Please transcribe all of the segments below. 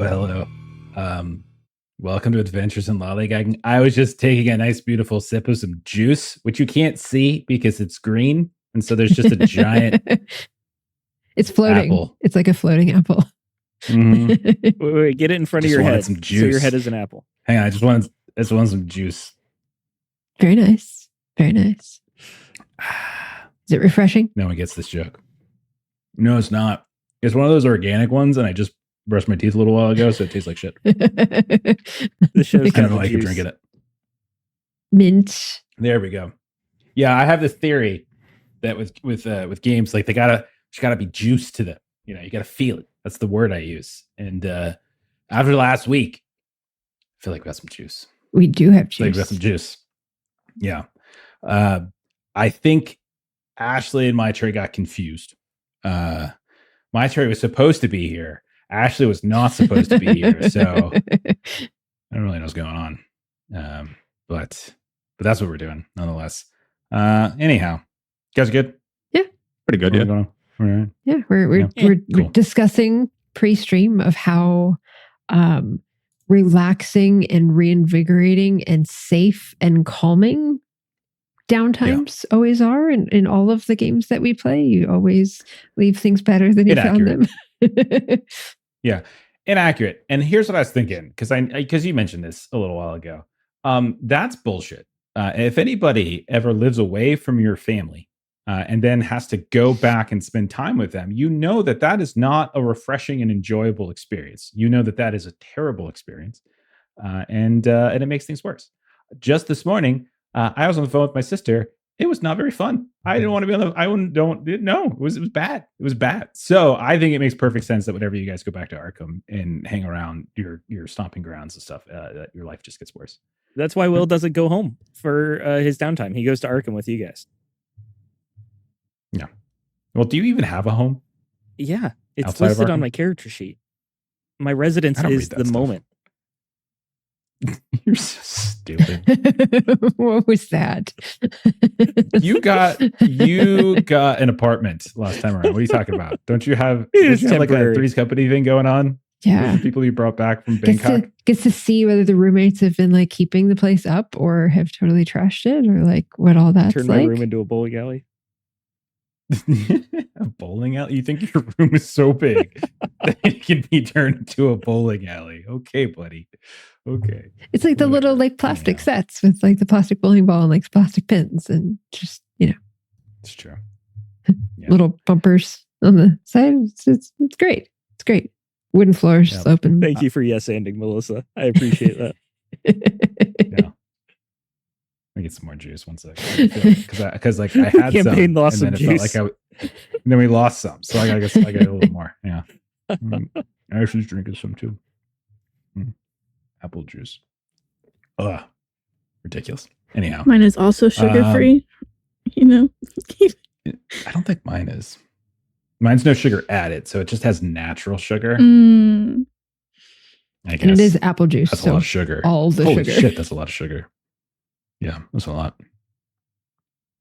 hello. Welcome to Adventures in Lollygagging. I was just taking a nice, beautiful sip of some juice, which you can't see because it's green, and so there's just a giant. It's floating. Apple. It's like a floating apple. Mm-hmm. Wait, get it in front of your head. Some juice. So your head is an apple. Hang on, I just wanted some juice. Very nice. Very nice. Is it refreshing? No one gets this joke. No, it's not. It's one of those organic ones, and I just brushed my teeth a little while ago, so it tastes like shit. The show's I kind don't of like drinking it. Mint. There we go. Yeah, I have this theory that with games, like there's gotta be juice to them. You know, you gotta feel it. That's the word I use. And after last week, I feel like we got some juice. We do have juice. Like we got some juice. Yeah. I think Ashley and Maitreyi got confused. Maitreyi was supposed to be here. Ashley was not supposed to be here. So I don't really know what's going on. But that's what we're doing, nonetheless. Anyhow, you guys good? Yeah. Pretty good, yeah. All right. Yeah, we're Cool. discussing pre-stream of how relaxing and reinvigorating and safe and calming downtimes always are in all of the games that we play. You always leave things better than you found them. Yeah, inaccurate. And here's what I was thinking, because you mentioned this a little while ago. That's bullshit. If anybody ever lives away from your family and then has to go back and spend time with them, you know that is not a refreshing and enjoyable experience. You know that is a terrible experience, and it makes things worse. Just this morning, I was on the phone with my sister. It was not very fun. I didn't want to be on the. No, it was bad. It was bad. So I think it makes perfect sense that whenever you guys go back to Arkham and hang around your stomping grounds and stuff, that your life just gets worse. That's why Will doesn't go home for his downtime. He goes to Arkham with you guys. Yeah. Well, do you even have a home? Yeah, it's Outside listed on my character sheet. My residence is the moment. You're so stupid. What was that? You got an apartment last time around. What are you talking about? Don't you have like a Three's Company thing going on? Yeah. With the people you brought back from Bangkok? Gets to see whether the roommates have been like keeping the place up or have totally trashed it, or like what all that's Turn like. my room into a bowling alley. A bowling alley? You think your room is so big that it can be turned into a bowling alley? Okay, buddy. Okay. It's like the little like plastic sets with like the plastic bowling ball and like plastic pins and just, It's true. Yeah. Little bumpers on the side. It's great. It's great. Wooden floors, sloping. Thank you for yes-anding, Melissa. I appreciate that. Yeah. Let me get some more juice one second. Because I had Campaign some, lost and then some it juice. felt like and then we lost some. So I got a little more. Yeah. Ashley's drinking some too. Apple juice. Ugh. Ridiculous. Anyhow. Mine is also sugar-free, I don't think mine is. Mine's no sugar added, so it just has natural sugar. I guess. And it is apple juice. That's a lot of sugar. All the Holy sugar. shit, that's a lot of sugar. Yeah, that's a lot.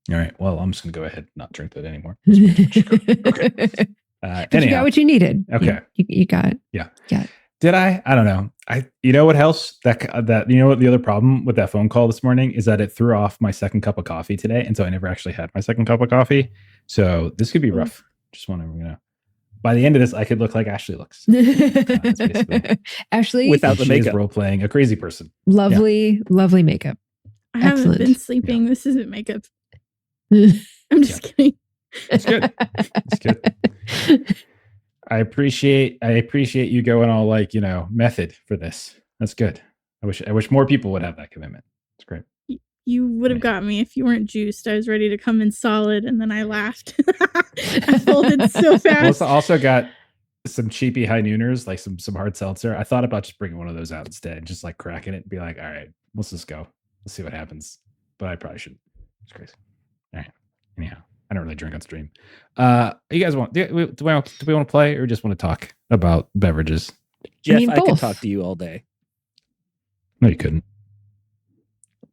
All right. Well, I'm just going to go ahead and not drink that anymore. Okay. But you got what you needed. Okay. You got it. Yeah. Got it. Did I? I don't know. You know what else? That you know what the other problem with that phone call this morning is that it threw off my second cup of coffee today, and so I never actually had my second cup of coffee. So this could be rough. Just wondering, by the end of this, I could look like Ashley looks. Ashley, without the makeup, role playing a crazy person. Lovely makeup. I haven't been sleeping. This isn't makeup. I'm just kidding. It's good. It's good. I appreciate you going all like, method for this. That's good. I wish more people would have that commitment. It's great. You would have got me if you weren't juiced. I was ready to come in solid, and then I laughed. I folded so fast. Also got some cheapy high nooners, like some hard seltzer. I thought about just bringing one of those out instead, and just like cracking it and be like, all right, let's just go. Let's see what happens. But I probably shouldn't. It's crazy. All right. Anyhow, I don't really drink on stream. You guys do we want to play or just want to talk about beverages? Jeff, I could talk to you all day. No, you couldn't.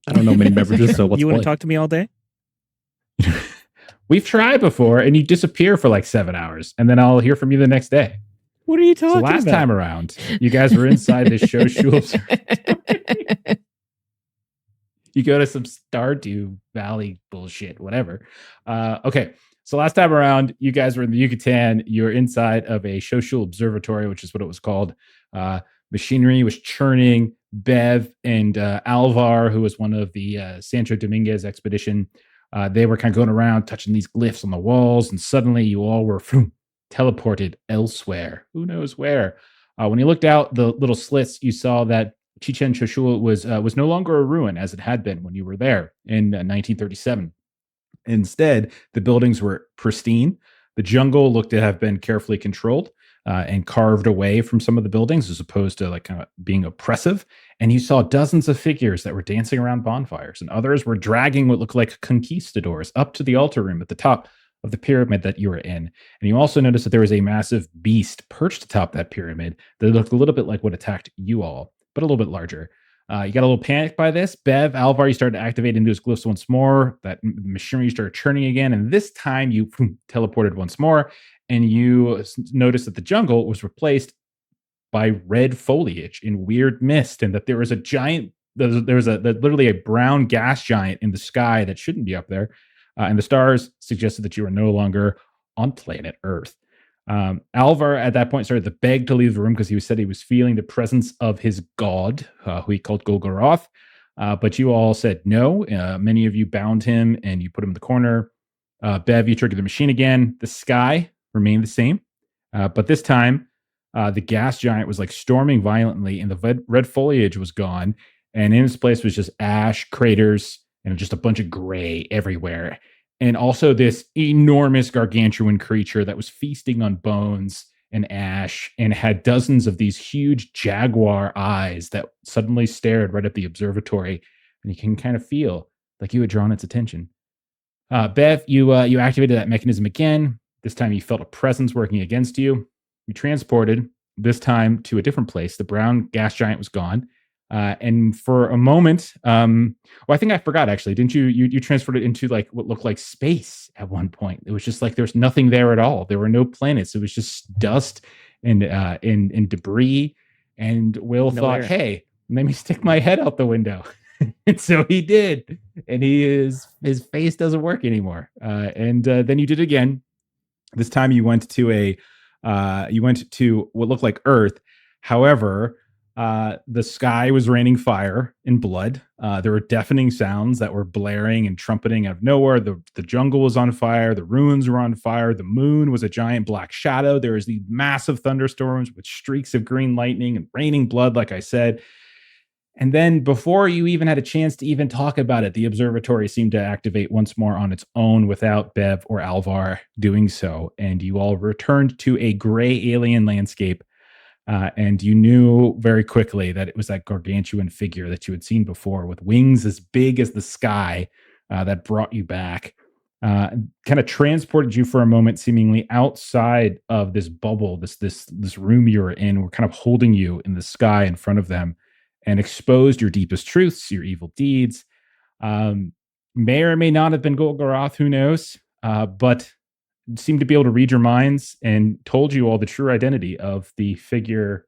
I don't know many beverages, so let's You want play. to talk to me all day? We've tried before, and you disappear for like 7 hours, and then I'll hear from you the next day. What are you talking So about? last time around, you guys were inside this Shoshu observatory. You go to some Stardew Valley bullshit, whatever. Okay. So last time around, you guys were in the Yucatan. You're inside of a Shoshu observatory, which is what it was called. Machinery was churning. Bev and Alvar, who was one of the Sancho Dominguez expedition, they were kind of going around touching these glyphs on the walls, and suddenly you all were teleported elsewhere. Who knows where? When you looked out the little slits, you saw that Chichen Itzá was no longer a ruin as it had been when you were there in 1937. Instead, the buildings were pristine. The jungle looked to have been carefully controlled and carved away from some of the buildings as opposed to like kind of being oppressive. And you saw dozens of figures that were dancing around bonfires, and others were dragging what looked like conquistadors up to the altar room at the top of the pyramid that you were in. And you also noticed that there was a massive beast perched atop that pyramid that looked a little bit like what attacked you all, but a little bit larger. You got a little panicked by this. Bev, Alvar, you started activating those glyphs once more. That machinery started churning again. And this time you teleported once more. And you noticed that the jungle was replaced by red foliage in weird mist. And that there was a giant, there was literally a brown gas giant in the sky that shouldn't be up there. And the stars suggested that you were no longer on planet Earth. Alvar at that point started to beg to leave the room because he said he was feeling the presence of his god, who he called Golgoroth. But you all said no. Many of you bound him and you put him in the corner. Bev, you triggered the machine again. The sky remained the same. But this time, the gas giant was like storming violently and the red foliage was gone. And in its place was just ash, craters, and just a bunch of gray everywhere. And also this enormous gargantuan creature that was feasting on bones and ash and had dozens of these huge jaguar eyes that suddenly stared right at the observatory. And you can kind of feel like you had drawn its attention. Bev, you activated that mechanism again. This time you felt a presence working against you. You transported, this time to a different place. The brown gas giant was gone. And for a moment, I think I forgot actually. Didn't you transferred it into like what looked like space at one point? It was just like there's nothing there at all. There were no planets. It was just dust and debris. And Will thought, hey, let me stick my head out the window. And so he did. And his face doesn't work anymore. And then you did it again. This time you went to what looked like Earth. However, the sky was raining fire and blood. There were deafening sounds that were blaring and trumpeting out of nowhere. The jungle was on fire. The ruins were on fire. The moon was a giant black shadow. There was these massive thunderstorms with streaks of green lightning and raining blood, like I said. And then before you even had a chance to even talk about it, the observatory seemed to activate once more on its own without Bev or Alvar doing so. And you all returned to a gray alien landscape. And you knew very quickly that it was that gargantuan figure that you had seen before with wings as big as the sky that brought you back. Kind of transported you for a moment, seemingly outside of this bubble, this room you were in. We're kind of holding you in the sky in front of them and exposed your deepest truths, your evil deeds. May or may not have been Golgoroth, who knows? But seemed to be able to read your minds and told you all the true identity of the figure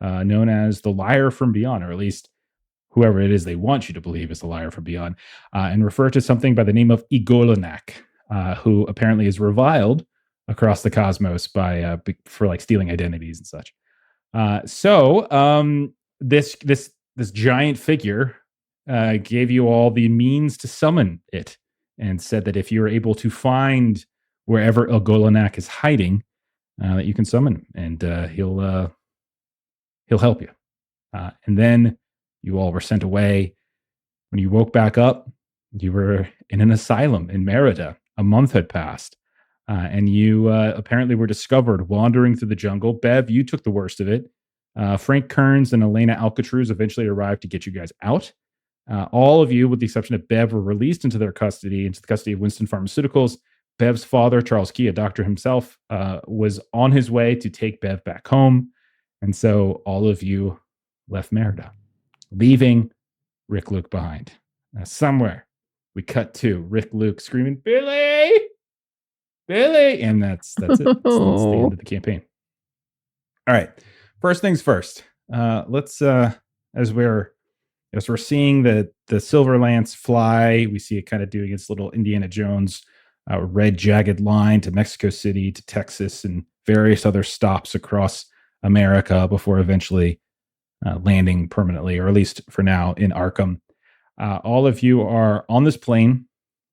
known as the liar from beyond, or at least whoever it is they want you to believe is the liar from beyond, and refer to something by the name of Igolanak, who apparently is reviled across the cosmos by for like stealing identities and such. So this giant figure gave you all the means to summon it and said that if you're able to find wherever Igolanak is hiding, that you can summon him, and he'll help you. And then you all were sent away. When you woke back up, you were in an asylum in Merida. A month had passed, and you apparently were discovered wandering through the jungle. Bev, you took the worst of it. Frank Kearns and Elena Alcatruz eventually arrived to get you guys out. All of you, with the exception of Bev, were released into the custody of Winston Pharmaceuticals. Bev's father, Charles Key, a doctor himself, was on his way to take Bev back home. And so all of you left Merida, leaving Rick Luke behind. Somewhere we cut to Rick Luke screaming, "Billy! Billy!" And that's it. That's the end of the campaign. All right. First things first. Let's as we're seeing the silver lance fly, we see it kind of doing its little Indiana Jones red jagged line to Mexico City, to Texas, and various other stops across America before eventually landing permanently, or at least for now, in Arkham. All of you are on this plane,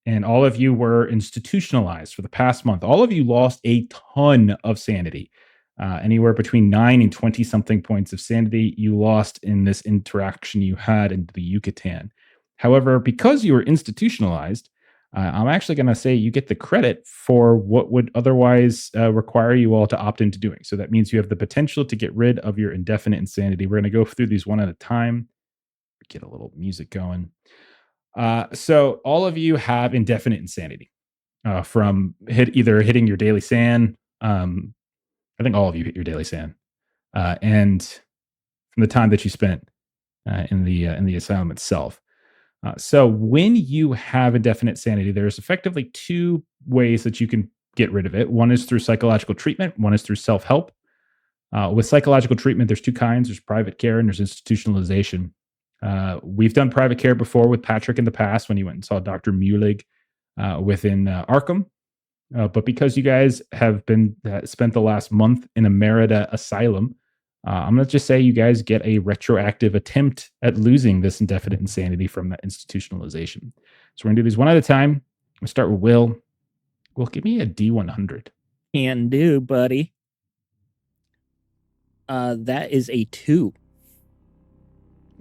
and all of you were institutionalized for the past month. All of you lost a ton of sanity. Anywhere between 9 and 20 something points of sanity you lost in this interaction you had in the Yucatan. However, because you were institutionalized, I'm actually going to say you get the credit for what would otherwise require you all to opt into doing. So that means you have the potential to get rid of your indefinite insanity. We're going to go through these one at a time. Get a little music going. So all of you have indefinite insanity from either hitting your daily san. I think all of you hit your daily san, and from the time that you spent in the asylum itself. So when you have indefinite sanity, there's effectively two ways that you can get rid of it. One is through psychological treatment. One is through self-help. With psychological treatment, there's two kinds. There's private care and there's institutionalization. We've done private care before with Patrick in the past when he went and saw Dr. Mulig within Arkham. But because you guys have been spent the last month in a Merida asylum, I'm going to just say you guys get a retroactive attempt at losing this indefinite insanity from that institutionalization. So we're going to do these one at a time. We'll start with Will. Will, give me a D100. Can do, buddy. That is a 2.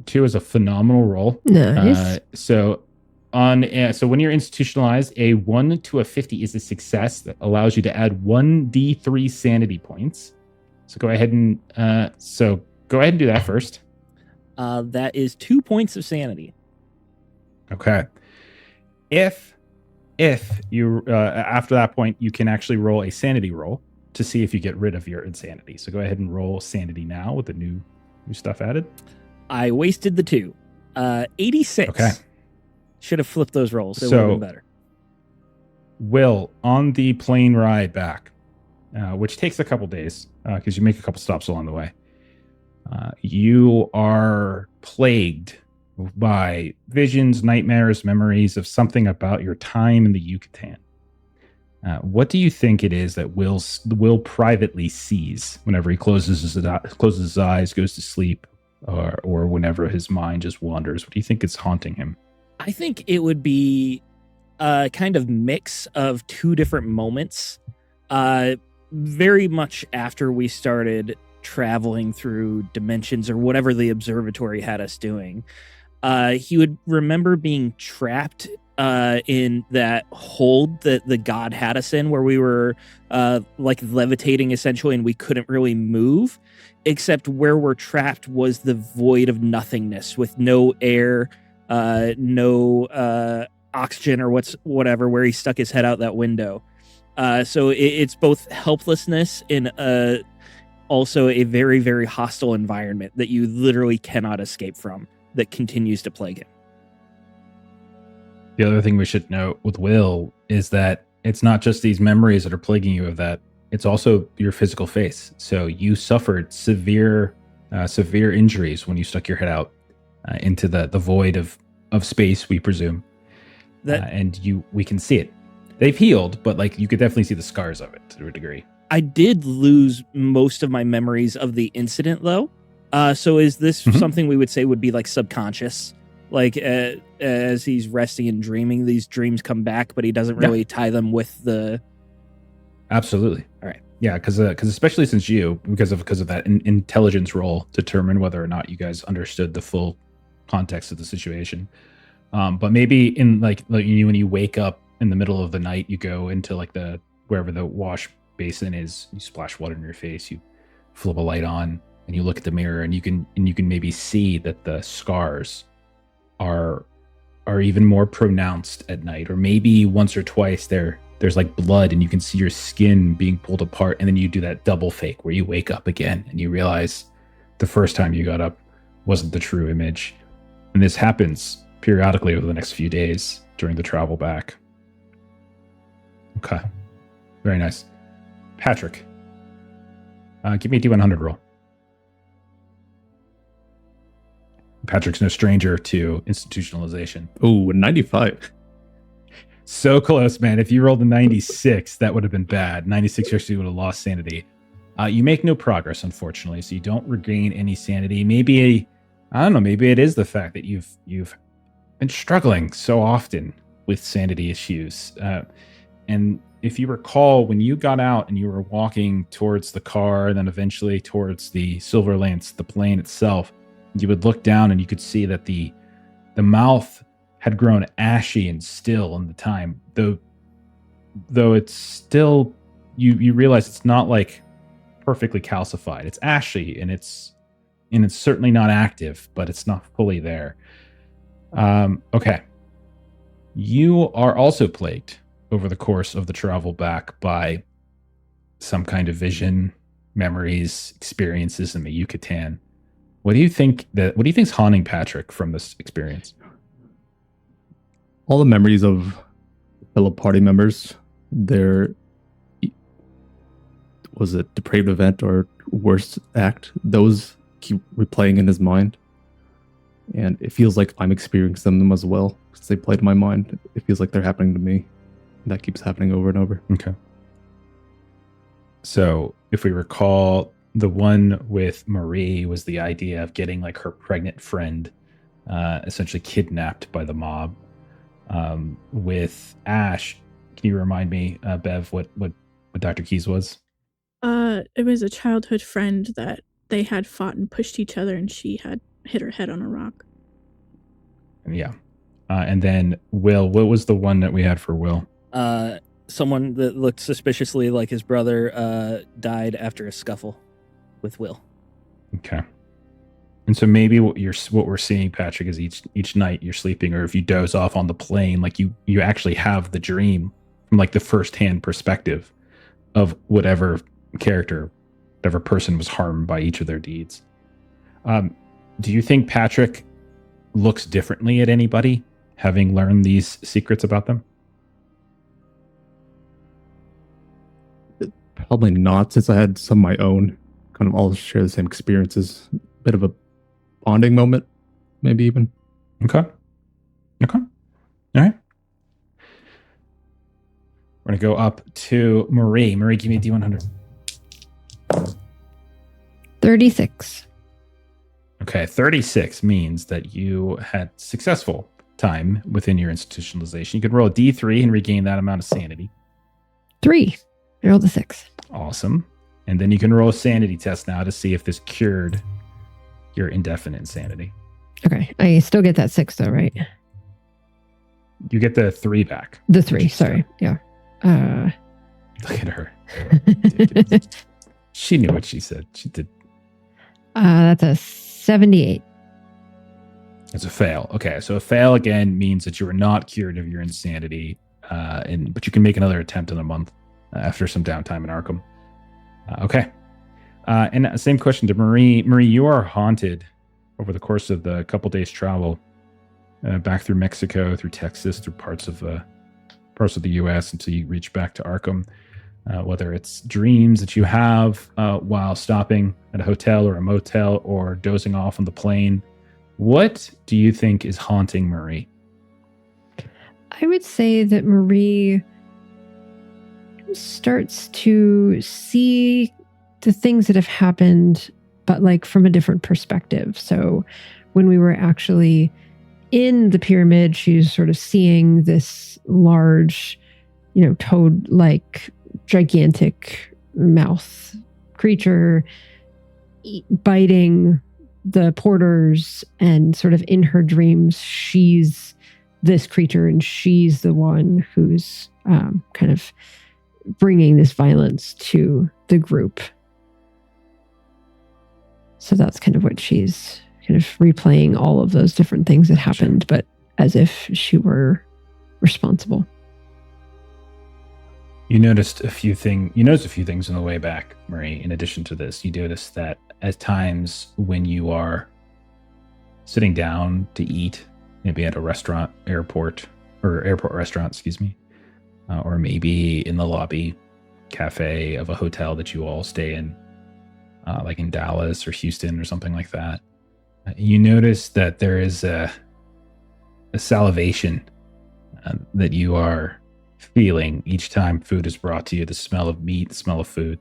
2 is a phenomenal roll. Nice. So when you're institutionalized, a 1 to a 50 is a success that allows you to add 1d3 sanity points. So go ahead and do that first. That is 2 points of sanity. Okay. If you after that point, you can actually roll a sanity roll to see if you get rid of your insanity. So go ahead and roll sanity now with the new stuff added. I wasted the 2. 86. Okay. Should have flipped those rolls. It would have been better. Will, on the plane ride back, which takes a couple days because you make a couple stops along the way, you are plagued by visions, nightmares, memories of something about your time in the Yucatan. What do you think it is that Will privately sees whenever he closes his eyes, goes to sleep, or whenever his mind just wanders? What do you think is haunting him? I think it would be a kind of mix of two different moments. Very much after we started traveling through dimensions or whatever the observatory had us doing, he would remember being trapped in that hold that the god had us in, where we were like levitating essentially, and we couldn't really move, except where we're trapped was the void of nothingness with no air, no oxygen or whatever, where he stuck his head out that window. So it's both helplessness and also a very, very hostile environment that you literally cannot escape from, that continues to plague him. The other thing we should note with Will is that it's not just these memories that are plaguing you of that, it's also your physical face. So you suffered severe injuries when you stuck your head out into the void of space, we presume. We can see it. They've healed, but like you could definitely see the scars of it to a degree. I did lose most of my memories of the incident, though. So is this something we would say would be like subconscious? Like as he's resting and dreaming, these dreams come back, but he doesn't really tie them with the... Absolutely. All right. Yeah, because especially since you, because of that intelligence roll, determined whether or not you guys understood the full context of the situation. But maybe in like you, when you wake up in the middle of the night, you go into like wherever the wash basin is, you splash water in your face, you flip a light on, and you look at the mirror, and you can maybe see that the scars are even more pronounced at night, or maybe once or twice there's like blood, and you can see your skin being pulled apart, and then you do that double fake where you wake up again and you realize the first time you got up wasn't the true image. And this happens periodically over the next few days during the travel back. Okay. Very nice. Patrick. Give me a D100 roll. Patrick's no stranger to institutionalization. Ooh, 95. So close, man. If you rolled a 96, that would have been bad. 96, you actually would have lost sanity. You make no progress, unfortunately, so you don't regain any sanity. Maybe, I don't know, maybe it is the fact that you've been struggling so often with sanity issues. And if you recall, when you got out and you were walking towards the car, and then eventually towards the Silver Lance, the plane itself, you would look down and you could see that the mouth had grown ashy and still in the time, though it's still, you realize it's not like perfectly calcified. It's ashy and it's certainly not active, but it's not fully there. Okay. You are also plagued over the course of the travel back by some kind of vision, memories, experiences in the Yucatan. What do you think's haunting Patrick from this experience? All the memories of fellow party members, their was it depraved event or worst act, those keep replaying in his mind. And it feels like I'm experiencing them as well because they played in my mind. It feels like they're happening to me. And that keeps happening over and over. Okay. So if we recall, the one with Marie was the idea of getting like her pregnant friend essentially kidnapped by the mob. With Ash, can you remind me, Bev, what Dr. Keys was? It was a childhood friend that they had fought and pushed each other, and she had hit her head on a rock. Yeah. And then Will, what was the one that we had for Will? Someone that looked suspiciously like his brother died after a scuffle with Will. Okay. And so maybe what we're seeing, Patrick, is each night you're sleeping, or if you doze off on the plane, like you actually have the dream from like the first-hand perspective of whatever character, whatever person was harmed by each of their deeds. Do you think Patrick looks differently at anybody, having learned these secrets about them? Probably not, since I had some of my own. Kind of all share the same experiences. Bit of a bonding moment, maybe even. Okay. All right. We're going to go up to Marie. Marie, give me a D100. 36. Okay, 36 means that you had successful time within your institutionalization. You could roll a D3 and regain that amount of sanity. 3. I rolled a 6. Awesome. And then you can roll a sanity test now to see if this cured your indefinite insanity. Okay. I still get that 6 though, right? You get the 3 back. The 3, sorry. Yeah. Look at her. She knew what she said. She did. That's a 78. It's a fail. Okay, so a fail again means that you are not cured of your insanity, but you can make another attempt in a month after some downtime in Arkham. Okay. And same question to Marie. Marie, you are haunted over the course of the couple days travel back through Mexico, through Texas, through parts of the U.S. until you reach back to Arkham. Whether it's dreams that you have while stopping at a hotel or a motel or dozing off on the plane. What do you think is haunting Marie? I would say that Marie starts to see the things that have happened, but like from a different perspective. So when we were actually in the pyramid, she's sort of seeing this large, toad-like gigantic mouth creature biting the porters, and sort of in her dreams, she's this creature and she's the one who's kind of bringing this violence to the group. So that's kind of what she's kind of replaying, all of those different things that happened, but as if she were responsible. You noticed a few things on the way back, Marie. In addition to this, you noticed that at times when you are sitting down to eat, maybe at a airport restaurant, or maybe in the lobby cafe of a hotel that you all stay in, like in Dallas or Houston or something like that, you notice that there is a salivation that you are feeling each time food is brought to you, the smell of meat, the smell of food,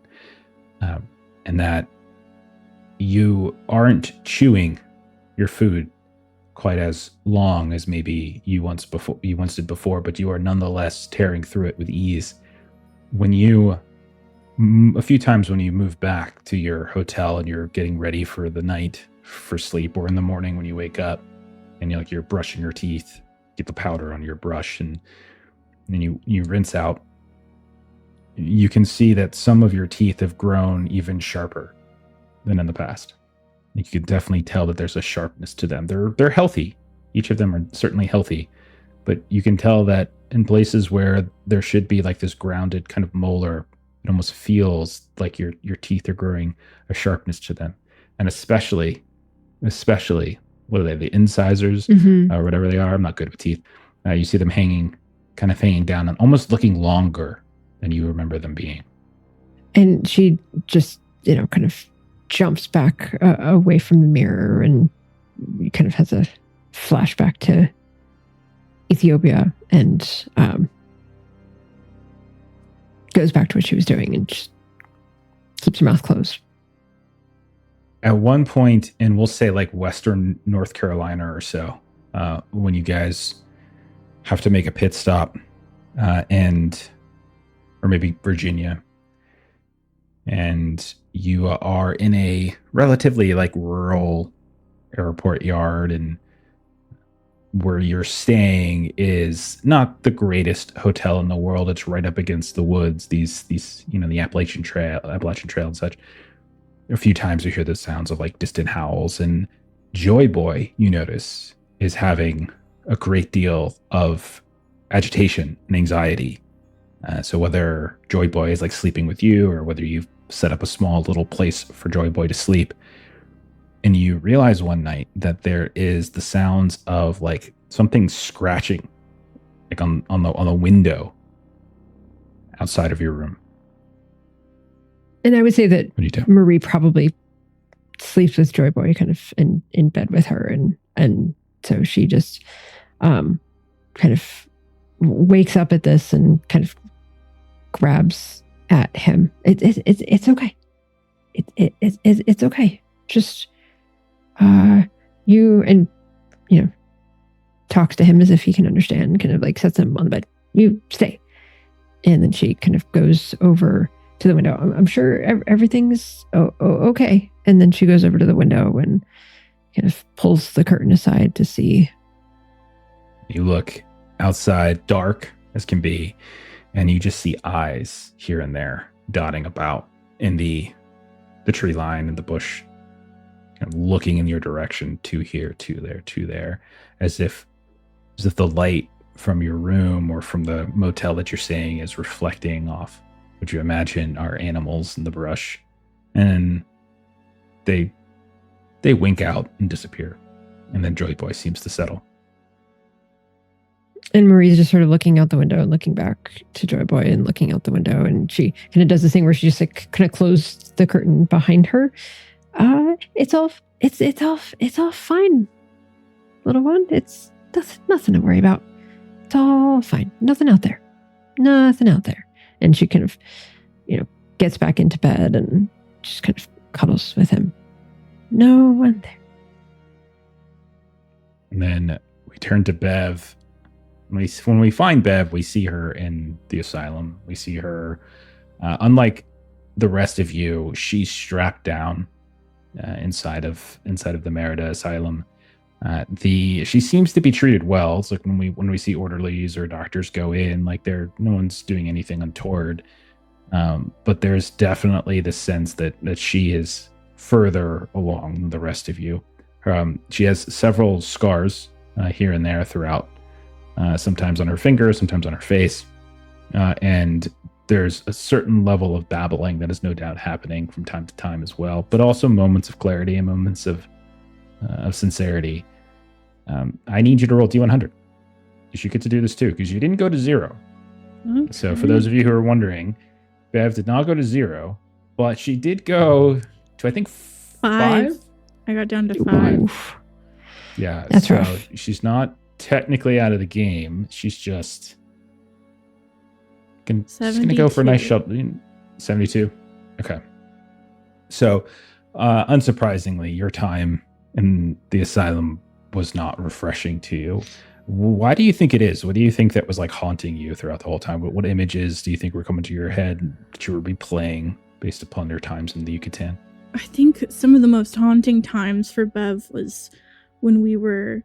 and that you aren't chewing your food quite as long as maybe you once did before, but you are nonetheless tearing through it with ease. When you a few times when you move back to your hotel and you're getting ready for the night for sleep, or in the morning when you wake up and you're brushing your teeth, get the powder on your brush, and then you rinse out, you can see that some of your teeth have grown even sharper than in the past. You can definitely tell that there's a sharpness to them. They're healthy. Each of them are certainly healthy, but you can tell that in places where there should be like this grounded kind of molar, it almost feels like your teeth are growing a sharpness to them. And especially, what are they, the incisors or whatever they are? I'm not good with teeth. You see them hanging down and almost looking longer than you remember them being. And she just, kind of jumps back away from the mirror and kind of has a flashback to Ethiopia and goes back to what she was doing and just keeps her mouth closed. At one point, and we'll say like Western North Carolina or so, when you guys have to make a pit stop, or maybe Virginia, and you are in a relatively like rural airport yard, and where you're staying is not the greatest hotel in the world. It's right up against the woods, these the Appalachian Trail and such. A few times you hear the sounds of like distant howls, and Joy Boy, you notice, is having a great deal of agitation and anxiety. So whether Joy Boy is like sleeping with you, or whether you've set up a small little place for Joy Boy to sleep, and you realize one night that there is the sounds of like something scratching, like on the window outside of your room. And I would say that Marie probably sleeps with Joy Boy kind of in bed with her. And so she just kind of wakes up at this and kind of grabs at him. It's okay. It's okay. Just talks to him as if he can understand, kind of like sets him on the bed. You stay. And then she kind of goes over to the window. I'm sure everything's okay. And then she goes over to the window and kind of pulls the curtain aside to see. You look outside, dark as can be, and you just see eyes here and there dotting about in the tree line and the bush, kind of looking in your direction, to here, to there, to there, as if the light from your room or from the motel that you're staying is reflecting off what you imagine are animals in the brush. And they wink out and disappear. And then Joy Boy seems to settle. And Marie's just sort of looking out the window and looking back to Joy Boy and looking out the window. And she kind of does this thing where she just like kind of closed the curtain behind her. It's all fine, little one. It's nothing to worry about. It's all fine. Nothing out there. And she kind of, gets back into bed and just kind of cuddles with him. No one there. And then we turn to Bev. When we find Bev, we see her in the asylum. We see her, unlike the rest of you, she's strapped down inside of the Merida asylum. She seems to be treated well. It's like when we see orderlies or doctors go in, like no one's doing anything untoward. But there's definitely the sense that she is further along than the rest of you. She has several scars here and there throughout, sometimes on her fingers, sometimes on her face. And there's a certain level of babbling that is no doubt happening from time to time as well, but also moments of clarity and moments of sincerity. I need you to roll D100. You get to do this too, because you didn't go to 0. Okay. So for those of you who are wondering, Bev did not go to 0, but she did go to, I think, 5. 5. I got down to 5. Oof. Yeah, That's so rough. she's not technically out of the game. She's just she's gonna go for a nice 72. shot. 72. Okay. So, unsurprisingly, your time in the asylum was not refreshing to you. Why do you think it is? What do you think that was like haunting you throughout the whole time? What images do you think were coming to your head that you were replaying based upon your times in the Yucatan? I think some of the most haunting times for Bev was when we were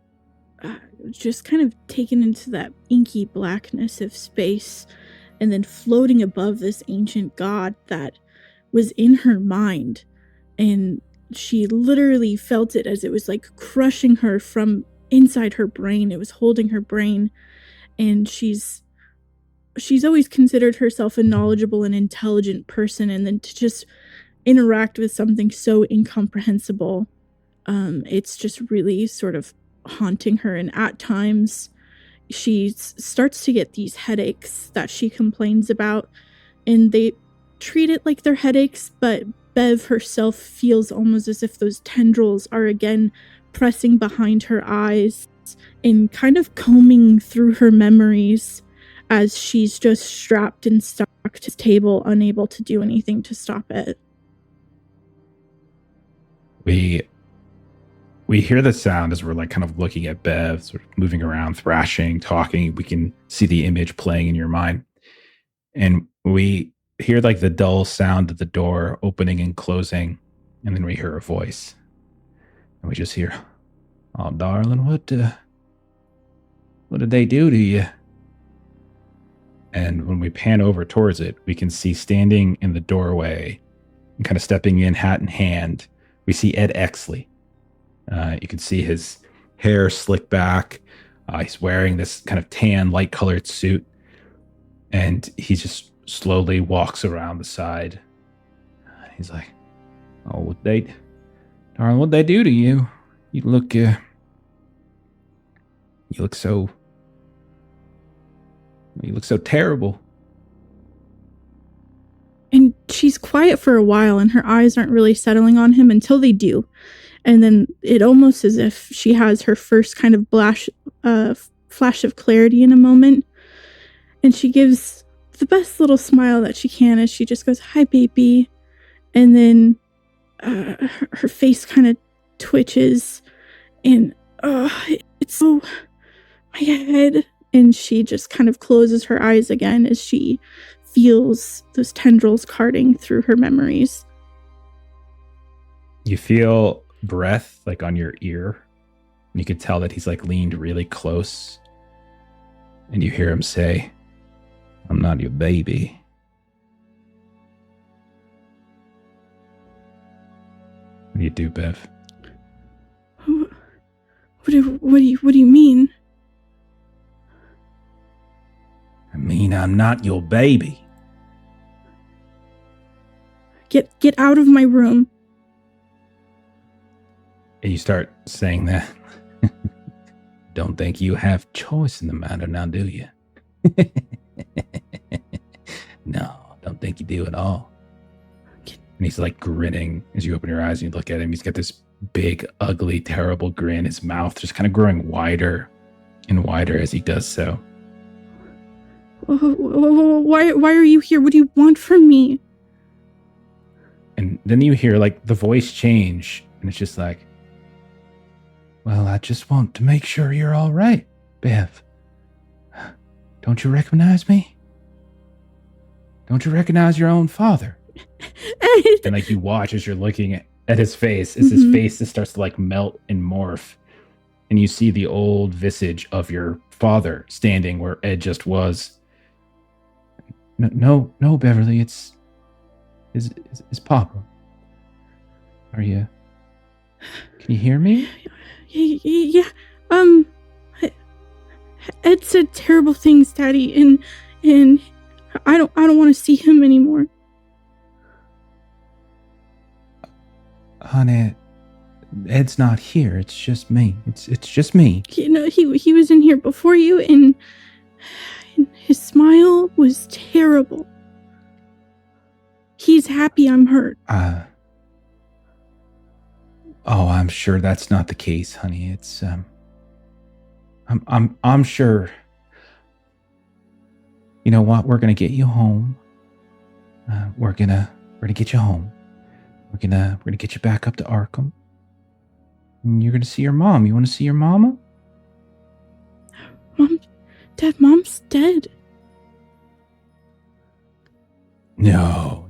just kind of taken into that inky blackness of space and then floating above this ancient god that was in her mind. And she literally felt it as it was like crushing her from inside her brain. It was holding her brain. And she's always considered herself a knowledgeable and intelligent person, and then to just interact with something so incomprehensible, it's just really sort of haunting her. And at times she starts to get these headaches that she complains about, and they treat it like they're headaches, but Bev herself feels almost as if those tendrils are again pressing behind her eyes and kind of combing through her memories as she's just strapped and stuck to the table, unable to do anything to stop it. We hear the sound as we're like kind of looking at Bev, sort of moving around, thrashing, talking. We can see the image playing in your mind. And we hear like the dull sound of the door opening and closing. And then we hear a voice. And we just hear, "Oh, darling, what did they do to you?" And when we pan over towards it, we can see standing in the doorway and kind of stepping in, hat in hand, we see Ed Exley. You can see his hair slicked back. He's wearing this kind of tan, light-colored suit. And he just slowly walks around the side. He's like, "Oh, darling, what'd they do to you? You look so terrible." And she's quiet for a while, and her eyes aren't really settling on him until they do. And then it almost as if she has her first kind of flash of clarity in a moment. And she gives the best little smile that she can as she just goes, "Hi, baby." And then her face kind of twitches, and it's so my head. And she just kind of closes her eyes again as she feels those tendrils carting through her memories. You feel breath like on your ear. And you can tell that he's like leaned really close. And you hear him say, "I'm not your baby." What do you do, Bev? What do you mean? I mean, I'm not your baby. Get out of my room. And you start saying that. Don't think you have choice in the matter now, do you? No, don't think you do at all. And he's like grinning as you open your eyes and you look at him. He's got this big, ugly, terrible grin. His mouth just kind of growing wider and wider as he does so. Why are you here? What do you want from me? And then you hear like the voice change, and it's just like, "Well, I just want to make sure you're all right, Bev. Don't you recognize me? Don't you recognize your own father?" And like you watch as you're looking at his face, as his face just starts to like melt and morph, and you see the old visage of your father standing where Ed just was. No, Beverly, it's Papa. Are you? Can you hear me? Yeah. Ed said terrible things, Daddy, and I don't want to see him anymore. Honey, Ed's not here. It's just me. It's just me. He was in here before you, and his smile was terrible. He's happy I'm hurt. Oh, I'm sure that's not the case, honey. It's I'm sure. You know what? We're gonna get you home. We're gonna get you home. We're gonna get you back up to Arkham. And you're gonna see your mom. You want to see your mama? Mom's dead. No.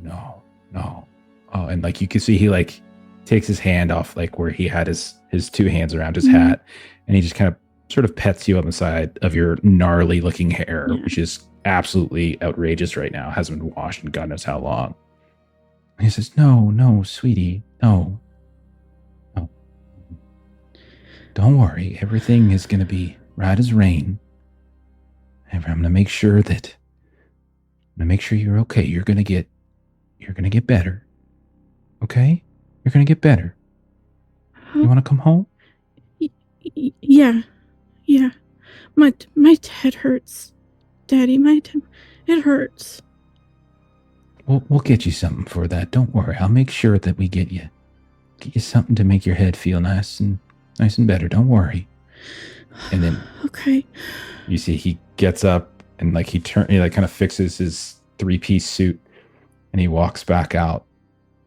Oh, and like you can see, he like takes his hand off like where he had his two hands around his hat, and he just kind of sort of pets you on the side of your gnarly looking hair, which is absolutely outrageous right now. Hasn't been washed in God knows how long. And he says, No, sweetie, no. Don't worry, everything is gonna be right as rain. I'm gonna make sure you're okay. You're gonna get better. Okay? You're gonna get better. You wanna come home? Yeah. My head hurts. Daddy, it hurts. We'll get you something for that. Don't worry. I'll make sure that we get you something to make your head feel nice and better. Don't worry. And then okay. You see he gets up and like he kind of fixes his 3-piece suit and he walks back out.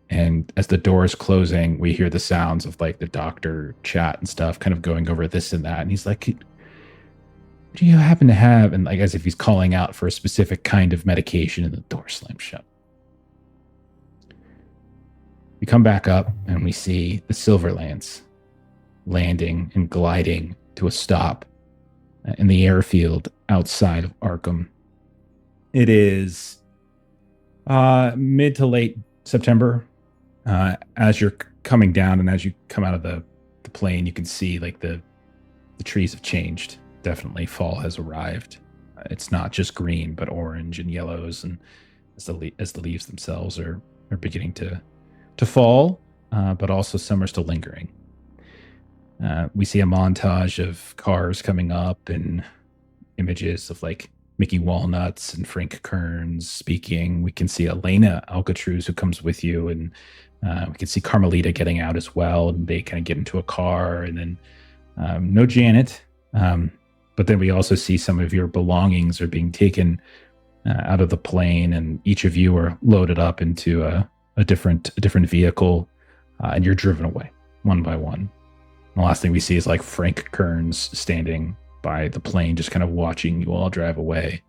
And as the door is closing, we hear the sounds of like the doctor chat and stuff kind of going over this and that. And he's like, what do you happen to have? And like as if he's calling out for a specific kind of medication, and the door slams shut. We come back up and we see the Silverlance landing and gliding to a stop in the airfield outside of Arkham. It is mid to late September. As you're coming down and as you come out of the plane, you can see like the trees have changed. Definitely fall has arrived. It's not just green, but orange and yellows, and as the leaves themselves are beginning to fall, but also some are still lingering. We see a montage of cars coming up and images of like Mickey Walnuts and Frank Kearns speaking. We can see Elena Alcatraz who comes with you, and we can see Carmelita getting out as well, and they kind of get into a car, and then no Janet, but then we also see some of your belongings are being taken out of the plane, and each of you are loaded up into a different vehicle, and you're driven away one by one. And the last thing we see is like Frank Kearns standing by the plane, just kind of watching you all drive away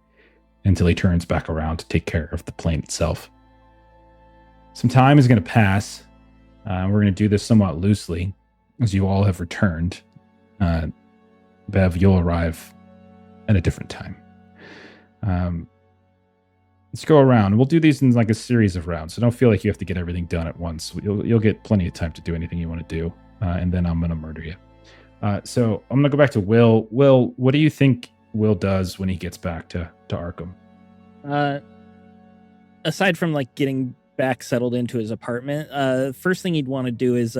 until he turns back around to take care of the plane itself. Some time is going to pass. We're going to do this somewhat loosely as you all have returned. Bev, you'll arrive at a different time. Let's go around. We'll do these in like a series of rounds, so don't feel like you have to get everything done at once. You'll get plenty of time to do anything you want to do, and then I'm going to murder you. So I'm going to go back to Will. Will, what do you think Will does when he gets back to Arkham? Aside from like getting back settled into his apartment, first thing he'd want to do is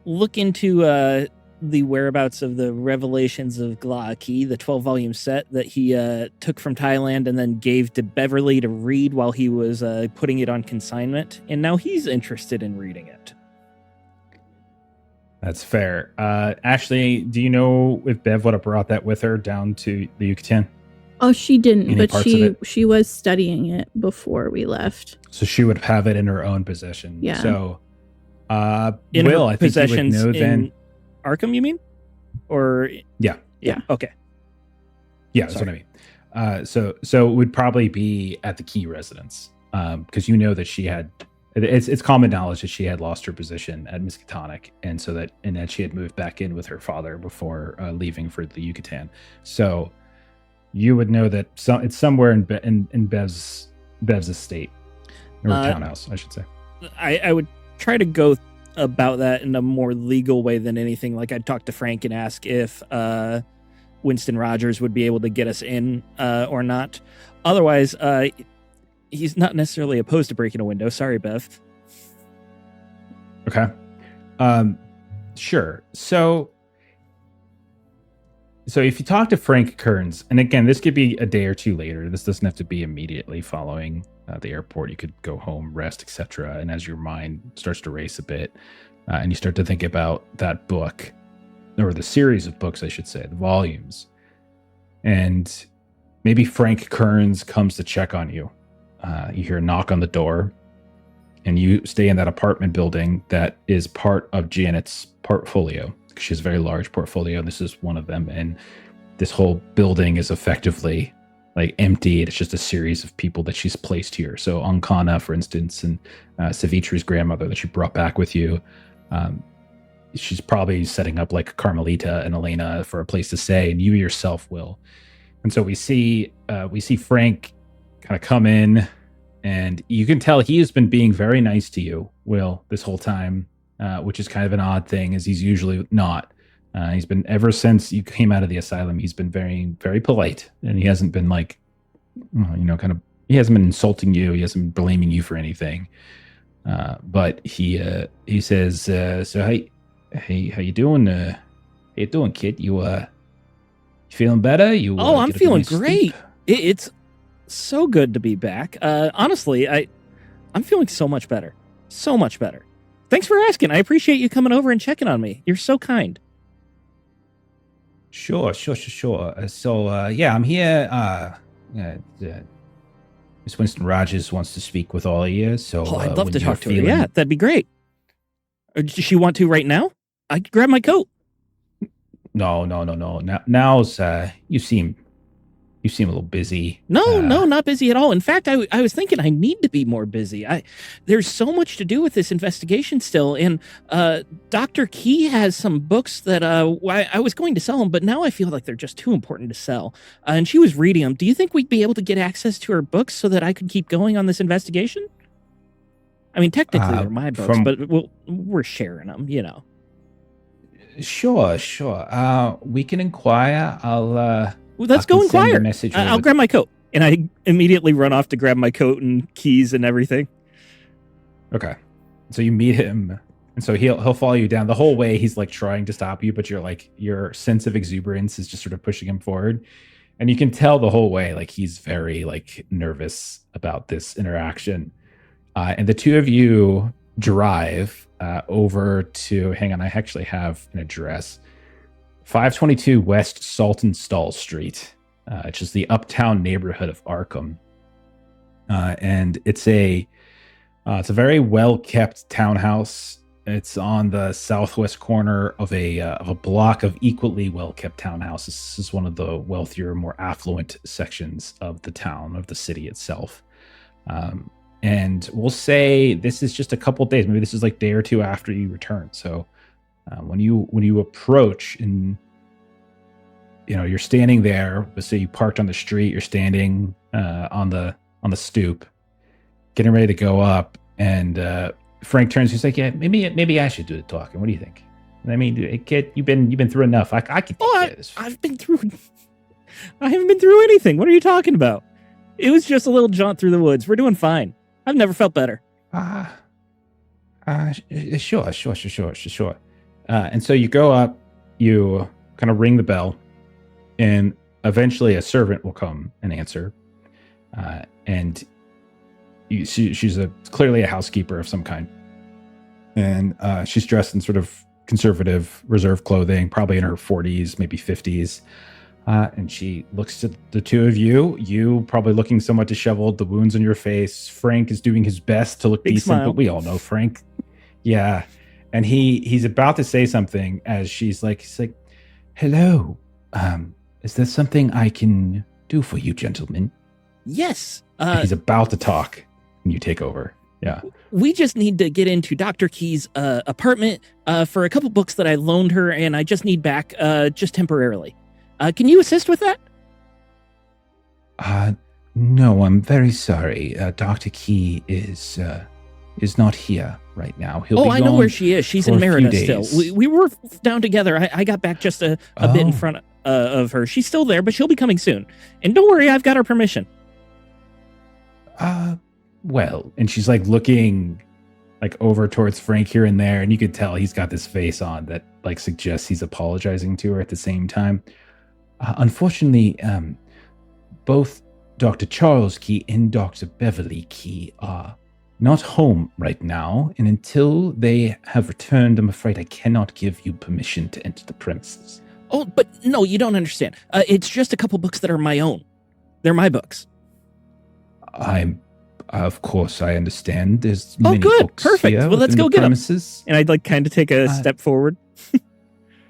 look into the whereabouts of the Revelations of Glaaki, the 12-volume set that he took from Thailand and then gave to Beverly to read while he was putting it on consignment. And now he's interested in reading it. That's fair. Ashley, do you know if Bev would have brought that with her down to the Yucatan? Oh, she didn't, Any but she was studying it before we left. So she would have it in her own possession. Yeah. So, In Will, her I think you would possessions know then. in Arkham, you mean? Or Yeah. Okay. Yeah, that's what I mean. So it would probably be at the Key residence, because you know that she had. It's common knowledge that she had lost her position at Miskatonic, and that she had moved back in with her father before leaving for the Yucatan. So you would know that it's somewhere in Bev's estate or townhouse, I should say. I would try to go about that in a more legal way than anything. Like I'd talk to Frank and ask if Winston Rogers would be able to get us in or not. Otherwise, he's not necessarily opposed to breaking a window. Sorry, Bev. Okay. Sure. So if you talk to Frank Kearns, and again, this could be a day or two later. This doesn't have to be immediately following the airport. You could go home, rest, etc. And as your mind starts to race a bit, and you start to think about that book, or the series of books, I should say, the volumes. And maybe Frank Kearns comes to check on you. You hear a knock on the door, and you stay in that apartment building that is part of Janet's portfolio. She has a very large portfolio, and this is one of them. And this whole building is effectively like empty. It's just a series of people that she's placed here. So Ankana, for instance, and Savitri's grandmother that she brought back with you. She's probably setting up like Carmelita and Elena for a place to stay, and you yourself will. And so we see Frank kind of come in, and you can tell he has been being very nice to you, Will, this whole time, which is kind of an odd thing, as he's usually not. He's been, ever since you came out of the asylum, he's been very, very polite, and he hasn't been like, he hasn't been insulting you. He hasn't been blaming you for anything. But he says, so hey, how you doing? How you doing, kid? You feeling better? I'm feeling great. It's so good to be back. Honestly, I'm feeling so much better. So much better. Thanks for asking. I appreciate you coming over and checking on me. You're so kind. Sure. So, yeah, I'm here. Miss Winston Rogers wants to speak with all of you. So, I'd love to talk to her. Yeah, that'd be great. Or does she want to right now? I can grab my coat. No. Now's you seem a little busy. No, not busy at all. In fact, I was thinking I need to be more busy. There's so much to do with this investigation still, and Dr. Key has some books that I was going to sell them, but now I feel like they're just too important to sell. And she was reading them. Do you think we'd be able to get access to her books so that I could keep going on this investigation? I mean, technically they're my books, but we're sharing them, you know. Sure. We can inquire. Let's go inquire. I'll grab my coat. And I immediately run off to grab my coat and keys and everything. Okay. So you meet him, and so he'll follow you down the whole way. He's like trying to stop you, but your sense of exuberance is just sort of pushing him forward. And you can tell the whole way, like, he's very like nervous about this interaction. And the two of you drive over to, hang on, I actually have an address. 522 West Saltonstall Street, which is the uptown neighborhood of Arkham. And it's a very well-kept townhouse. It's on the southwest corner of a block of equally well-kept townhouses. This is one of the wealthier, more affluent sections of the town, of the city itself. And we'll say this is just a couple days. Maybe this is like day or two after you return. So when you approach, and you're standing there, let's say you parked on the street, you're standing on the stoop, getting ready to go up, and Frank turns. He's like, "Yeah, maybe I should do the talking. What do you think? I mean, kid, you've been through enough. I can take care of this." I've been through. I haven't been through anything. What are you talking about? It was just a little jaunt through the woods. We're doing fine. I've never felt better. Sure. And so you go up, you kind of ring the bell, and eventually a servant will come and answer. And she's clearly a housekeeper of some kind. And she's dressed in sort of conservative, reserved clothing, probably in her 40s, maybe 50s. And she looks at the two of you probably looking somewhat disheveled, the wounds on your face. Frank is doing his best to look decent, but we all know Frank. Yeah. And he's about to say something as he's like, "Hello. Is there something I can do for you, gentlemen?" Yes. He's about to talk, and you take over. Yeah. We just need to get into Dr. Key's apartment for a couple books that I loaned her, and I just need back just temporarily. Can you assist with that? No, I'm very sorry. Dr. Key is not here right now. He'll be I know gone where she is. She's in Merida still. We were down together. I got back just a bit in front of her. She's still there, but she'll be coming soon. And don't worry, I've got her permission. Well, and she's like looking like over towards Frank here and there, and you could tell he's got this face on that like suggests he's apologizing to her at the same time. Unfortunately, both Dr. Charles Key and Dr. Beverly Key are not home right now, and until they have returned, I'm afraid I cannot give you permission to enter the premises. Oh, but no, you don't understand. It's just a couple books that are my own. They're my books. Of course, I understand. There's Oh, many good. books Perfect. here Well, let's within go the get 'em. premises. And I'd like kind of take a step forward.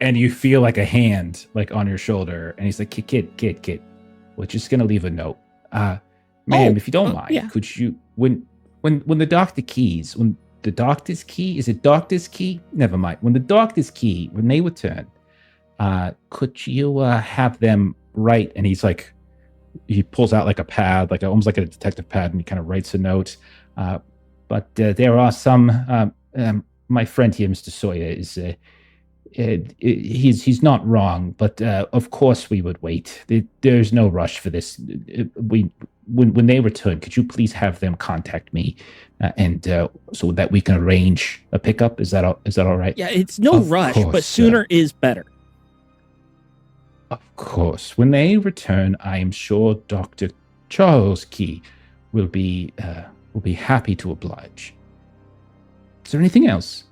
And you feel like a hand like on your shoulder, and he's like, kid, we're just gonna leave a note. Ma'am, if you don't mind, yeah. could you when the doctor's key, is it doctor's key? Never mind. When the doctor's key, when they return, could you have them write? And he's like, he pulls out like a pad, almost like a detective pad, and he kind of writes a note. But there are some. My friend here, Mr. Sawyer, is he's not wrong, but of course we would wait. There's no rush for this. When they return, could you please have them contact me, and so that we can arrange a pickup? Is that all right? Yeah, it's no Of rush, course, but sooner is better. Of course. When they return, I am sure Dr. Charles Key will be happy to oblige. Is there anything else?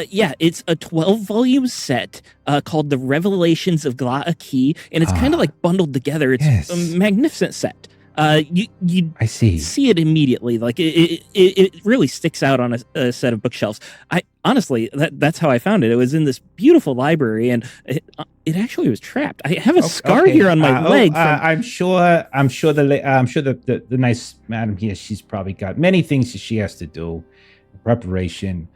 Yeah, it's a 12-volume set called The Revelations of Glaa Key, and it's kind of like bundled together. It's yes. a magnificent set. You I see it immediately. Like it really sticks out on a set of bookshelves. I honestly, that's how I found it. It was in this beautiful library, and it actually was trapped. I have a scar here on my leg. I'm sure the nice madam here, she's probably got many things that she has to do. Preparation.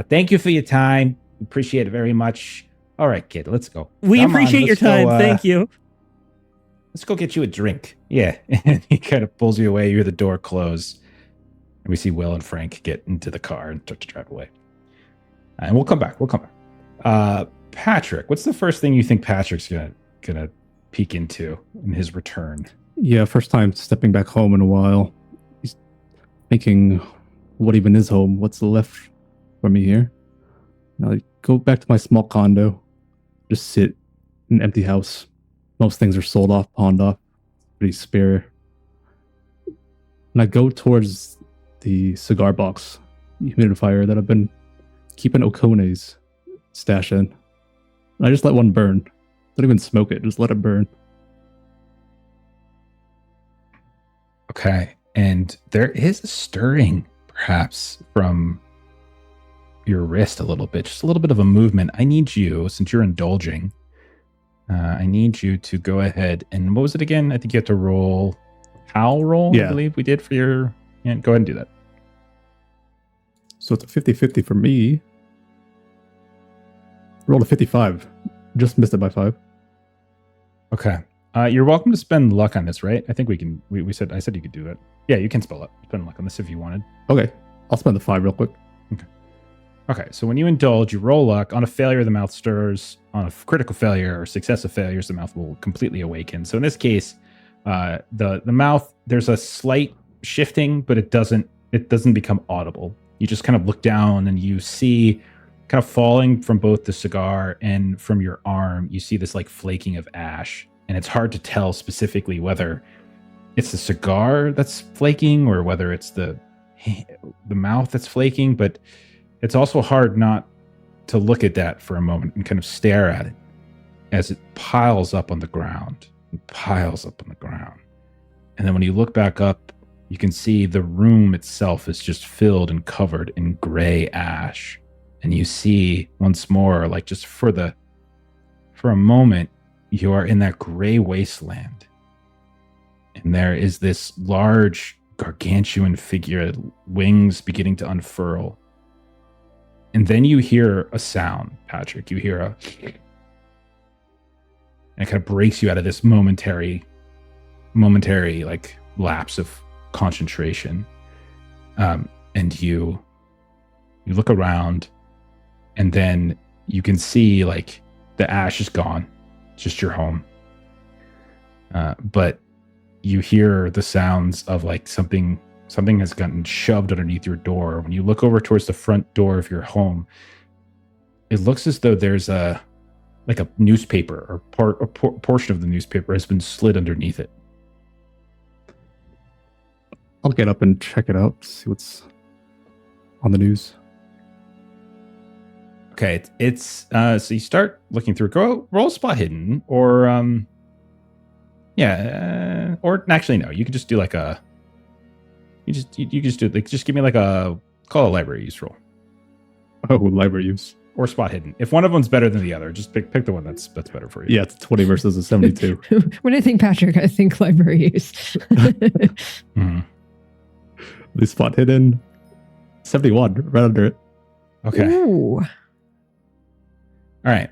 Thank you for your time. Appreciate it very much. All right, kid, let's go. We Come on, appreciate your let's go, time. Thank you. Let's go get you a drink. Yeah. And he kind of pulls you away. You hear the door close. And we see Will and Frank get into the car and start to drive away. And we'll come back. Patrick, what's the first thing you think Patrick's gonna peek into in his return? Yeah, first time stepping back home in a while. He's thinking, what even is home? What's left for me here? Now I go back to my small condo, just sit in an empty house. Most things are sold off, pawned off, pretty spare. And I go towards the cigar box humidifier that I've been keeping Okone's stash in. And I just let one burn. Don't even smoke it, just let it burn. Okay. And there is a stirring, perhaps, from your wrist a little bit. Just a little bit of a movement. I need you, since you're indulging, I need you to go ahead and, what was it again? I think you have to roll Howl roll, Yeah. I believe we did for your... Yeah, go ahead and do that. So it's a 50-50 for me. Rolled a 55. Just missed it by 5. Okay. You're welcome to spend luck on this, right? I think we can... I said you could do it. Yeah, you can spend luck on this if you wanted. Okay. I'll spend the 5 real quick. Okay, so when you indulge, you roll luck. On a failure, the mouth stirs. On a critical failure or successive failures, the mouth will completely awaken. So in this case, the mouth, there's a slight shifting, but it doesn't become audible. You just kind of look down and you see, kind of falling from both the cigar and from your arm, you see this like flaking of ash. And it's hard to tell specifically whether it's the cigar that's flaking or whether it's the mouth that's flaking, but it's also hard not to look at that for a moment and kind of stare at it as it piles up on the ground and piles up on the ground. And then when you look back up, you can see the room itself is just filled and covered in gray ash. And you see once more, like just for a moment, you are in that gray wasteland. And there is this large, gargantuan figure, wings beginning to unfurl. And then you hear a sound, Patrick. You hear and it kind of breaks you out of this momentary like lapse of concentration. And you look around, and then you can see like the ash is gone. It's just your home. But you hear the sounds of like something has gotten shoved underneath your door. When you look over towards the front door of your home, it looks as though there's a newspaper or a portion of the newspaper has been slid underneath it. I'll get up and check it out, see what's on the news. Okay, it's so you start looking through. Go roll spot hidden, or or actually no, you could just do like a. You just do like just give me like a call a library use roll. Oh, library use or spot hidden. If one of them's better than the other, just pick the one that's better for you. Yeah, it's 20 versus a 72. When I think Patrick, I think library use. Mm-hmm. The spot hidden 71, right under it. Okay. Ooh. All right.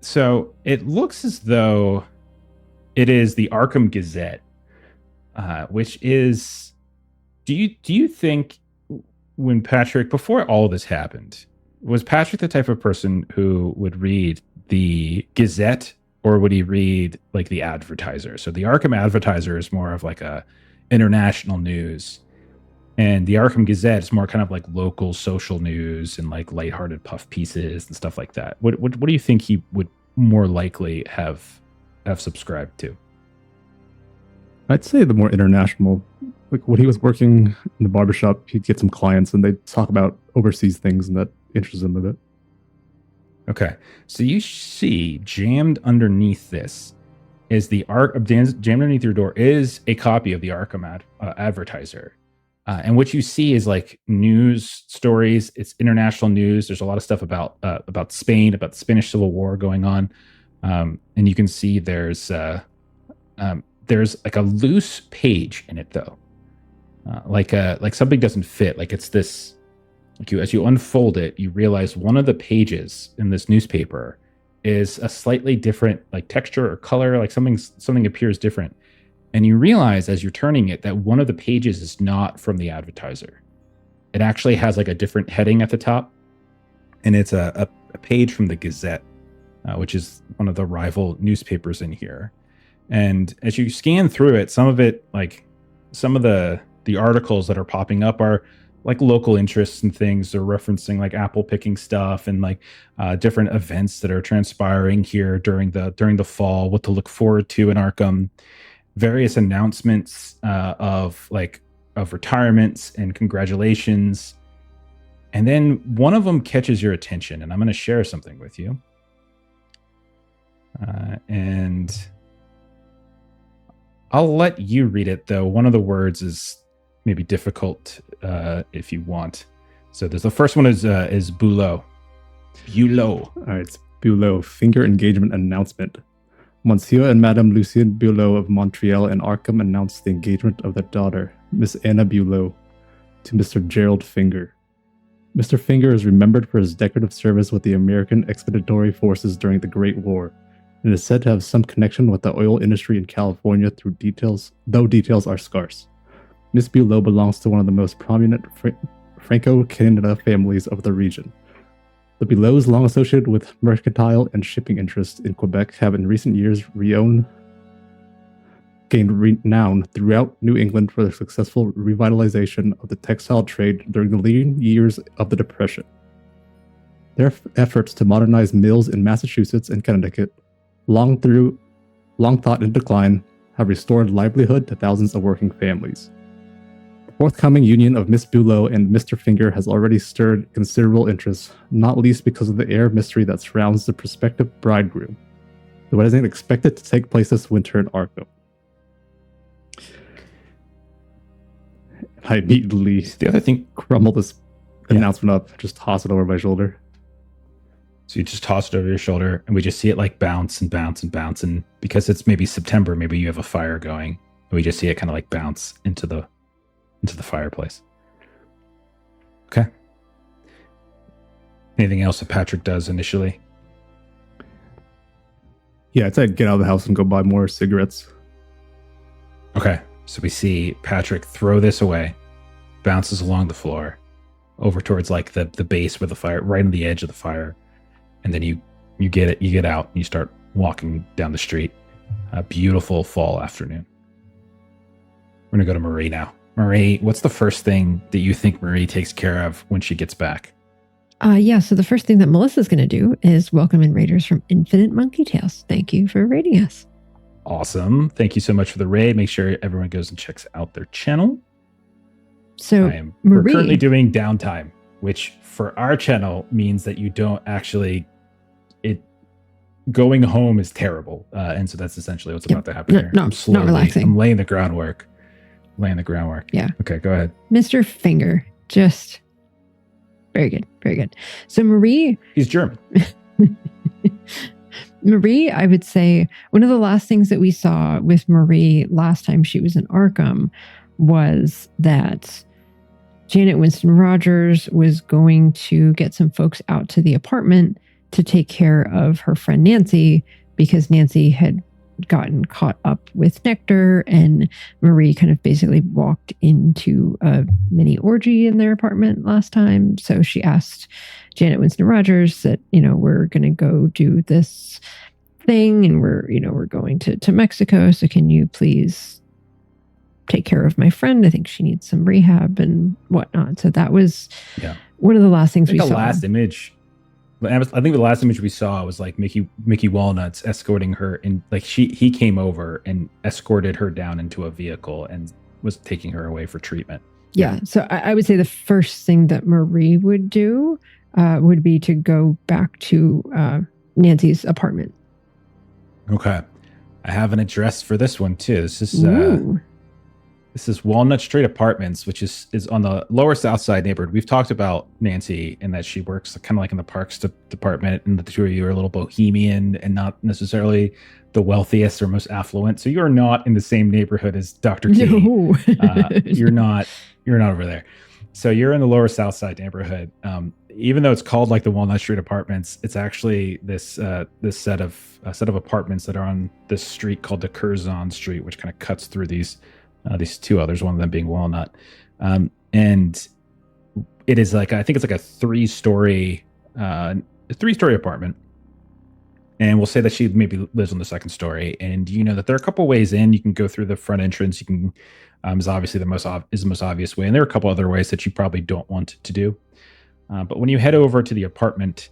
So it looks as though it is the Arkham Gazette, which is. Do you think when Patrick, before all this happened, was Patrick the type of person who would read the Gazette, or would he read like the Advertiser? So the Arkham Advertiser is more of like a international news, and the Arkham Gazette is more kind of like local social news and like lighthearted puff pieces and stuff like that. What do you think he would more likely have subscribed to? I'd say the more international. Like when he was working in the barbershop, he'd get some clients and they'd talk about overseas things, and that interests him a bit. Okay. So you see jammed underneath this is jammed underneath your door is a copy of the Arkham Advertiser. And what you see is like news stories. It's international news. There's a lot of stuff about Spain, about the Spanish Civil War going on. And you can see there's like a loose page in it though. Like something doesn't fit. Like it's this, like as you unfold it, you realize one of the pages in this newspaper is a slightly different like texture or color, like something appears different. And you realize as you're turning it that one of the pages is not from the Advertiser. It actually has like a different heading at the top. And it's a page from the Gazette, which is one of the rival newspapers in here. And as you scan through it, some of the articles that are popping up are like local interests and things. They're referencing like apple picking stuff and like different events that are transpiring here during the fall, what to look forward to in Arkham, various announcements of retirements and congratulations. And then one of them catches your attention, and I'm going to share something with you. And I'll let you read it, though. One of the words is maybe difficult if you want. So there's the first one is Boulot. Boulot. All right, it's Boulot. Finger engagement announcement. Monsieur and Madame Lucien Boulot of Montreal and Arkham announced the engagement of their daughter, Miss Anna Boulot, to Mr. Gerald Finger. Mr. Finger is remembered for his decorative service with the American Expeditionary Forces during the Great War, and is said to have some connection with the oil industry in California though details are scarce. Miss Boulot belongs to one of the most prominent Franco-Canada families of the region. The Boulots, long associated with mercantile and shipping interests in Quebec, have in recent years gained renown throughout New England for their successful revitalization of the textile trade during the lean years of the Depression. Their efforts to modernize mills in Massachusetts and Connecticut, long thought in decline, have restored livelihood to thousands of working families. The forthcoming union of Miss Boulot and Mr. Finger has already stirred considerable interest, not least because of the air of mystery that surrounds the prospective bridegroom. The wedding is expected to take place this winter in Arkham. I immediately The other thing, crumble this announcement up, just toss it over my shoulder. so you just toss it over your shoulder, and we just see it like bounce and bounce and bounce. And because it's maybe September, maybe you have a fire going, and we just see it kind of like bounce into the fireplace. Okay. Anything else that Patrick does initially? Yeah, I'd say get out of the house and go buy more cigarettes. Okay. So we see Patrick throw this away, bounces along the floor, over towards like the base where the fire, right on the edge of the fire. And then you get out and you start walking down the street. A beautiful fall afternoon. We're going to go to Marie now. Marie, what's the first thing that you think Marie takes care of when she gets back? So the first thing that Melissa's going to do is welcome in raiders from Infinite Monkey Tales. Thank you for raiding us. Awesome. Thank you so much for the raid. Make sure everyone goes and checks out their channel. So we're currently Marie, doing downtime, which for our channel means that you don't actually. Going home is terrible, and so that's essentially what's about to happen here. No, not relaxing. I'm laying the groundwork. Yeah. Okay, go ahead. Mr. Finger, just very good, very good. So Marie, He's German. Marie, I would say one of the last things that we saw with Marie last time she was in Arkham was that Janet Winston Rogers was going to get some folks out to the apartment to take care of her friend Nancy, because Nancy had gotten caught up with Nectar, and Marie kind of basically walked into a mini orgy in their apartment last time. So she asked Janet Winston Rogers that, we're going to go do this thing, and we're going to Mexico. So can you please take care of my friend? I think she needs some rehab and whatnot. So that was one of the last things we saw. The last image. I think the last image we saw was like Mickey Walnuts escorting her, and like he came over and escorted her down into a vehicle and was taking her away for treatment. Yeah. So I would say the first thing that Marie would do would be to go back to Nancy's apartment. Okay. I have an address for this one too. This is Walnut Street Apartments, which is on the Lower South Side neighborhood. We've talked about Nancy and that she works kind of like in the parks department, and the two of you are a little bohemian and not necessarily the wealthiest or most affluent. So you're not in the same neighborhood as Dr. Key. No. You're not over there. So you're in the Lower South Side neighborhood. Even though it's called like the Walnut Street Apartments, it's actually this set of apartments that are on this street called the Curzon Street, which kind of cuts through these two others, one of them being Walnut. And it is like, I think it's like a three-story apartment. And we'll say that she maybe lives on the second story. And you know that there are a couple ways in. You can go through the front entrance. You can, is obviously the most obvious way. And there are a couple other ways that you probably don't want to do. But when you head over to the apartment,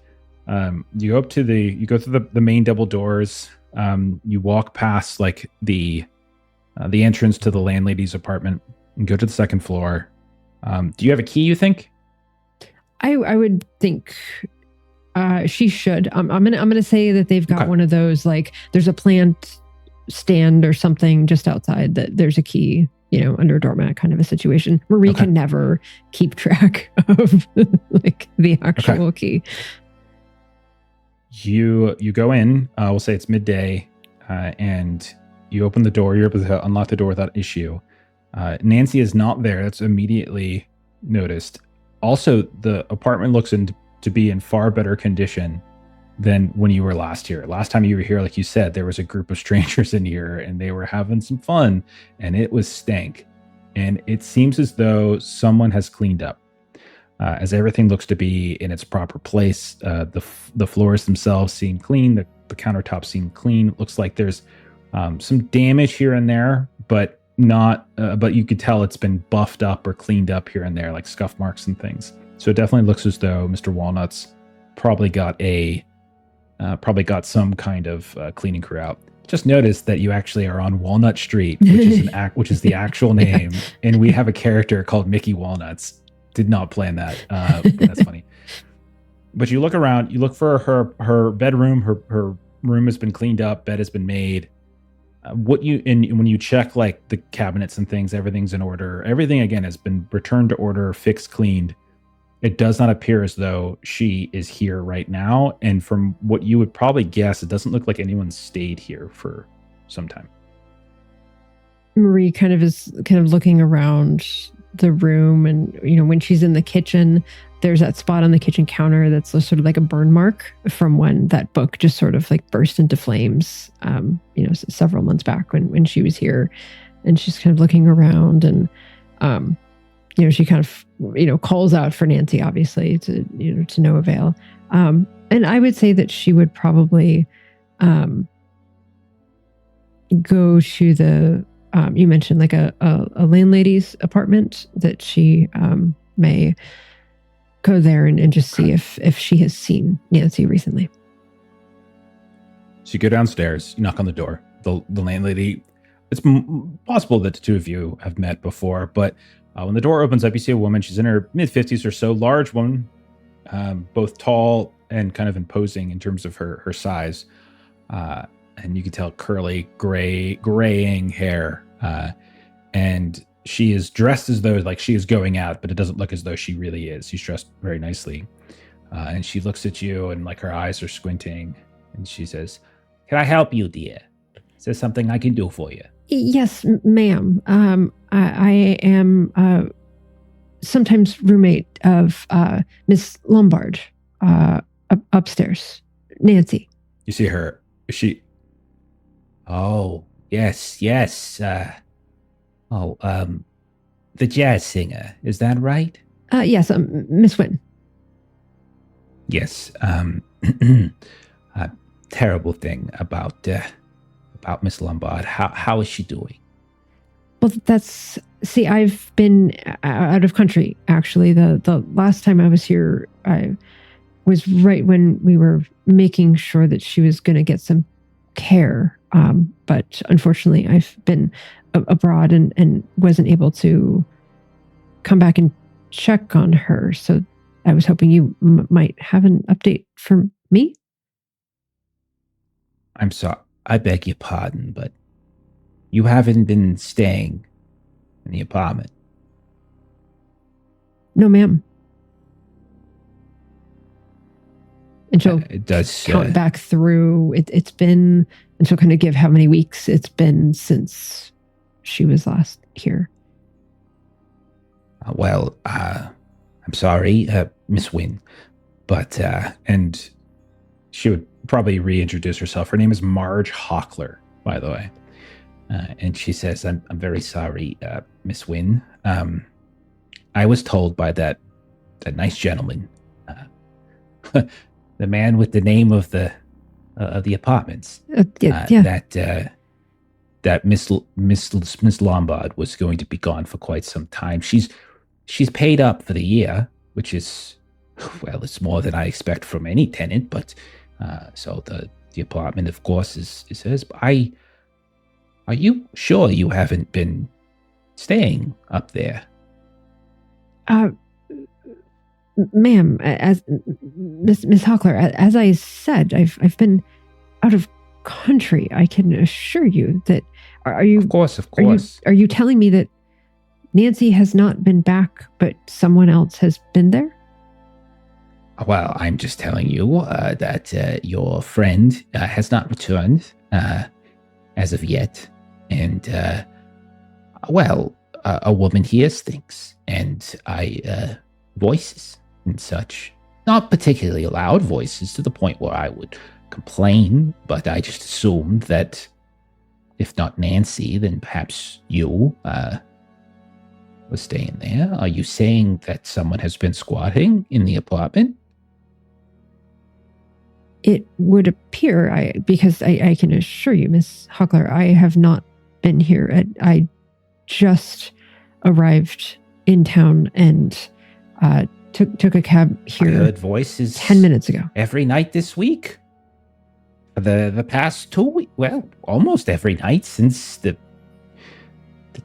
you go through the main double doors. You walk past like the entrance to the landlady's apartment and go to the second floor. Do you have a key, you think? I would think she should. I'm gonna say that they've got one of those, like there's a plant stand or something just outside that there's a key, under a doormat kind of a situation. Marie can never keep track of like the actual key. You go in, we'll say it's midday, and you open the door. You're able to unlock the door without issue. Nancy is not there. That's immediately noticed. Also, the apartment looks to be in far better condition than when you were last here. Last time you were here, like you said, there was a group of strangers in here and they were having some fun, and it was stank. And it seems as though someone has cleaned up, as everything looks to be in its proper place. The floors themselves seem clean. The countertops seem clean. It looks like there's some damage here and there, but not. But you could tell it's been buffed up or cleaned up here and there, like scuff marks and things. So it definitely looks as though Mr. Walnuts probably got some kind of cleaning crew out. Just noticed that you actually are on Walnut Street, which is the actual name, and we have a character called Mickey Walnuts. Did not plan that. But that's funny. But you look around. You look for her bedroom. Her room has been cleaned up. Bed has been made. When you check like the cabinets and things, everything's in order. Everything again has been returned to order, fixed, cleaned. It does not appear as though she is here right now. And from what you would probably guess, it doesn't look like anyone stayed here for some time. Marie is looking around the room, and when she's in the kitchen, there's that spot on the kitchen counter that's sort of like a burn mark from when that book just sort of like burst into flames, several months back when she was here. And she's kind of looking around, and she kind of calls out for Nancy, obviously, to no avail. And I would say that she would probably go to the you mentioned like a landlady's apartment, that she may go there and just see if she has seen Nancy recently. So you go downstairs, you knock on the door. The landlady, it's possible that the two of you have met before, but When the door opens up, you see a woman. She's in her mid-50s or so, large woman, both tall and kind of imposing in terms of her size. And you can tell curly, graying hair. And she is dressed as though like she is going out, but it doesn't look as though she really is. She's dressed very nicely. And she looks at you and like her eyes are squinting. And she says, "Can I help you, dear? Is there something I can do for you?" Yes, ma'am. I am sometimes roommate of Miss Lombard upstairs. Nancy. You see her. Is she? Oh, yes. The jazz singer. Is that right? Yes, Miss Wynn. Yes. Terrible thing about Miss Lombard. How is she doing? Well, I've been out of country, actually. The last time I was here, I was right when we were making sure that she was going to get some care. But unfortunately, I've been abroad and wasn't able to come back and check on her. So I was hoping you might have an update for me. I'm sorry. I beg your pardon, but you haven't been staying in the apartment. No, ma'am. And she'll It does count back through. It's been, and she'll kind of give how many weeks it's been since she was last here. I'm sorry, Miss Wynn, but and she would probably reintroduce herself. Her name is Marge Hockler, by the way, and she says, "I'm very sorry, Miss Wynn. I was told by that nice gentleman, the man with the name of the apartments, that Miss Lombard was going to be gone for quite some time. She's paid up for the year, which is, well, it's more than I expect from any tenant. But so the apartment, of course, is hers. But are you sure you haven't been staying up there?" Ma'am, as Miss Hockler, as I said, I've been out of country. I can assure you that. Are you? Of course. Are you telling me that Nancy has not been back, but someone else has been there? Well, I'm just telling you that your friend has not returned as of yet, and a woman here stinks, and I voices and such, not particularly loud voices to the point where I would complain, but I just assumed that if not Nancy, then perhaps you was staying there. Are you saying that someone has been squatting in the apartment? It would appear, because I can assure you, Miss Hockler, I have not been here. I just arrived in town and took a cab here. I heard voices 10 minutes ago. Every night this week. The past 2 weeks. Well, almost every night since the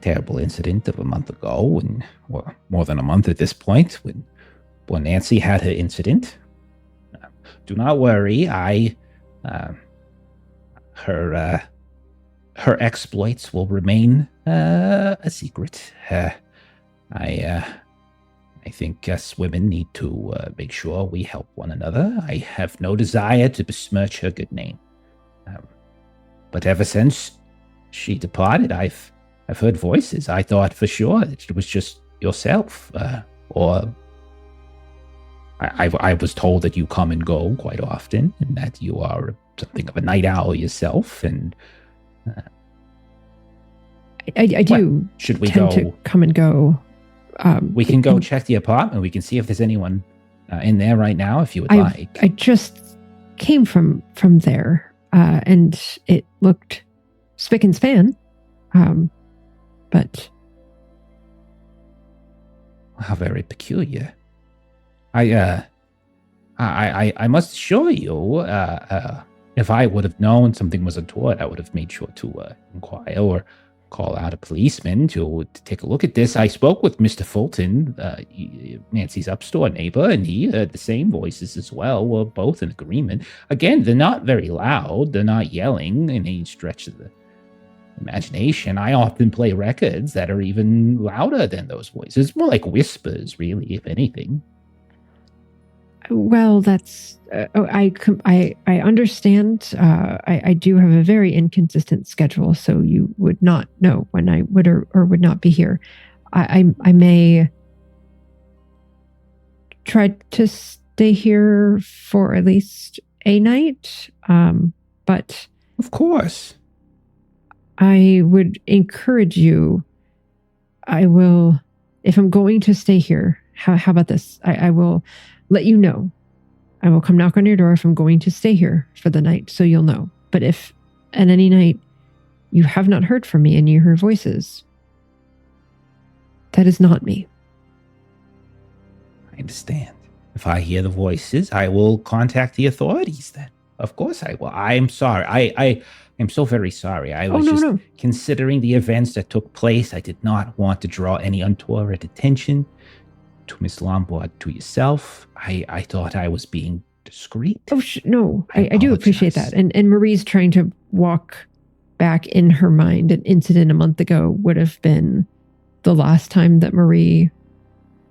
terrible incident of a month ago, and well, more than a month at this point, when Nancy had her incident. Do not worry, her exploits will remain a secret. I think us women need to make sure we help one another. I have no desire to besmirch her good name. But ever since she departed, I've heard voices. I thought for sure that it was just yourself, or I was told that you come and go quite often, and that you are something of a night owl yourself. And I do. Should we tend go? To come and go. We can go check the apartment. We can see if there's anyone in there right now, if you would like. I just came from there, and it looked spick and span. But how very peculiar. I must assure you, if I would have known something was untoward, I would have made sure to inquire, or call out a policeman to take a look at this. I spoke with Mr. Fulton, Nancy's upstore neighbor, and he heard the same voices as well. We're both in agreement. Again, they're not very loud. They're not yelling in any stretch of the imagination. I often play records that are even louder than those voices. It's more like whispers, really, if anything. Well, that's I understand. I do have a very inconsistent schedule, so you would not know when I would or would not be here. I may try to stay here for at least a night, but of course, I would encourage you. I will, if I'm going to stay here. How about this? I will let you know. I will come knock on your door if I'm going to stay here for the night, so you'll know. But if at any night you have not heard from me and you hear voices, that is not me. I understand. If I hear the voices, I will contact the authorities then. Of course I will. I am sorry. I am so very sorry. I was considering the events that took place. I did not want to draw any untoward attention to Miss Lombard, to yourself. I thought I was being discreet. Oh, no. I do appreciate that. And Marie's trying to walk back in her mind. An incident a month ago would have been the last time that Marie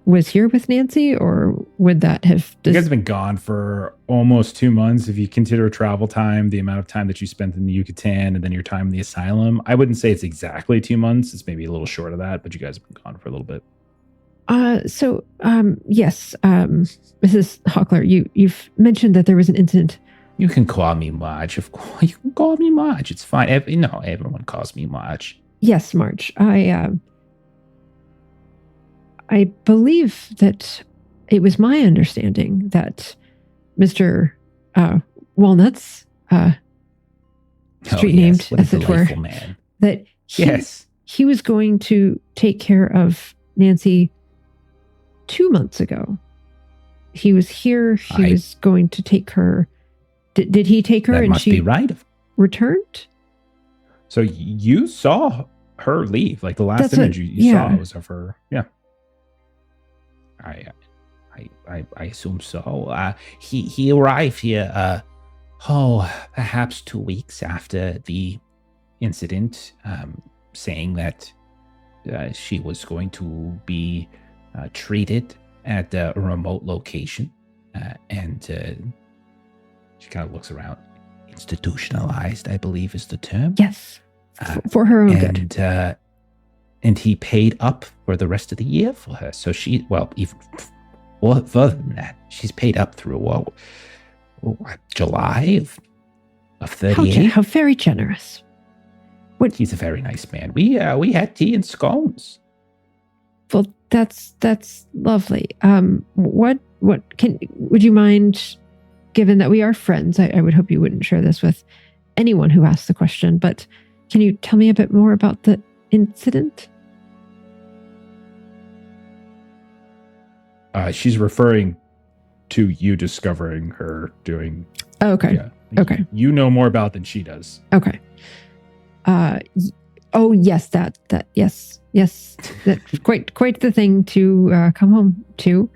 was here with Nancy, or would that have... You guys have been gone for almost 2 months. If you consider travel time, the amount of time that you spent in the Yucatan and then your time in the asylum, I wouldn't say it's exactly 2 months. It's maybe a little short of that, but you guys have been gone for a little bit. Yes, Mrs. Hockler, you've mentioned that there was an incident. You can call me Marge. Of course, you can call me Marge. It's fine. Everyone calls me Marge. Yes, Marge. I believe that it was my understanding that Mr. Walnuts, street named, as it were, man. that he was going to take care of Nancy 2 months ago. He was here. He was going to take her. Did he take her? That and must she be right. Returned? So you saw her leave. Like the last image you saw was of her. Yeah. I assume so. He arrived here, perhaps 2 weeks after the incident, saying that she was going to be treated at a remote location, and she kind of looks around. Institutionalized, I believe, is the term. Yes, for her own good. And he paid up for the rest of the year for her. So she, even further than that, she's paid up through July of 38. How very generous. He's a very nice man. We had tea and scones. Well, that's lovely. Would you mind, given that we are friends, I would hope you wouldn't share this with anyone who asks the question, but can you tell me a bit more about the incident? She's referring to you discovering her doing. Oh, okay. Yeah, okay. You know more about than she does. Okay. Oh yes, yes. That's quite the thing to come home to.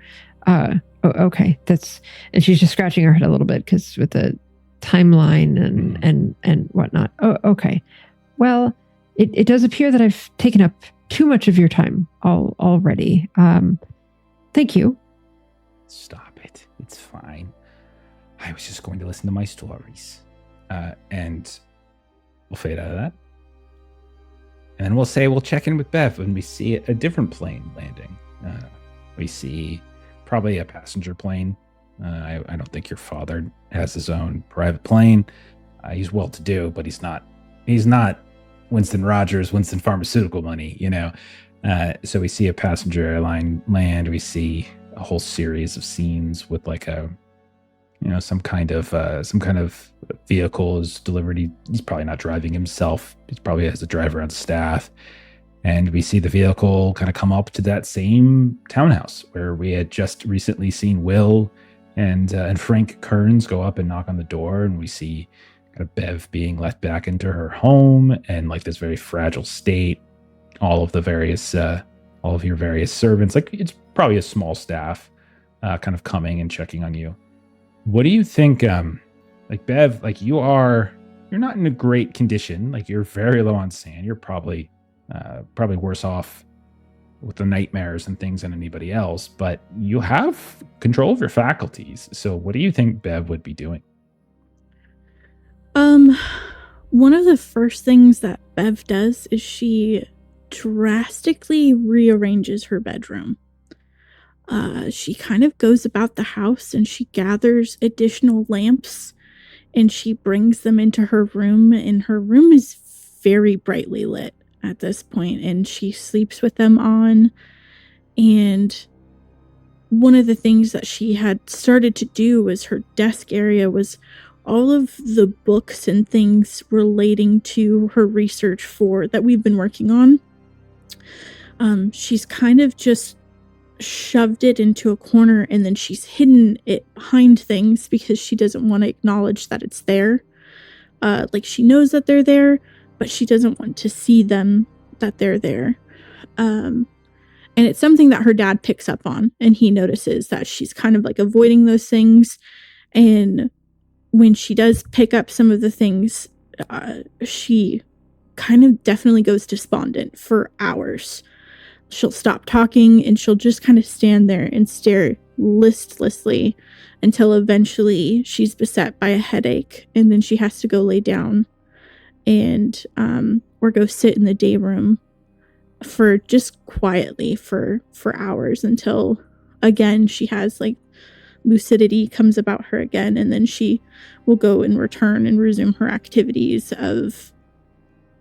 Okay. And she's just scratching her head a little bit because with the timeline and whatnot. Oh, okay. Well, it does appear that I've taken up too much of your time already. Thank you. Stop it. It's fine. I was just going to listen to my stories. And we'll fade out of that. And then we'll check in with Bev when we see a different plane landing. We see probably a passenger plane. I don't think your father has his own private plane. He's well-to-do, but he's not Winston Rogers, Winston Pharmaceutical money, So we see a passenger airline land. We see a whole series of scenes with like some kind of vehicle is delivered. He's probably not driving himself. He probably has a driver on staff. And we see the vehicle kind of come up to that same townhouse where we had just recently seen Will and Frank Kearns go up and knock on the door. And we see kind of Bev being let back into her home and like this very fragile state. All of your various servants, like it's probably a small staff, kind of coming and checking on you. What do you think? Like Bev, like you're not in a great condition. Like you're very low on sand. You're probably worse off with the nightmares and things than anybody else, but you have control of your faculties. So what do you think Bev would be doing? One of the first things that Bev does is she drastically rearranges her bedroom. She kind of goes about the house and she gathers additional lamps and she brings them into her room, and her room is very brightly lit at this point, and she sleeps with them on. And one of the things that she had started to do was her desk area was all of the books and things relating to her research that we've been working on. She's kind of just shoved it into a corner, and then she's hidden it behind things because she doesn't want to acknowledge that it's there. Like she knows that they're there, but she doesn't want to see them that they're there. And it's something that her dad picks up on, and he notices that she's kind of like avoiding those things. And when she does pick up some of the things, she kind of definitely goes despondent for hours. She'll stop talking and she'll just kind of stand there and stare listlessly until eventually she's beset by a headache, and then she has to go lay down and or go sit in the day room for just quietly for hours until again she has like lucidity comes about her again, and then she will go and return and resume her activities of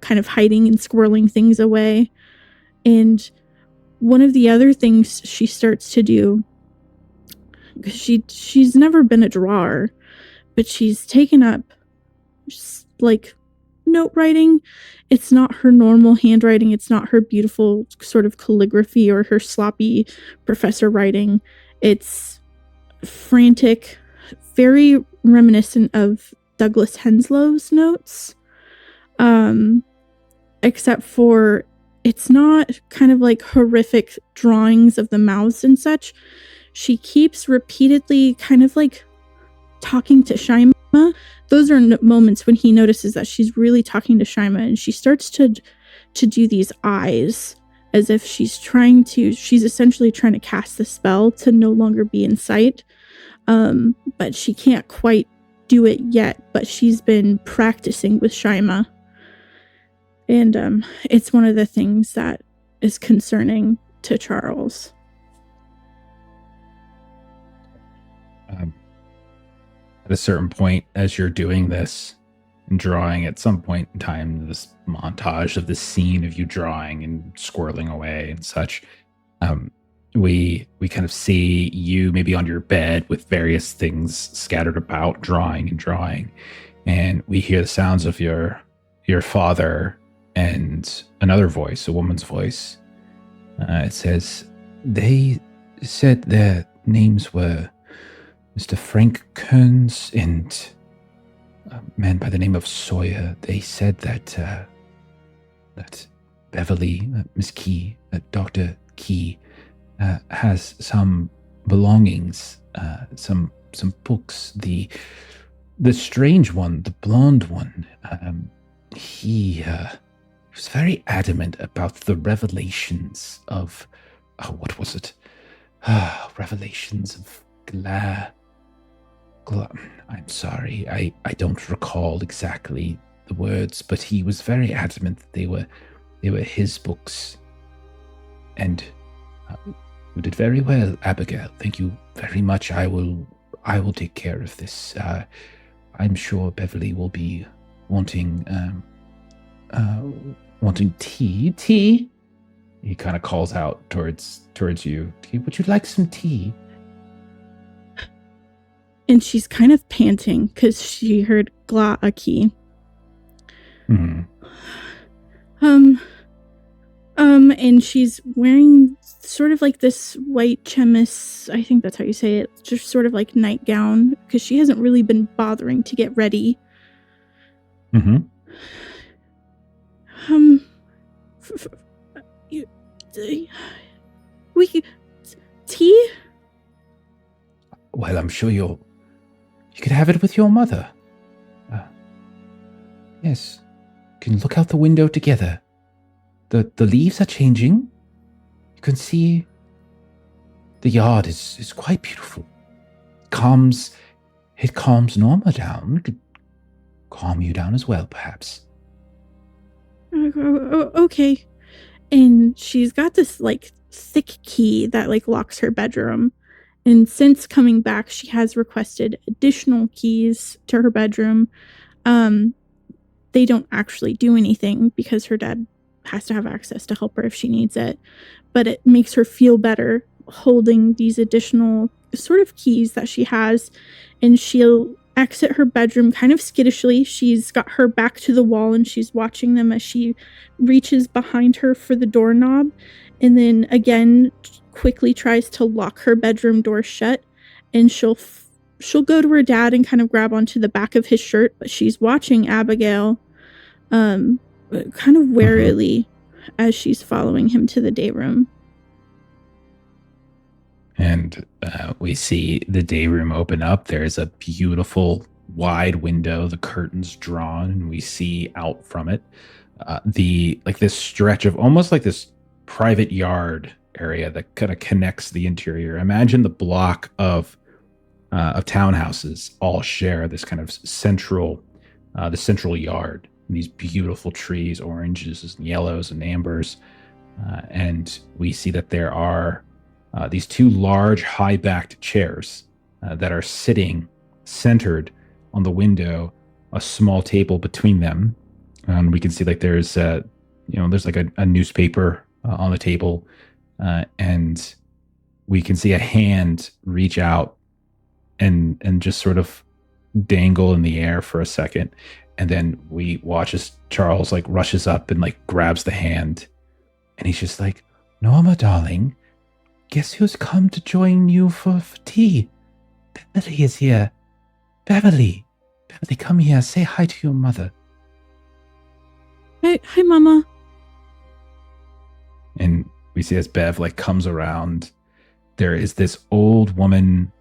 kind of hiding and squirreling things away. And one of the other things she starts to do, she's never been a drawer, but she's taken up like note writing. It's not her normal handwriting. It's not her beautiful sort of calligraphy or her sloppy professor writing. It's frantic, very reminiscent of Douglas Henslow's notes, except for it's not kind of like horrific drawings of the mouths and such. She keeps repeatedly kind of like talking to Shyma. Those are moments when he notices that she's really talking to Shyma, and she starts to do these eyes as if she's essentially trying to cast the spell to no longer be in sight. But she can't quite do it yet, but she's been practicing with Shyma. And it's one of the things that is concerning to Charles. At a certain point, as you're doing this and drawing, at some point in time, this montage of the scene of you drawing and squirreling away and such, we kind of see you maybe on your bed with various things scattered about, drawing, and we hear the sounds of your father and another voice, a woman's voice. It says, they said their names were Mr. Frank Kearns and a man by the name of Sawyer. They said that Beverly, Miss Key, Dr. Key, has some belongings, some books. The strange one, the blonde one, he was very adamant about the revelations of, what was it? Revelations of I'm sorry, I don't recall exactly the words, but he was very adamant that they were his books. And you did very well, Abigail. Thank you very much. I will take care of this. I'm sure Beverly will be wanting tea. Tea? He kind of calls out towards you. Would you like some tea? And she's kind of panting because she heard Gla'aki. Mm-hmm. And she's wearing sort of like this white chemise, I think that's how you say it, just sort of like nightgown, because she hasn't really been bothering to get ready. Mm-hmm. Tea? Well, I'm sure you could have it with your mother. Yes. You can look out the window together. The leaves are changing. You can see the yard is quite beautiful. It calms Norma down. It could calm you down as well, perhaps. Okay. And she's got this like thick key that like locks her bedroom. And since coming back, she has requested additional keys to her bedroom. They don't actually do anything because her dad has to have access to help her if she needs it. But it makes her feel better holding these additional sort of keys that she has. And she'll exit her bedroom kind of skittishly. She's got her back to the wall and she's watching them as she reaches behind her for the doorknob. And then again, quickly tries to lock her bedroom door shut. And she'll go to her dad and kind of grab onto the back of his shirt. But she's watching Abigail kind of warily as she's following him to the day room. And we see the day room open up. There's a beautiful wide window, the curtains drawn, and we see out from it this stretch of almost like this private yard area that kind of connects the interior. Imagine the block of townhouses all share this kind of central yard. And these beautiful trees, oranges and yellows and ambers. And we see that there are these two large high-backed chairs that are sitting centered on the window, a small table between them. And we can see like there's like a newspaper on the table. And we can see a hand reach out and just sort of dangle in the air for a second. And then we watch as Charles like rushes up and like grabs the hand. And he's just like, Norma, darling, guess who's come to join you for tea? Beverly is here. Beverly, come here. Say hi to your mother. Hi, Mama. And we see as Bev like comes around, there is this old woman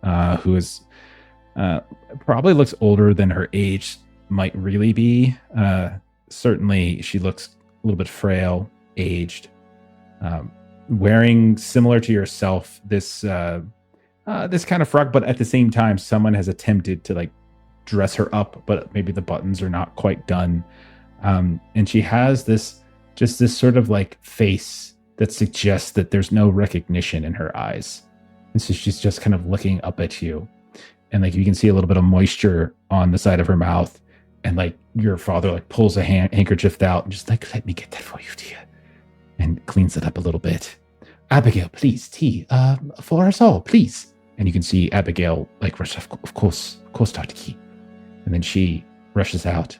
who is probably looks older than her age might really be. Certainly she looks a little bit frail, aged, wearing similar to yourself this kind of frock, but at the same time someone has attempted to like dress her up, but maybe the buttons are not quite done. And she has this sort of like face that suggests that there's no recognition in her eyes. And so she's just kind of looking up at you. And like you can see a little bit of moisture on the side of her mouth. And like your father like pulls a handkerchief out and just like, let me get that for you, dear. And cleans it up a little bit. Abigail, please, tea. For us all, please. And you can see Abigail like rush, of course, Dr. Key. And then she rushes out.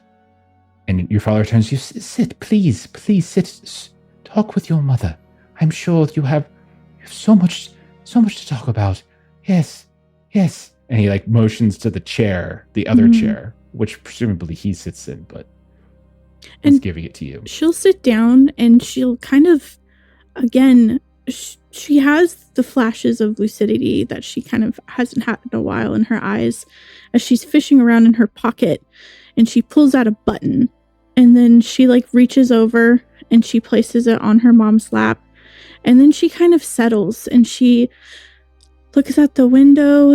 And your father turns to you, sit, please, sit. Talk with your mother. I'm sure you have so much to talk about. Yes. And he like motions to the chair, the other chair, which presumably he sits in, but he's giving it to you. She'll sit down and she'll kind of, again, she has the flashes of lucidity that she kind of hasn't had in a while in her eyes as she's fishing around in her pocket, and she pulls out a button, and then she like reaches over and she places it on her mom's lap, and then she kind of settles and she looks out the window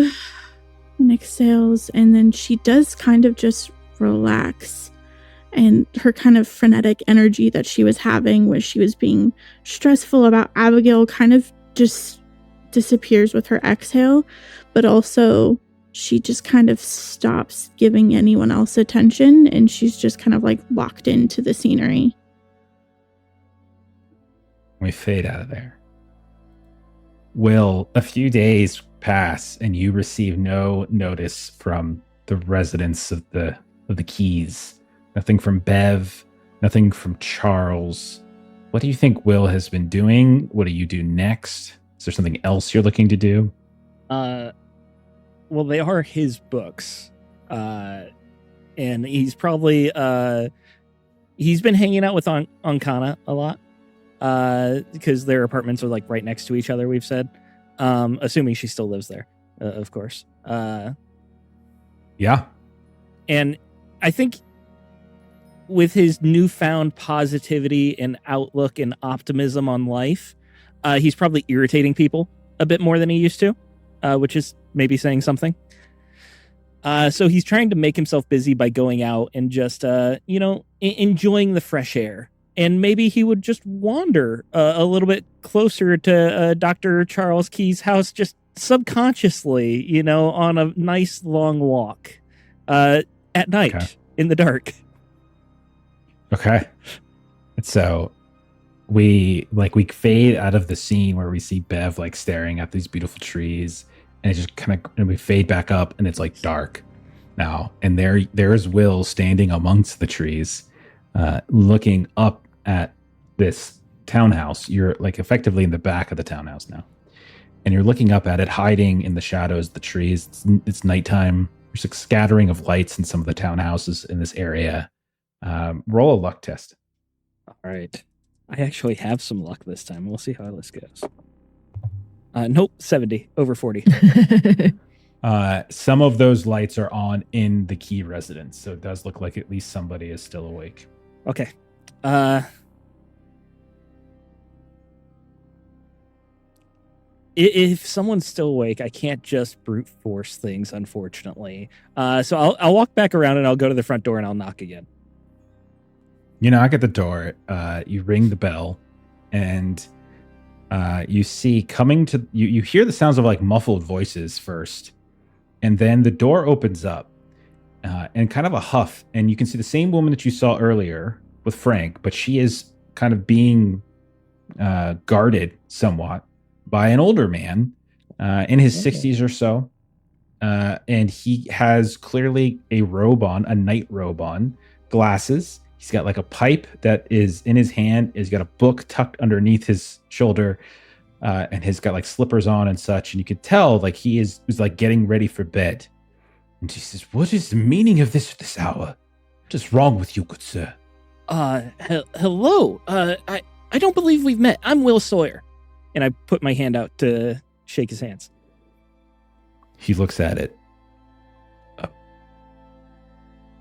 and exhales, and then she does kind of just relax. And her kind of frenetic energy that she was having, where she was being stressful about Abigail, kind of just disappears with her exhale. But also, she just kind of stops giving anyone else attention, and she's just kind of like locked into the scenery. We fade out of there. Will a few days pass and you receive no notice from the residents of the Keys? Nothing from Bev, nothing from Charles. What do you think Will has been doing? What do you do next? Is there something else you're looking to do? Well, they are his books. And and he's probably he's been hanging out with Ankana a lot because their apartments are like right next to each other. We've said, assuming she still lives there, of course. Yeah. And I think with his newfound positivity and outlook and optimism on life, he's probably irritating people a bit more than he used to, which is maybe saying something. So he's trying to make himself busy by going out and just, enjoying the fresh air. And maybe he would just wander a little bit closer to Dr. Charles Key's house, just subconsciously, on a nice long walk at night in the dark. Okay. So we fade out of the scene where we see Bev like staring at these beautiful trees, and it just and we fade back up, and it's like dark now, and there's Will standing amongst the trees, looking up at this townhouse. You're like effectively in the back of the townhouse now, and you're looking up at it, hiding in the shadows of the trees. It's nighttime. There's a scattering of lights in some of the townhouses in this area. Roll a luck test. All right. I actually have some luck this time. We'll see how this goes. Nope, 70 over 40. Some of those lights are on in the Key residence, so it does look like at least somebody is still awake. Okay. If someone's still awake, I can't just brute force things, unfortunately. So I'll walk back around and I'll go to the front door and I'll knock again. You knock at the door, you ring the bell, and you see coming to you hear the sounds of like muffled voices first, and then the door opens up, and kind of a huff, and you can see the same woman that you saw earlier with Frank, but she is kind of being guarded somewhat by an older man in his 60s or so, and he has clearly a robe on, a night robe on, glasses. He's got like a pipe that is in his hand. He's got a book tucked underneath his shoulder, and he's got like slippers on and such. And you could tell like he was like getting ready for bed. And she says, "What is the meaning of this hour? What is wrong with you, good sir?" Hello. I don't believe we've met. I'm Will Sawyer. And I put my hand out to shake his hands. He looks at it.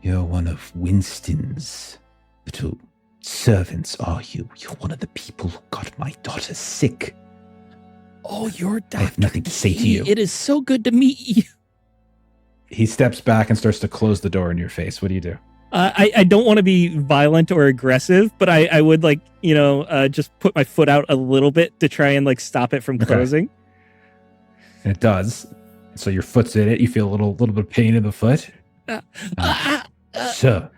You're one of Winston's little servants, are you? You're one of the people who got my daughter sick. Oh, you're Dr. I have nothing to say to you. It is so good to meet you. He steps back and starts to close the door in your face. What do you do? I don't want to be violent or aggressive, but I would like, just put my foot out a little bit to try and like stop it from closing. And it does. So your foot's in it. You feel a little bit of pain in the foot. Sir.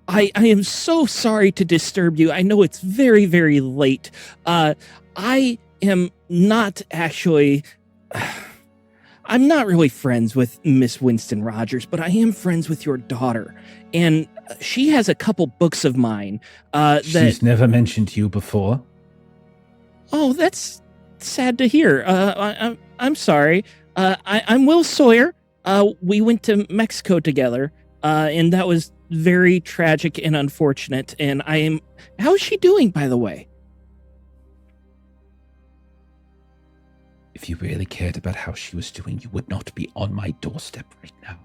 I am so sorry to disturb you. I know it's very, very late. I am not actually... I'm not really friends with Miss Winston Rogers, but I am friends with your daughter. And she has a couple books of mine. She's never mentioned you before. Oh, that's sad to hear. I'm sorry. I'm Will Sawyer. We went to Mexico together, and that was very tragic and unfortunate. And how is she doing, by the way? If you really cared about how she was doing, you would not be on my doorstep right now.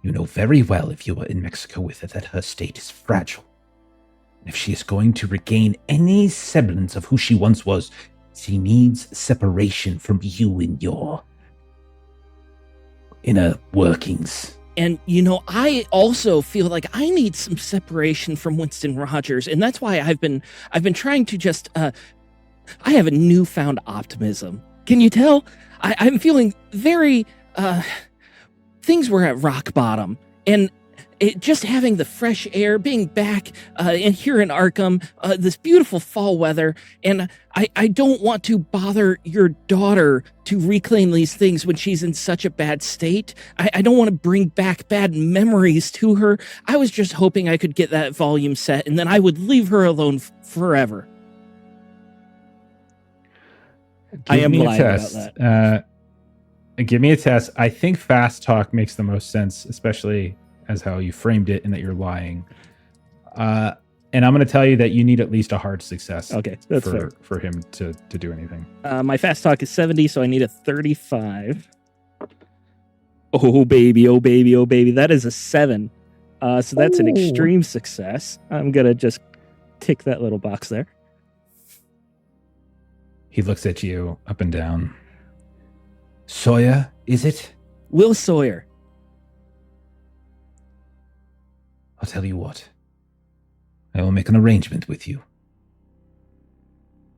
You know very well, if you were in Mexico with her, that her state is fragile. And if she is going to regain any semblance of who she once was, she needs separation from you in your inner workings. And, I also feel like I need some separation from Winston Rogers. And that's why I've been trying to just, I have a newfound optimism. Can you tell? I'm feeling very, things were at rock bottom. And just having the fresh air, being back and here in Arkham, this beautiful fall weather. And I don't want to bother your daughter to reclaim these things when she's in such a bad state. I don't want to bring back bad memories to her. I was just hoping I could get that volume set and then I would leave her alone forever. I am lying about that. Give me a test. I think fast talk makes the most sense, especially as how you framed it and that you're lying. And I'm going to tell you that you need at least a hard success. Okay, that's fair. For him to do anything. My fast talk is 70, so I need a 35. Oh baby, oh baby, oh baby. That is a 7. So that's an extreme success. I'm gonna just tick that little box there. He looks at you up and down. Sawyer, is it? Will Sawyer. I'll tell you what. I will make an arrangement with you.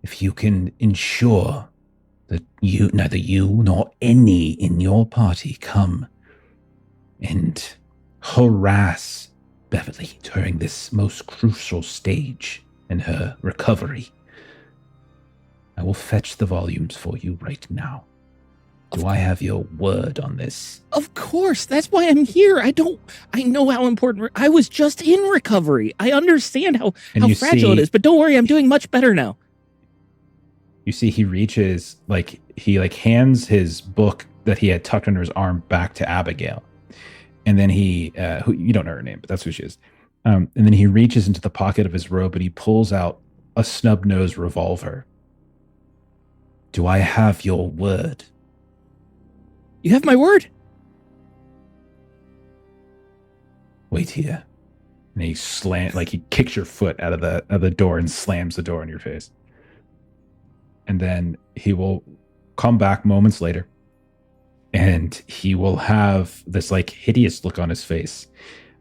If you can ensure that neither you nor any in your party come and harass Beverly during this most crucial stage in her recovery, I will fetch the volumes for you right now. Do I have your word on this? Of course. That's why I'm here. I know how important. I was just in recovery. I understand how fragile it is, but don't worry. I'm doing much better now. You see, he reaches, he hands his book that he had tucked under his arm back to Abigail. And then he, who you don't know her name, but that's who she is. And then he reaches into the pocket of his robe and he pulls out a snub-nosed revolver. Do I have your word? You have my word? Wait here. And he he kicks your foot out of the door and slams the door in your face. And then he will come back moments later. And he will have this hideous look on his face.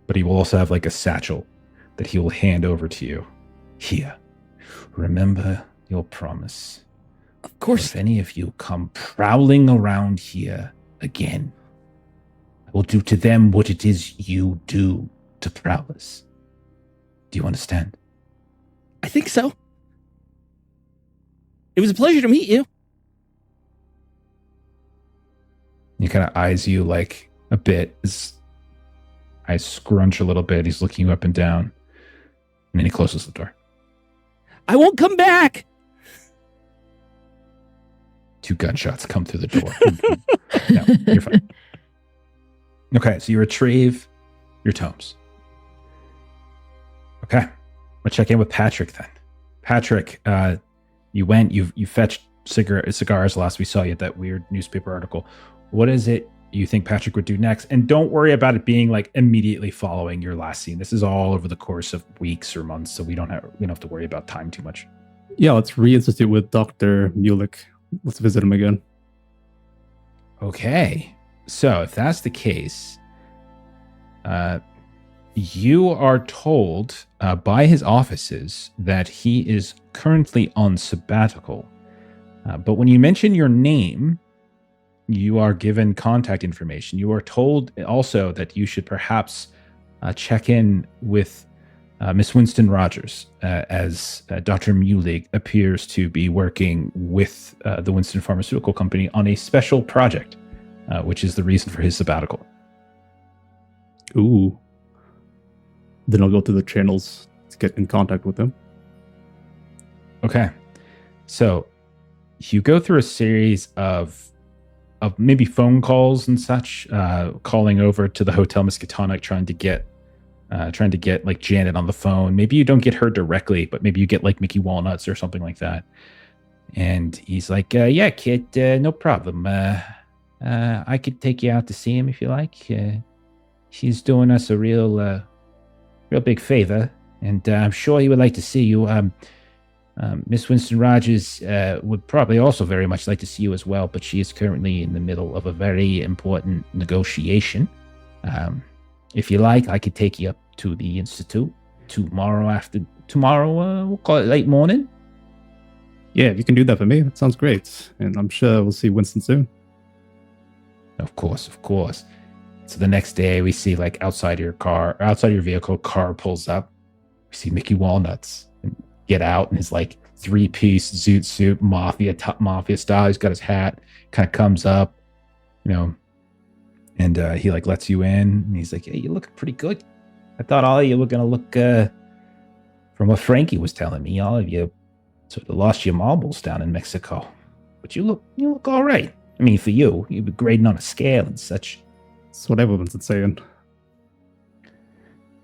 But he will also have a satchel that he will hand over to you. Here. Remember your promise. Of course. If any of you come prowling around here again, I will do to them what it is you do to prowlers. Do you understand? I think so. It was a pleasure to meet you. He kind of eyes you a bit. His eyes scrunch a little bit. He's looking you up and down. And then he closes the door. I won't come back. 2 gunshots come through the door. No, you're fine. Okay, so you retrieve your tomes. Okay, we'll check in with Patrick then. Patrick, you fetched cigars last we saw you at that weird newspaper article. What is it you think Patrick would do next? And don't worry about it being immediately following your last scene. This is all over the course of weeks or months, so we don't have to worry about time too much. Yeah, let's reinstitute with Dr. Mulick. Let's visit him again. Okay. So if that's the case, you are told by his offices that he is currently on sabbatical. But when you mention your name, you are given contact information. You are told also that you should perhaps check in with Miss Winston Rogers, as Dr. Mulig appears to be working with the Winston Pharmaceutical Company on a special project, which is the reason for his sabbatical. Ooh. Then I'll go to the channels to get in contact with him. Okay. So you go through a series of maybe phone calls and such, calling over to the Hotel Miskatonic, trying to get Janet on the phone. Maybe you don't get her directly, but maybe you get Mickey Walnuts or something like that. And he's like, yeah, kid, no problem. I could take you out to see him if you like. She's doing us a real big favor, and I'm sure he would like to see you. Miss Winston Rogers would probably also very much like to see you as well, but she is currently in the middle of a very important negotiation. If you like, I could take you up to the Institute tomorrow, we'll call it late morning. Yeah, if you can do that for me, that sounds great. And I'm sure we'll see Winston soon. Of course. So the next day we see outside your vehicle, car pulls up. We see Mickey Walnuts and get out in his 3-piece zoot suit, mafia style. He's got his hat, kind of comes up, and he lets you in, and he's like, "Hey, you're looking pretty good. I thought all of you were gonna look, from what Frankie was telling me, all of you sort of lost your marbles down in Mexico, but you look all right. I mean, for you, you've been grading on a scale and such." That's what everyone's been saying.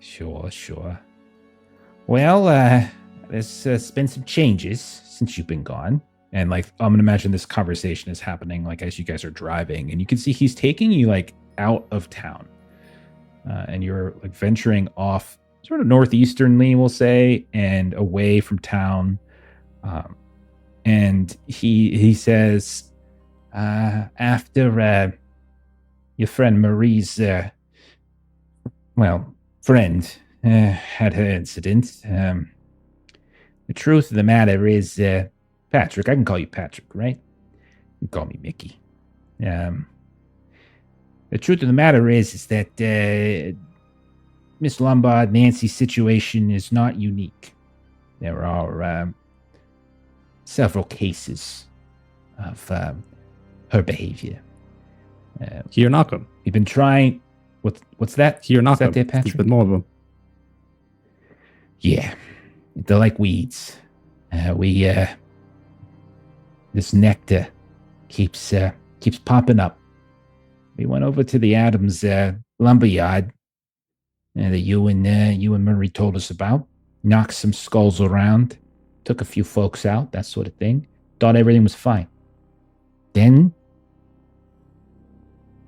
Sure. Well, there's been some changes since you've been gone. And like, I'm going to imagine this conversation is happening like as you guys are driving. And you can see he's taking you like out of town. And you're like venturing off sort of northeasternly, we'll say, and away from town. And he says, after your friend Marie's, friend had her incident, the truth of the matter is, Patrick, I can call you Patrick, right? You can call me Mickey. The truth of the matter is that Miss Lombard, Nancy's situation is not unique. There are several cases of her behavior. Here, knock 'em. We've been trying. What's that? Here, knock 'em. Is that there, There's Patrick? been more of them. Yeah, they're like weeds. This nectar keeps popping up. We went over to the Adams lumberyard that you and Murray told us about. Knocked some skulls around, took a few folks out, that sort of thing. Thought everything was fine. Then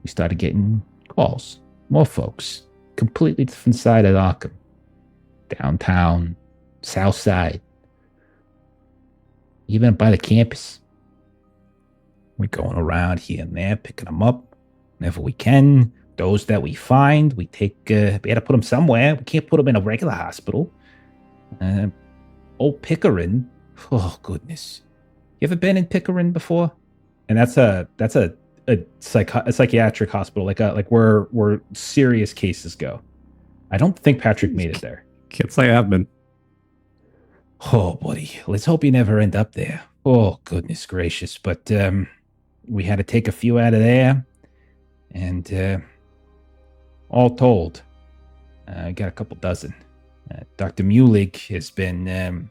we started getting calls. More folks. Completely different side of Arkham. Downtown, south side. Even by the campus. We're going around here and there, picking them up whenever we can. Those that we find, we take. We had to put them somewhere. We can't put them in a regular hospital. Old Pickering. Oh goodness, you ever been in Pickering before? And that's a psychiatric hospital, like where serious cases go. I don't think Patrick made it there. Can't say I have been. Oh, buddy, let's hope you never end up there. Oh, goodness gracious. But we had to take a few out of there. And all told, I got a couple dozen. Dr. Mulig has been,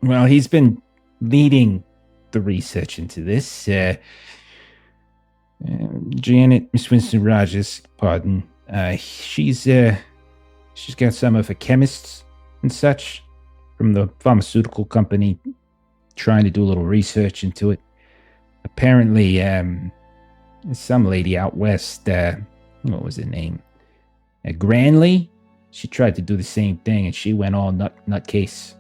he's been leading the research into this. Janet, Miss Winston Rogers, pardon. She's got some of her chemists and such from the pharmaceutical company trying to do a little research into it. Apparently, some lady out west, what was her name? Granley? She tried to do the same thing and she went all nutcase.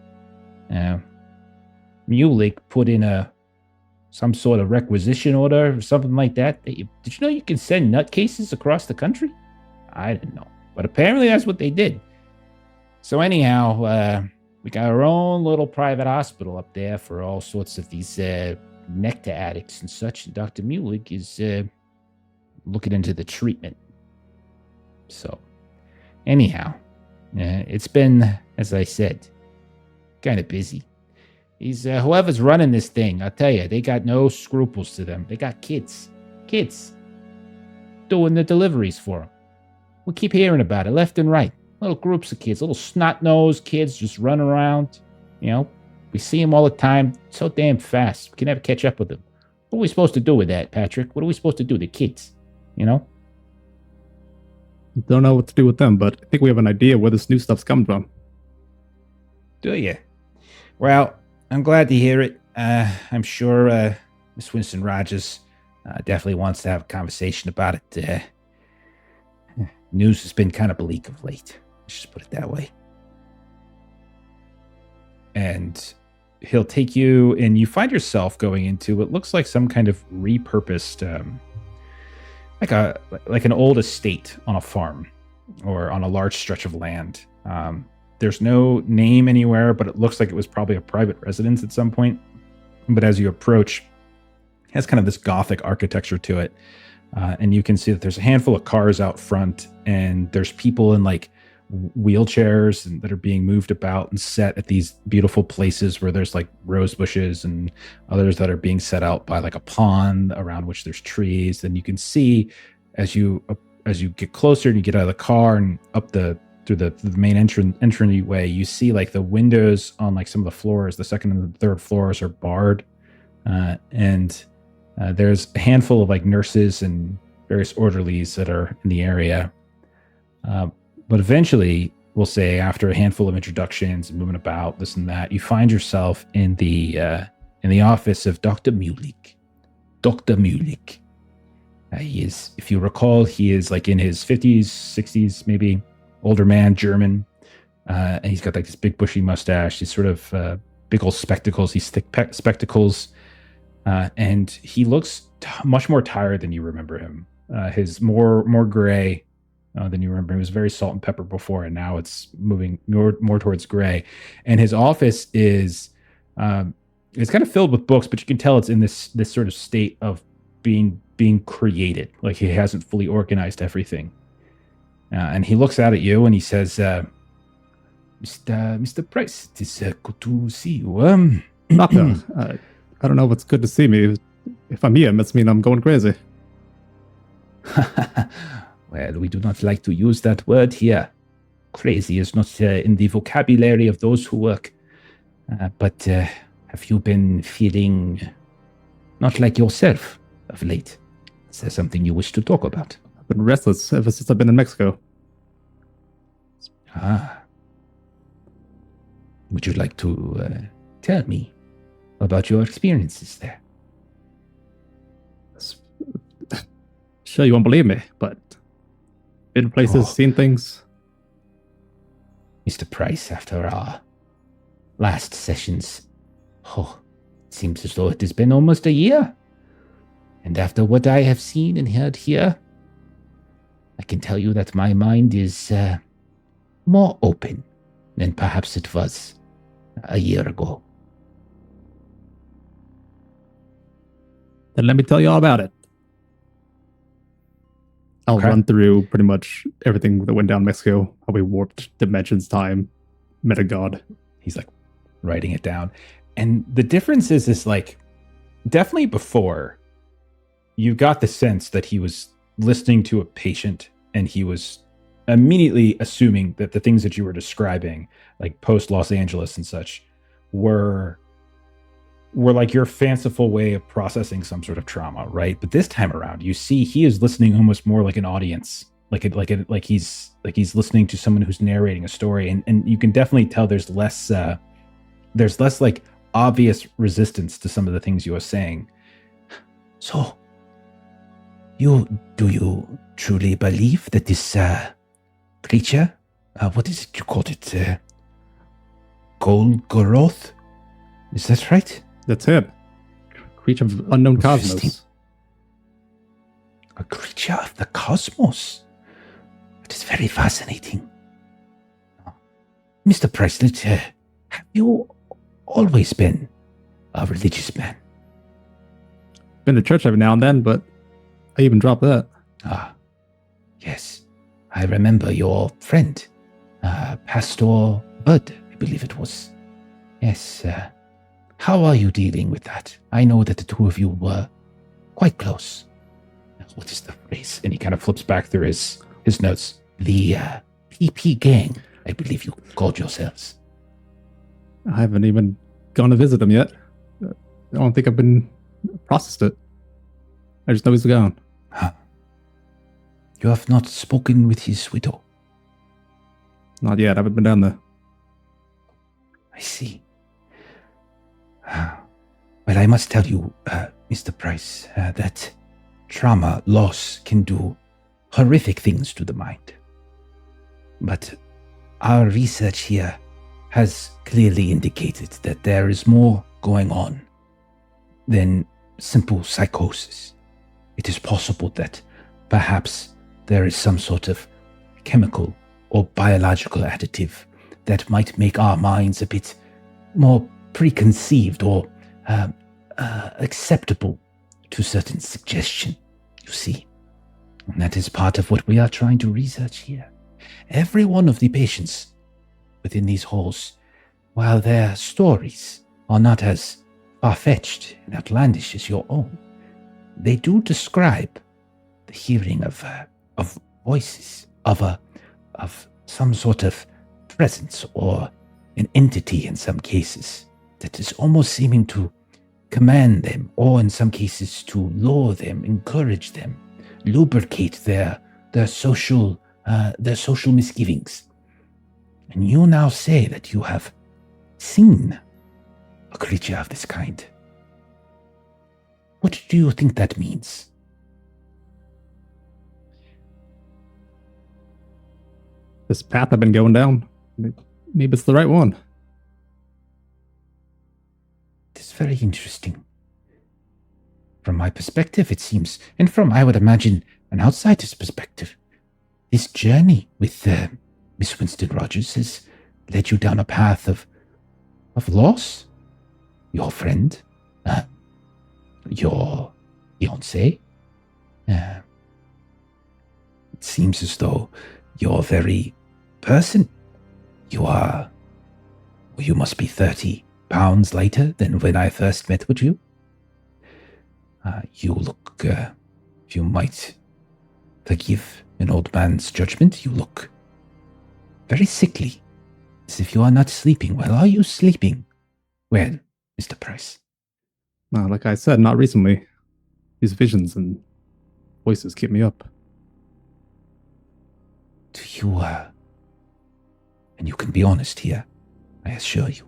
Mulig put in some sort of requisition order or something like that. Did you know you can send nutcases across the country? I didn't know. But apparently that's what they did. So anyhow, we got our own little private hospital up there for all sorts of these nectar addicts and such. And Dr. Mulig is looking into the treatment. So anyhow, it's been, as I said, kind of busy. He's whoever's running this thing, I'll tell you, they got no scruples to them. They got kids doing the deliveries for them. We keep hearing about it left and right. Little groups of kids, little snot-nosed kids just run around. You know, we see them all the time so damn fast. We can never catch up with them. What are we supposed to do with that, Patrick? What are we supposed to do? The kids, you know? Don't know what to do with them, but I think we have an idea where this new stuff's coming from. Do you? Well, I'm glad to hear it. I'm sure Miss Winston Rogers definitely wants to have a conversation about it. News has been kind of bleak of late. Let's just put it that way. And he'll take you, and you find yourself going into what looks like some kind of repurposed, like an old estate on a farm or on a large stretch of land. There's no name anywhere, but it looks like it was probably a private residence at some point. But as you approach, it has kind of this Gothic architecture to it. And you can see that there's a handful of cars out front, and there's people in like wheelchairs and that are being moved about and set at these beautiful places where there's like rose bushes, and others that are being set out by like a pond around which there's trees. And you can see as you get closer and you get out of the car and up through the main entryway, you see like the windows on like some of the floors, the second and the third floors are barred, and there's a handful of like nurses and various orderlies that are in the area. But eventually, we'll say after a handful of introductions and moving about, this and that, you find yourself in the office of Dr. Mulik. Dr. Mulik. He is, if you recall, he is like in his 50s, 60s, maybe, older man, German. And he's got like this big bushy mustache, these sort of big old spectacles, these thick spectacles. And he looks much more tired than you remember him. His more gray than you remember. He was very salt and pepper before, and now it's moving more towards gray. And his office is it's kind of filled with books, but you can tell it's in this sort of state of being created. Like he hasn't fully organized everything. And he looks out at you and he says, Mr. Price, it is good to see you. Doctor, I don't know if it's good to see me. If I'm here, it must mean I'm going crazy. Well, we do not like to use that word here. Crazy is not in the vocabulary of those who work. But have you been feeling not like yourself of late? Is there something you wish to talk about? I've been restless ever since I've been in Mexico. Would you like to tell me about your experiences there? Sure, you won't believe me, but been places, seen things. Mr. Price, after our last sessions, it seems as though it has been almost a year. And after what I have seen and heard here, I can tell you that my mind is more open than perhaps it was a year ago. Then let me tell you all about it. I'll run through pretty much everything that went down in Mexico, how we warped dimensions, time, met a god. He's like writing it down. And the difference is like, definitely before, you got the sense that he was listening to a patient and he was immediately assuming that the things that you were describing, like post Los Angeles and such, were like your fanciful way of processing some sort of trauma, right? But this time around, you see he is listening almost more like an audience, like he's listening to someone who's narrating a story, and you can definitely tell there's less like obvious resistance to some of the things you are saying. So, do you truly believe that this creature, what is it you called it, Golgoroth? Is that right? That's him. Creature of unknown cosmos. A creature of the cosmos. It is very fascinating. Mr. President, have you always been a religious man? Been to church every now and then, but I even dropped that. Yes. I remember your friend, Pastor Bud, I believe it was. Yes, how are you dealing with that? I know that the two of you were quite close. What is the phrase? And he kind of flips back through his notes. The PP gang, I believe you called yourselves. I haven't even gone to visit them yet. I don't think I've been processed it. I just know he's gone. You have not spoken with his widow? Not yet. I haven't been down there. I see. Well, I must tell you, Mr. Price, that trauma, loss can do horrific things to the mind. But our research here has clearly indicated that there is more going on than simple psychosis. It is possible that perhaps there is some sort of chemical or biological additive that might make our minds a bit more preconceived or acceptable to certain suggestion, you see. And that is part of what we are trying to research here. Every one of the patients within these halls, while their stories are not as far-fetched and outlandish as your own, they do describe the hearing of voices, of some sort of presence or an entity in some cases that is almost seeming to command them, or in some cases to lure them, encourage them, lubricate their social their social misgivings. And you now say that you have seen a creature of this kind. What do you think that means? This path I've been going down, maybe it's the right one. It's very interesting. From my perspective, it seems, and from, I would imagine, an outsider's perspective, this journey with Miss Winston Rogers has led you down a path of loss. Your friend, your fiancé. It seems as though your very person, you must be 30 pounds lighter than when I first met with you. You look, if you might forgive an old man's judgment, you look very sickly, as if you are not sleeping. Well, are you sleeping well, Mr. Price? Well, like I said, not recently. These visions and voices keep me up. Do you, and you can be honest here, I assure you,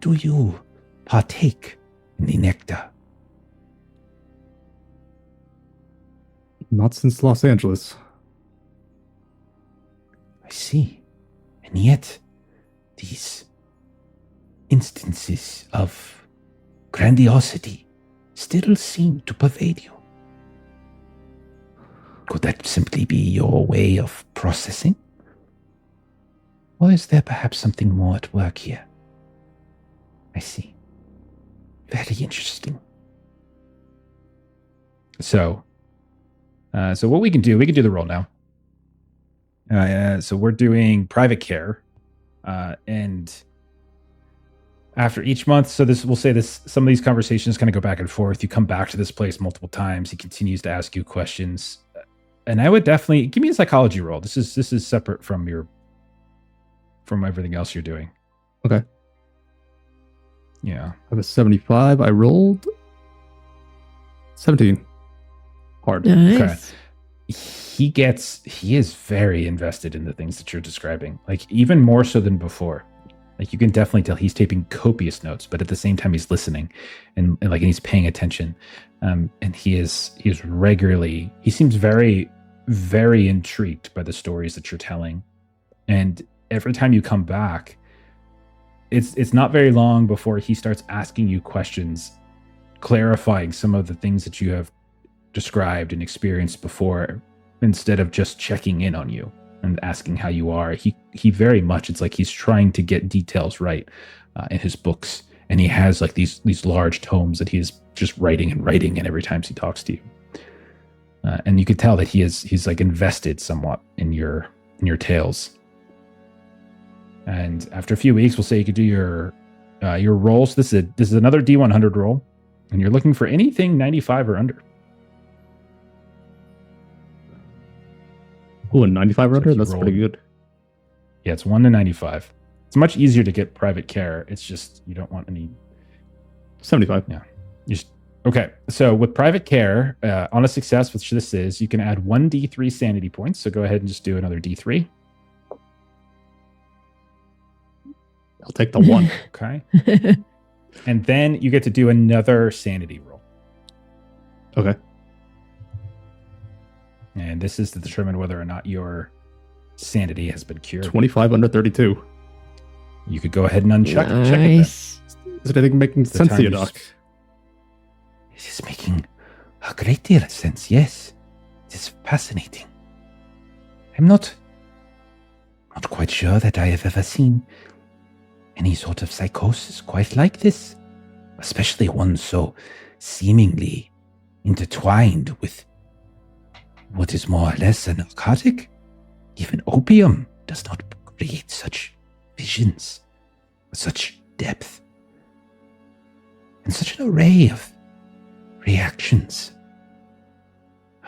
do you partake in the nectar? Not since Los Angeles. I see. And yet, these instances of grandiosity still seem to pervade you. Could that simply be your way of processing? Or is there perhaps something more at work here? I see. Very interesting. So what we can do the roll now. So we're doing private care, and after each month, so we'll say some of these conversations kind of go back and forth. You come back to this place multiple times. He continues to ask you questions, and I would definitely give me a psychology roll. This is separate from everything else you're doing. Okay. Yeah. I have a 75. I rolled 17. Hard. Nice. Okay. He is very invested in the things that you're describing, like even more so than before. Like you can definitely tell he's taking copious notes, but at the same time he's listening and he's paying attention. And he seems very, very intrigued by the stories that you're telling. And every time you come back, it's not very long before he starts asking you questions, clarifying some of the things that you have described and experienced before, instead of just checking in on you and asking how you are. He very much, it's like he's trying to get details right in his books, and he has like these large tomes that he's just writing, and every time he talks to you, and you could tell that he's like invested somewhat in your tales. And after a few weeks, we'll say you could do your rolls. This is another D100 roll, and you're looking for anything 95 or under. Oh, a 95 or under? That's pretty good. Yeah, it's 1 to 95. It's much easier to get private care. It's just you don't want any 75. Yeah. Okay. So with private care, on a success, which this is, you can add 1d3 sanity points. So go ahead and just do another d3. I'll take the 1. Okay. And then you get to do another sanity roll. Okay. And this is to determine whether or not your sanity has been cured. 25 under 32. You could go ahead and uncheck check it then. Nice. Is anything making sense to you, Doc? It is making a great deal of sense, yes. It is fascinating. I'm not quite sure that I have ever seen any sort of psychosis quite like this, especially one so seemingly intertwined with what is more or less a narcotic. Even opium does not create such visions, such depth, and such an array of reactions.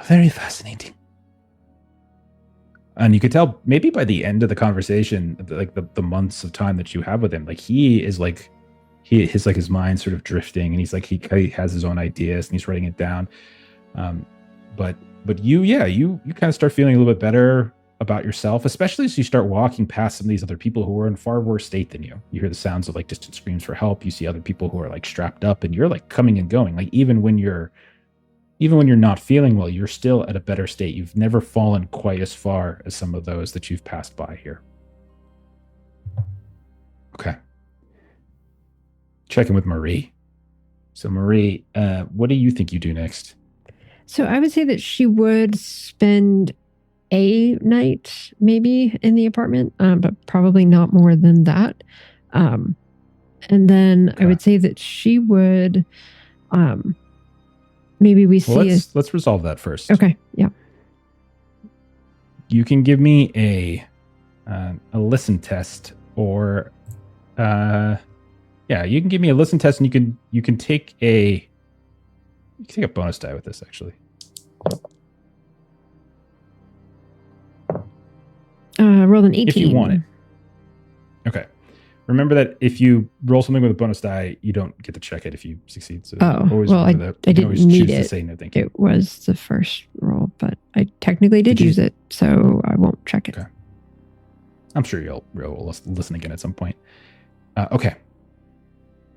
Very fascinating. And you could tell maybe by the end of the conversation, like the months of time that you have with him, like he is like, his mind sort of drifting, and he's like, he has his own ideas and he's writing it down. But you kind of start feeling a little bit better. about yourself, especially as you start walking past some of these other people who are in far worse state than you. You hear the sounds of like distant screams for help. You see other people who are like strapped up, and you're like coming and going. Like even when you're not feeling well, you're still at a better state. You've never fallen quite as far as some of those that you've passed by here. Okay. Checking with Marie. So Marie, what do you think you do next? So I would say that she would spend a night maybe in the apartment, but probably not more than that. And then I would say that she would, maybe we see. Let's resolve that first. Okay. Yeah. You can give me a listen test, or you can give me a listen test, and you can take a bonus die with this actually. Roll an 18. If you want it. Okay. Remember that if you roll something with a bonus die, you don't get to check it if you succeed. So I didn't need it. Say no, thank you. It was the first roll, but I technically did use it, so I won't check it. Okay. I'm sure you'll listen again at some point. Okay.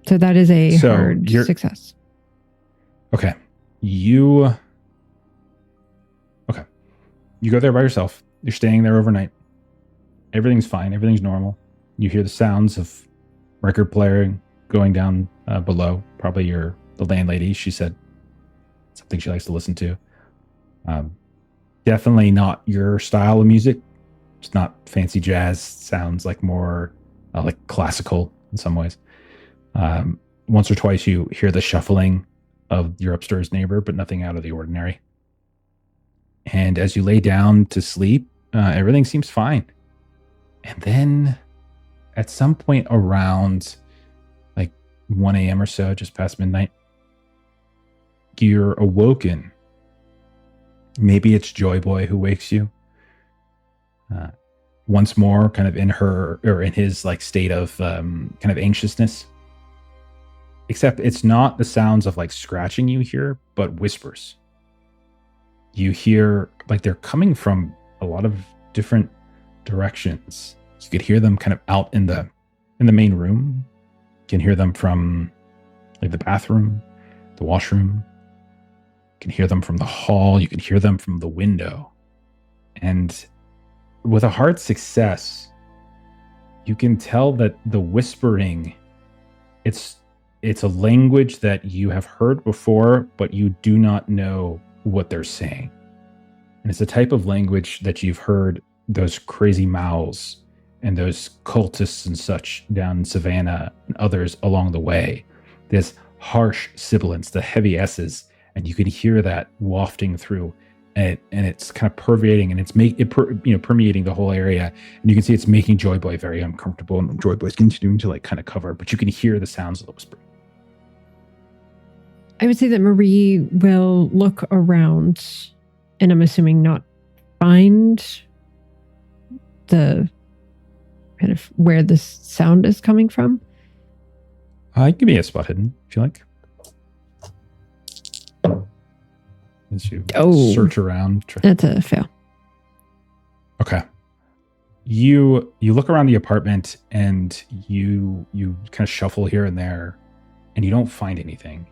So that is a hard success. Okay. You go there by yourself. You're staying there overnight. Everything's fine. Everything's normal. You hear the sounds of record playing going down below. Probably the landlady. She said something she likes to listen to. Definitely not your style of music. It's not fancy jazz. Sounds like more like classical in some ways. Once or twice you hear the shuffling of your upstairs neighbor, but nothing out of the ordinary. And as you lay down to sleep, everything seems fine. And then at some point around like 1 a.m. or so, just past midnight, you're awoken. Maybe it's Joy Boy who wakes you. Once more, kind of in his like state of kind of anxiousness. Except it's not the sounds of like scratching you hear, but whispers. You hear like they're coming from a lot of different directions. You could hear them kind of out in the main room. You can hear them from like the bathroom, the washroom. You can hear them from the hall. You can hear them from the window. And with a hard success, you can tell that the whispering, it's a language that you have heard before, but you do not know what they're saying. And it's a type of language that you've heard those crazy mouths and those cultists and such down in Savannah and others along the way. This harsh sibilance, the heavy S's, and you can hear that wafting through, and it's kind of permeating, and it's permeating the whole area. And you can see it's making Joy Boy very uncomfortable, and Joy Boy's continuing to like kind of cover, but you can hear the sounds of the whisper. I would say that Marie will look around, and I'm assuming not find the kind of where this sound is coming from. Give me a spot hidden if you like. As you search around. That's a fail. Okay. You look around the apartment and you kind of shuffle here and there, and you don't find anything.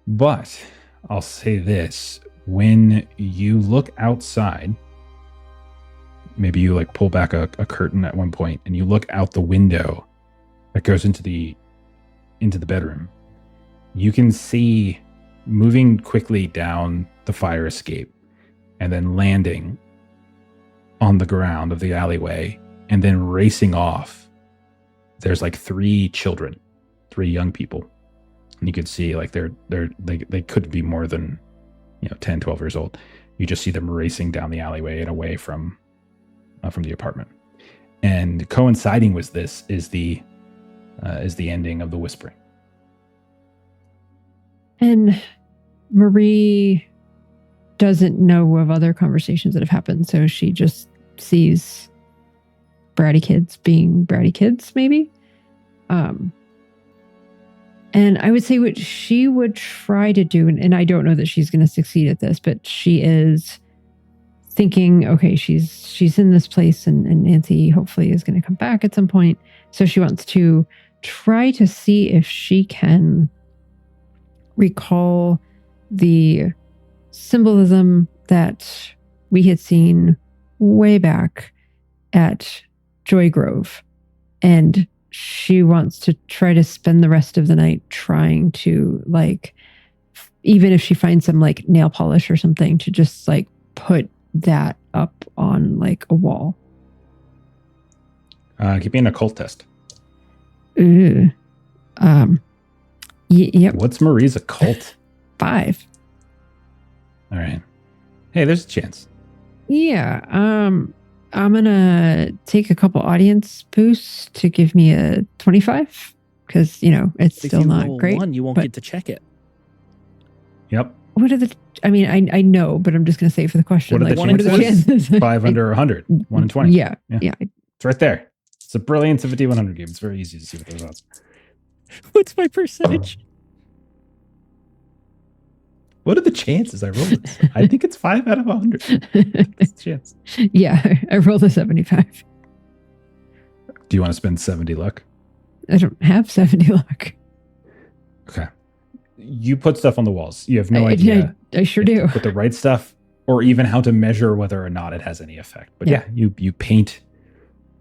But I'll say this, when you look outside, maybe you like pull back a curtain at one point and you look out the window that goes into the bedroom, you can see moving quickly down the fire escape and then landing on the ground of the alleyway and then racing off. There's like 3 young people. And you could see like they could be more than 10, 12 years old. You just see them racing down the alleyway and away from the apartment. And coinciding with this is the ending of the whispering. And Marie doesn't know of other conversations that have happened, so she just sees bratty kids being bratty kids, maybe. And I would say what she would try to do, and I don't know that she's going to succeed at this, but she is thinking, okay, she's in this place, and Nancy hopefully is going to come back at some point. So she wants to try to see if she can recall the symbolism that we had seen way back at Joy Grove. And she wants to try to spend the rest of the night trying to, like, even if she finds some like nail polish or something, to just like put that up on like a wall. Give me an occult test. Yep. What's Marie's occult? 5. All right. Hey, there's a chance. Yeah. I'm gonna take a couple audience boosts to give me a 25, because it's If still you not roll great. 1, you won't but- get to check it. Yep. What are the? I mean, I know, but I'm just gonna say for the question. What are the like, what are the chances? 5 under 100. 1 in 20. Yeah. It's right there. It's a brilliance of a D100 game. It's very easy to see what those odds are. What's my percentage? What are the chances I rolled this? I think it's 5 out of 100. That's the chance. Yeah, I rolled a 75. Do you want to spend 70 luck? I don't have 70 luck. Okay. You put stuff on the walls. You have no idea. I sure if to do. put the right stuff, or even how to measure whether or not it has any effect. But yeah, you paint.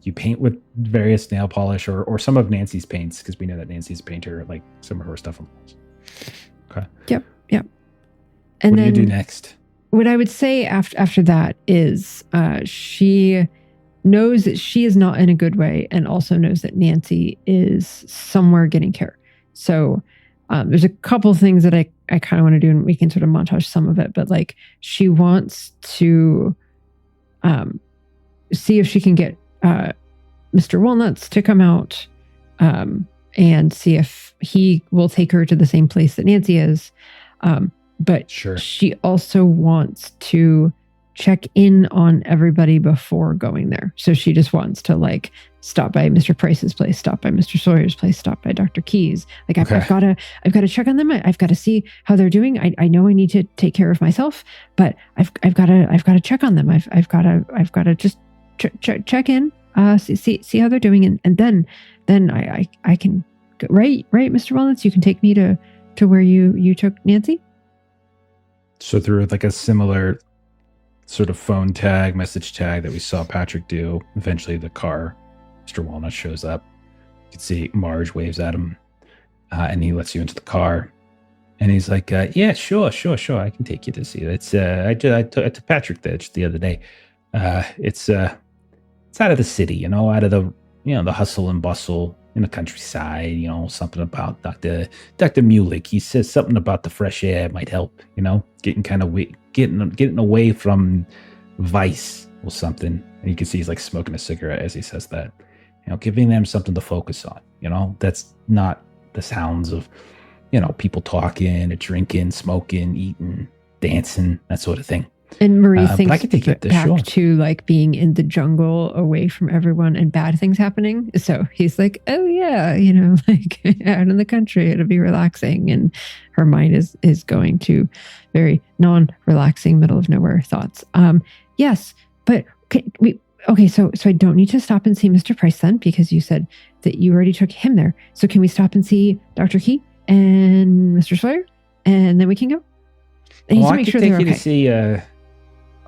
You paint with various nail polish or some of Nancy's paints, because we know that Nancy's a painter, like some of her stuff on the walls. Okay. Yep. And what then do you do next? What I would say after that is she knows that she is not in a good way, and also knows that Nancy is somewhere getting care. So there's a couple things that I kind of want to do, and we can sort of montage some of it, but like she wants to see if she can get Mr. Walnuts to come out and see if he will take her to the same place that Nancy is. But Sure. she also wants to check in on everybody before going there. So she just wants to like stop by Mr. Price's place, stop by Mr. Sawyer's place, stop by Dr. Key's. Like I've got to check on them. I've got to see how they're doing. I know I need to take care of myself, but I've got to check on them. I've got to just check in, see how they're doing, and then I can go, right, Mr. Walnuts, you can take me to where you took Nancy. So through like a similar sort of phone tag, message tag that we saw Patrick do, eventually the car, Mr. Walnut shows up. You can see Marge waves at him, and he lets you into the car. And he's like, yeah, sure. I can take you to see it. It's, I took Patrick there just the other day. It's out of the city, out of the, the hustle and bustle in the countryside, something about Dr. Mulick. He says something about the fresh air might help, getting away from vice or something. And you can see he's like smoking a cigarette as he says that, giving them something to focus on, that's not the sounds of, people talking or drinking, smoking, eating, dancing, that sort of thing. And Marie thinks I could take it back to like being in the jungle away from everyone and bad things happening. So he's like, oh yeah, like out in the country, it'll be relaxing. And her mind is going to very non-relaxing, middle of nowhere thoughts. Yes, but so I don't need to stop and see Mr. Price then, because you said that you already took him there. So can we stop and see Dr. Key and Mr. Sawyer, and then we can go? I need to make sure they're okay. To see,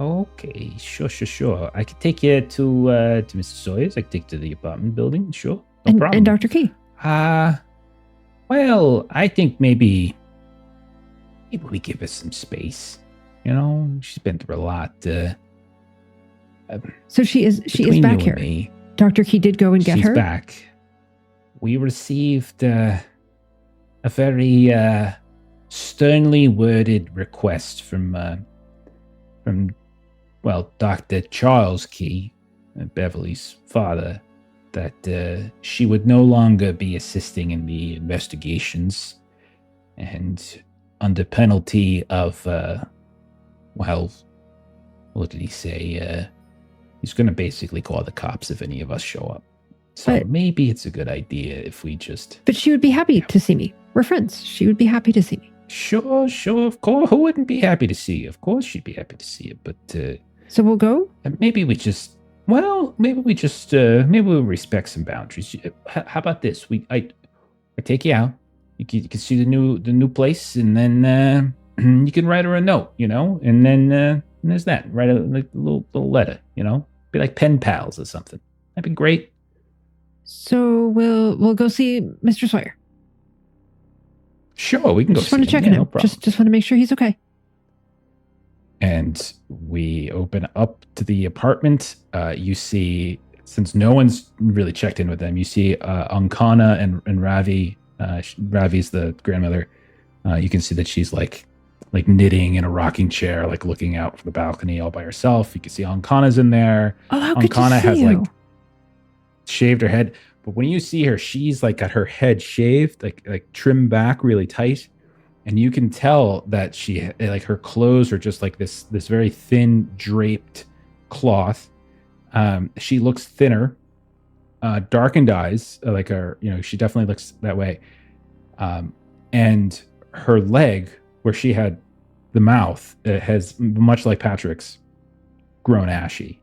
okay, sure. I could take you to Mr. Sawyer's. I could take you to the apartment building. Sure, no problem. And Dr. Key. Well, I think maybe we give her some space. She's been through a lot. So she is back here. Me, Dr. Key did go and get her. She's back. We received a very sternly worded request from Dr. Charles Key, Beverly's father, that she would no longer be assisting in the investigations, and under penalty of, what did he say? He's going to basically call the cops if any of us show up. So maybe it's a good idea if we just... But she would be happy to see me. We're friends. She would be happy to see me. Sure, of course. Who wouldn't be happy to see you? Of course she'd be happy to see you. But So we'll go? Maybe we just maybe we'll respect some boundaries. How about this? I take you out. You can see the new place, and then you can write her a note, and then there's that. Write a little letter, be like pen pals or something. That'd be great. So we'll go see Mr. Sawyer. Sure, we can go. Just want to check on him. Just want to make sure he's okay. And we open up to the apartment. You see, since no one's really checked in with them, you see Ankana and Ravi. Ravi's the grandmother. You can see that she's like knitting in a rocking chair, like looking out from the balcony all by herself. You can see Ankana's in there. Oh, how good Ankana to see has you. like shaved her head, but when you see her, she's like got her head shaved, like trimmed back really tight. And you can tell that she, like, her clothes are just like this very thin draped cloth. She looks thinner, darkened eyes, like her, she definitely looks that way. And her leg, where she had the mouth, has, much like Patrick's, grown ashy.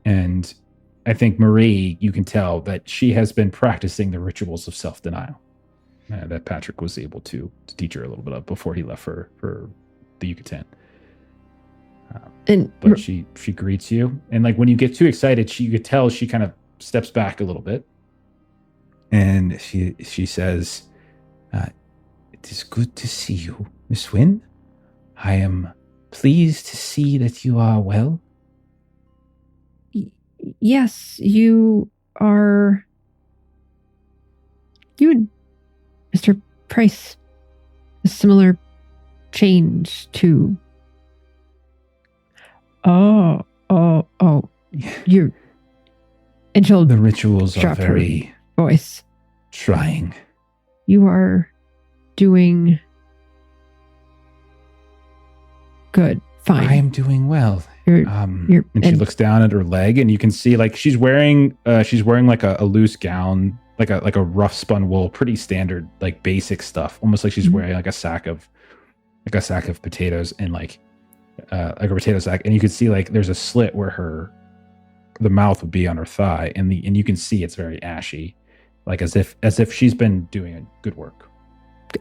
And I think Marie, you can tell that she has been practicing the rituals of self-denial. That Patrick was able to teach her a little bit of before he left for the Yucatan. But she greets you, and like when you get too excited, you could tell she kind of steps back a little bit, and she says, "It is good to see you, Miss Wynne. I am pleased to see that you are well." Yes, you are. You and Mr. Price, a similar change to. Oh. You're. And she'll The rituals are drop her very voice. trying. You are doing good. Fine. I am doing well. You're And she looks down at her leg, and you can see like she's wearing like a loose gown, like a rough spun wool, pretty standard, like basic stuff, almost like she's wearing like a sack of potatoes, and like a potato sack. And you can see like there's a slit where the mouth would be on her thigh, and you can see it's very ashy, like as if she's been doing good work.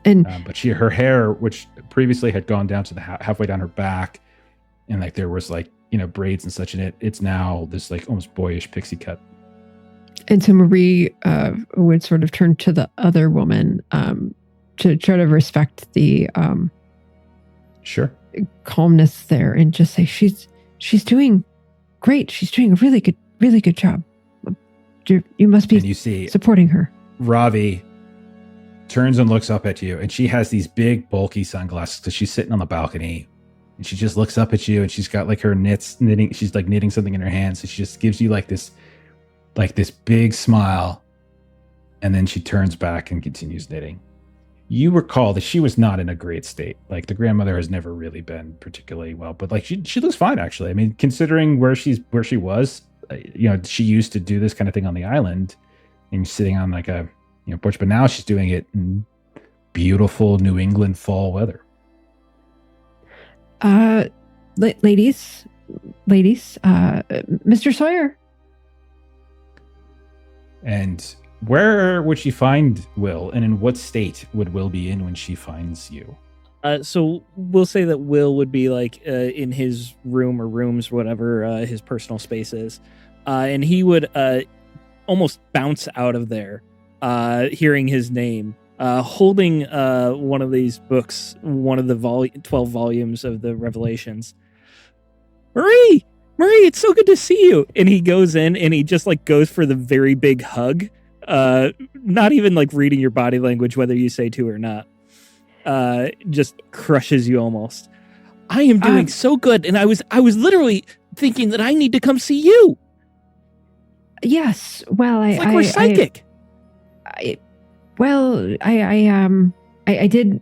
And but her hair, which previously had gone down to the halfway down her back, and like there was like braids and such in it, it's now this like almost boyish pixie cut. And so Marie would sort of turn to the other woman to try to respect the Sure. calmness there, and just say she's doing great. She's doing a really good job. You must be And you see supporting her. Ravi turns and looks up at you, and she has these big bulky sunglasses because she's sitting on the balcony, and she just looks up at you, and she's got like her knitting. She's like knitting something in her hands, so she just gives you like this big smile, and then she turns back and continues knitting. You recall that she was not in a great state. Like the grandmother has never really been particularly well, but like she looks fine actually. I mean, considering where she was, she used to do this kind of thing on the island, and sitting on like a porch, but now she's doing it in beautiful New England fall weather. Ladies, Mr. Sawyer. And where would she find Will, and in what state would Will be in when she finds you? So we'll say that Will would be like in his room or rooms, whatever his personal space is. And he would almost bounce out of there, hearing his name, holding one of these books, one of the 12 volumes of the Revelations. Marie, it's so good to see you. And he goes in and he just like goes for the very big hug. Not even like reading your body language, whether you say to or not. Just crushes you almost. I am doing so good, and I was literally thinking that I need to come see you. Yes. Well, It's like we're psychic. I did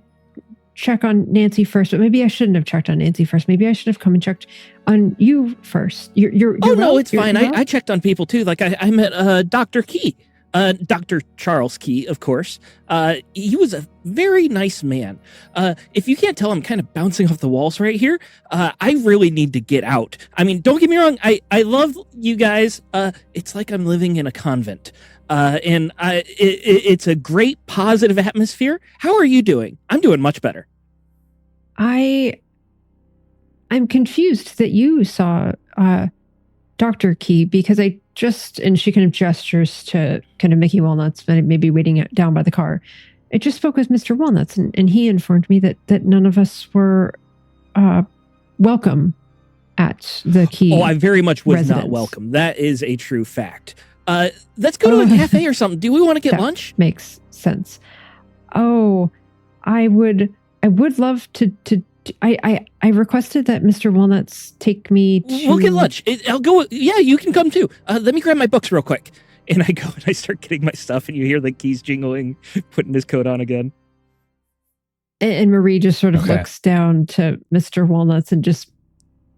check on Nancy first, but maybe I shouldn't have checked on Nancy first. Maybe I should have come and checked on you first. You're no, well? it's fine. You're well? I checked on people too. Like I met Dr. Key. Dr. Charles Key, of course. He was a very nice man. If you can't tell, I'm kind of bouncing off the walls right here. I really need to get out. I mean, don't get me wrong. I love you guys. It's like I'm living in a convent. And it's a great positive atmosphere. How are you doing? I'm doing much better. I'm confused that you saw Dr. Key, because I just, and she kind of gestures to kind of Mickey Walnuts, maybe waiting down by the car. I just spoke with Mr. Walnuts, and he informed me that none of us were welcome at the Key. Oh, I very much was residence. not welcome. That is a true fact. Let's go to a cafe or something. Do we want to get lunch? Makes sense. Oh, I would love to I requested that Mr. Walnuts take me to... We'll get lunch. I'll go. Yeah, you can come too. Let me grab my books real quick. And I go and I start getting my stuff, and you hear the keys jingling, putting his coat on again. And Marie just sort of looks down to Mr. Walnuts and just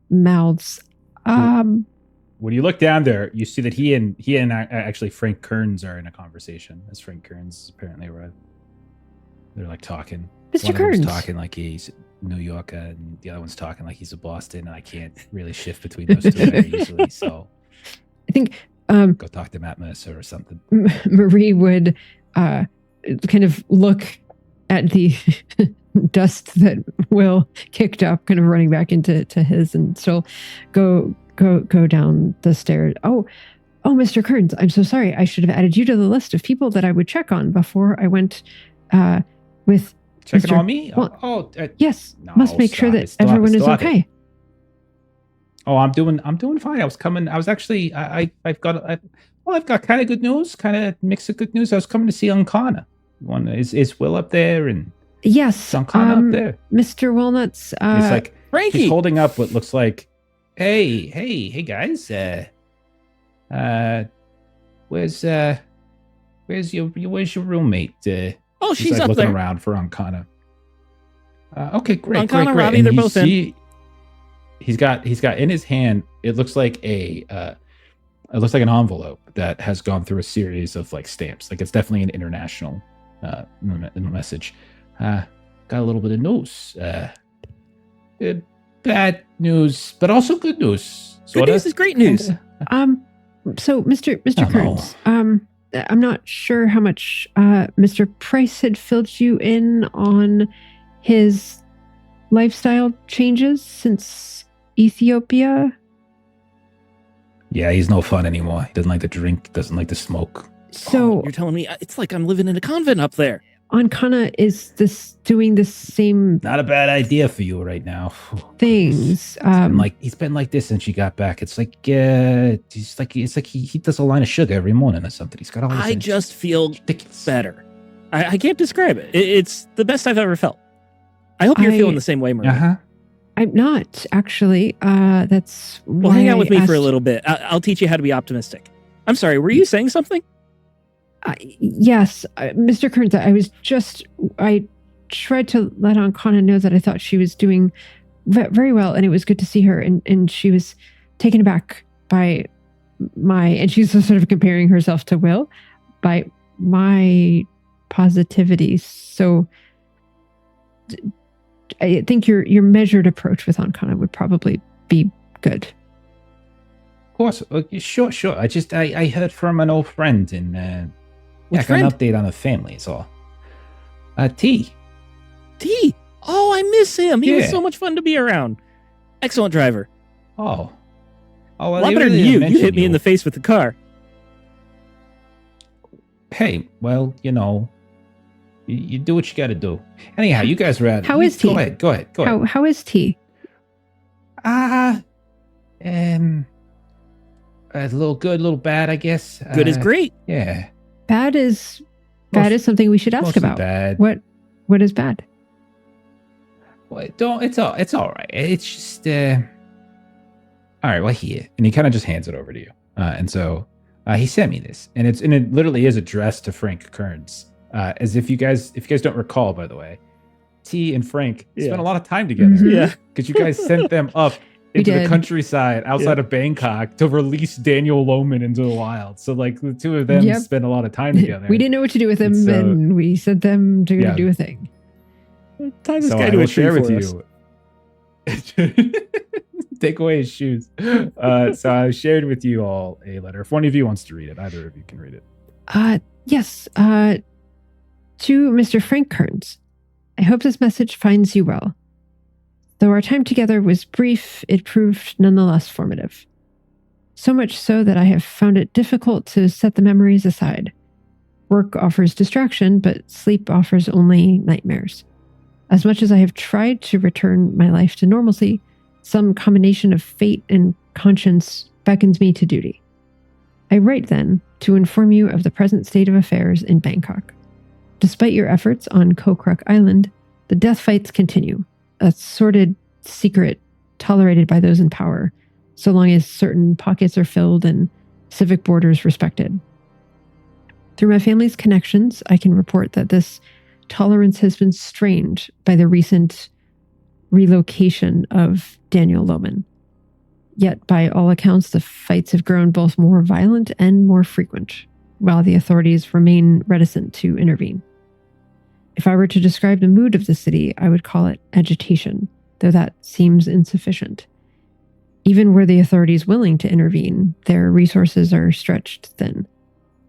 mouths, When you look down there, you see that he and actually Frank Kearns are in a conversation, as Frank Kearns apparently arrived. They're like talking. Mr. Kearns talking like he's New Yorker, and the other one's talking like he's a Boston, and I can't really shift between those two very easily. So I think go talk to Matt Mercer or something. Marie would kind of look at the dust that Will kicked up, kind of running back into his, and she'll go down the stairs. Oh, Mr. Kearns, I'm so sorry. I should have added you to the list of people that I would check on before I went with Checking on me? Well, yes. No, must make sure that everyone is okay. Oh, I'm doing fine. I've got kind of good news, kind of mix of good news. I was coming to see Ancana. Is Will up there? And yes, is Ancana up there? Mr. Walnuts. He's like Frankie. He's holding up what looks like, hey guys. Where's your roommate? She's like up looking there. around for Ancana. Okay, great. Ancana, great. Robbie, and they're both in. He's got in his hand. It looks like an envelope that has gone through a series of like stamps. Like it's definitely an international message. Got a little bit of news. Bad news, but also good news. Good news is great news. So Mr. Kearns, I'm not sure how much Mr. Price had filled you in on his lifestyle changes since Ethiopia. Yeah, he's no fun anymore. He doesn't like to drink, doesn't like to smoke. So you're telling me it's like I'm living in a convent up there. Ancana is doing the same. Not a bad idea for you right now. Things. He's been like this since she got back. It's like he does a line of sugar every morning or something. He's got all this. I just feel better. I can't describe it. It's the best I've ever felt. I hope you're feeling the same way, Marie. I'm not actually. That's well, hang out with me for a little bit. I'll teach you how to be optimistic. I'm sorry. Were you saying something? Yes, Mr. Kearns. I tried to let Ancana know that I thought she was doing very well, and it was good to see her. And she was taken aback by and she's sort of comparing herself to Will by my positivity. So I think your measured approach with Ancana would probably be good. Of course, sure. I heard from an old friend and I got an update on the family. It's all. T. Oh, I miss him. He was so much fun to be around. Excellent driver. Oh, a lot better than you. You hit me in the face with the car. Hey, well, you do what you got to do. Anyhow, you guys are at. How is T? Go ahead. How is T? A little good, a little bad, I guess. Good is great. Yeah. Bad is something we should ask about. Bad. What is bad? Well, it's all right. It's just all right. Well, here, and he kind of just hands it over to you. And so he sent me this, and it literally is addressed to Frank Kearns. As if you guys don't recall, by the way, T and Frank spent a lot of time together. Yeah, because you guys sent them up into the did. countryside outside of Bangkok to release Daniel Lohman into the wild. So like the two of them Yep. spent a lot of time together. We didn't know what to do with him, And so- and we sent them to Yeah. do a thing. Tie this So guy I to will a tree share with for us. you. Take away his shoes. So I shared with you all a letter. If one of you wants to read it, either of you can read it. Yes. To Mr. Frank Kearns, I hope this message finds you well. Though our time together was brief, it proved nonetheless formative. So much so that I have found it difficult to set the memories aside. Work offers distraction, but sleep offers only nightmares. As much as I have tried to return my life to normalcy, some combination of fate and conscience beckons me to duty. I write then to inform you of the present state of affairs in Bangkok. Despite your efforts on Kokruk Island, the death fights continue, a sordid secret tolerated by those in power, so long as certain pockets are filled and civic borders respected. Through my family's connections, I can report that this tolerance has been strained by the recent relocation of Daniel Lohman. Yet, by all accounts, the fights have grown both more violent and more frequent, while the authorities remain reticent to intervene. If I were to describe the mood of the city, I would call it agitation, though that seems insufficient. Even were the authorities willing to intervene, their resources are stretched thin.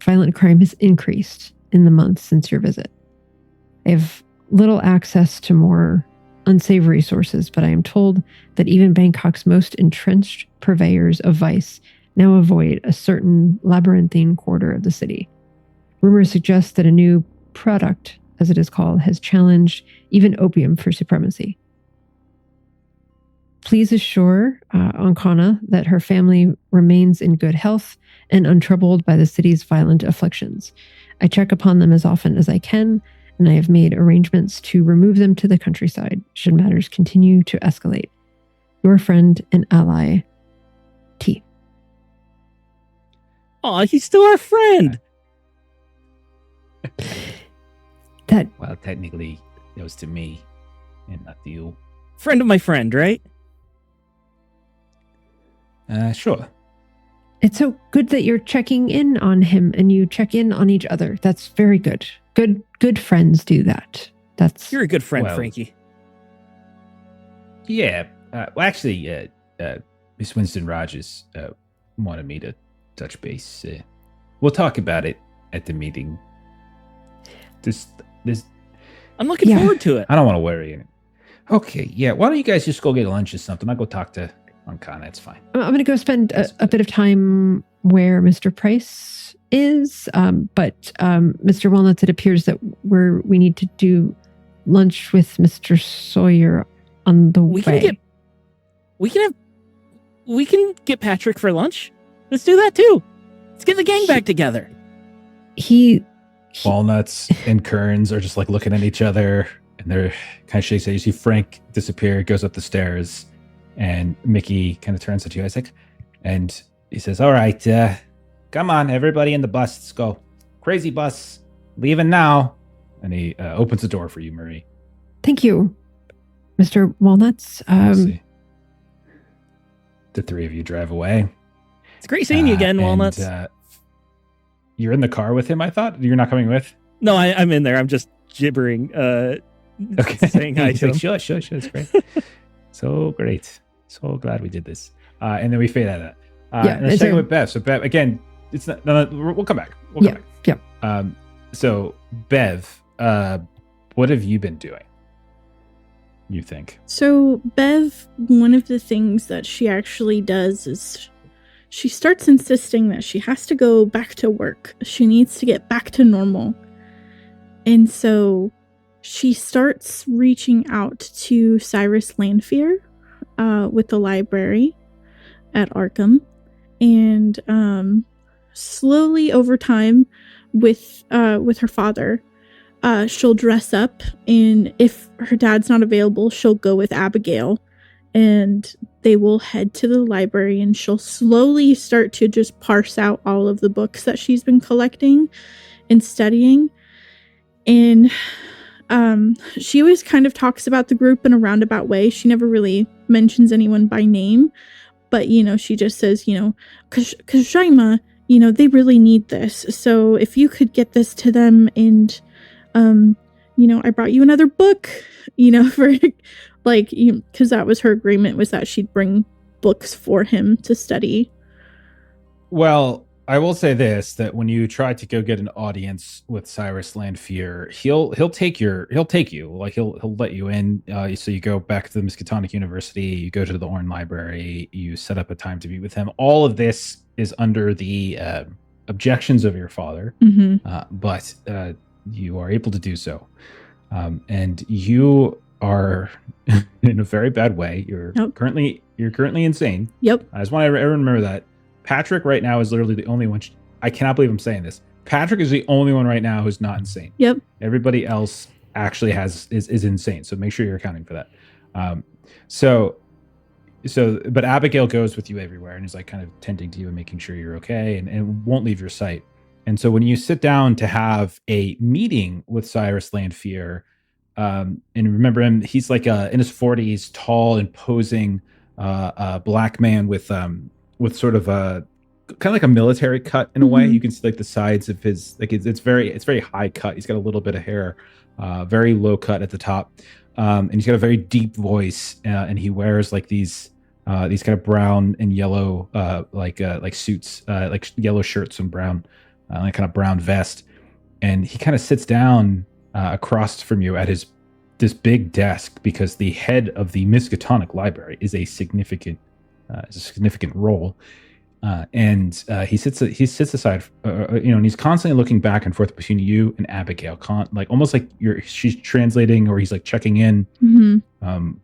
Violent crime has increased in the months since your visit. I have little access to more unsavory sources, but I am told that even Bangkok's most entrenched purveyors of vice now avoid a certain labyrinthine quarter of the city. Rumors suggest that a new product, as it is called, has challenged even opium for supremacy. Please assure Ankana that her family remains in good health and untroubled by the city's violent afflictions. I check upon them as often as I can, and I have made arrangements to remove them to the countryside should matters continue to escalate. Your friend and ally, T. Oh, he's still our friend. That Well, technically, it was to me and not to you. Friend of my friend, right? Sure. it's so good that you're checking in on him and you check in on each other. That's very good. Good friends do that. That's You're a good friend, Well, Frankie. Yeah. Well, actually, Miss Winston Rogers wanted me to touch base. We'll talk about it at the meeting. This. I'm looking Yeah. forward to it. I don't want to worry you. Okay. Yeah. Why don't you guys just go get lunch or something? I'll go talk to Ankana. It's fine. I'm going to go spend a bit of time where Mr. Price is, but Mr. Walnuts, it appears that we need to do lunch with Mr. Sawyer on the We way. We can get Patrick for lunch. Let's do that too. Let's get the gang back together. He Walnuts and Kearns are just like looking at each other, and they're kind of shakes. You see Frank disappear, goes up the stairs, and Mickey kind of turns to you guys like, and he says, "All right, come on, everybody in the bus. Let's go. Crazy bus, leaving now." And he opens the door for you, Marie. Thank you, Mr. Walnuts. See. The three of you drive away. It's great seeing you again, And, Walnuts. you're in the car with him, I thought? You're not coming with? No, I'm in there. I'm just gibbering, Okay. saying hi He's to like, him. Sure. It's great. So great. So glad we did this. And then we fade out of that. Yeah, And then it's second a- with Bev. So Bev, again, it's not, no, we'll come back. We'll come back. So Bev, what have you been doing? You think? So, Bev, one of the things that she actually does is she starts insisting that she has to go back to work. She needs to get back to normal. And so she starts reaching out to Cyrus Lanfear with the library at Arkham. And slowly over time with her father, she'll dress up, and if her dad's not available, she'll go with Abigail, and they will head to the library, and she'll slowly start to just parse out all of the books that she's been collecting and studying. And She always kind of talks about the group in a roundabout way. She never really mentions anyone by name, but, she just says, because Shyma, they really need this. So if you could get this to them and, I brought you another book, for because that was her agreement, was that she'd bring books for him to study. Well, I will say this, that when you try to go get an audience with Cyrus Lanfear, he'll take you. Like he'll let you in. So you go back to the Miskatonic University, you go to the Orne Library, you set up a time to meet with him. All of this is under the objections of your father, but you are able to do so. And you are in a very bad way. You're currently insane. Yep. I just want everyone to remember that. Patrick right now is literally the only one. I cannot believe I'm saying this. Patrick is the only one right now who's not insane. Yep. Everybody else actually is insane. So make sure you're accounting for that. But Abigail goes with you everywhere and is like kind of tending to you and making sure you're okay and won't leave your sight. And so when you sit down to have a meeting with Cyrus Lanfear, and remember him, he's like in his 40s, tall, imposing black man with sort of a kind of like a military cut in a way. You can see like the sides of his, like it's very high cut. He's got a little bit of hair, very low cut at the top, and he's got a very deep voice. And he wears like these kind of brown and yellow like suits, like yellow shirts and brown, like kind of brown vest. And he kind of sits down across from you at this big desk, because the head of the Miskatonic Library is a significant role, and he sits aside, and he's constantly looking back and forth between you and Abigail, like almost like she's translating or he's like checking in.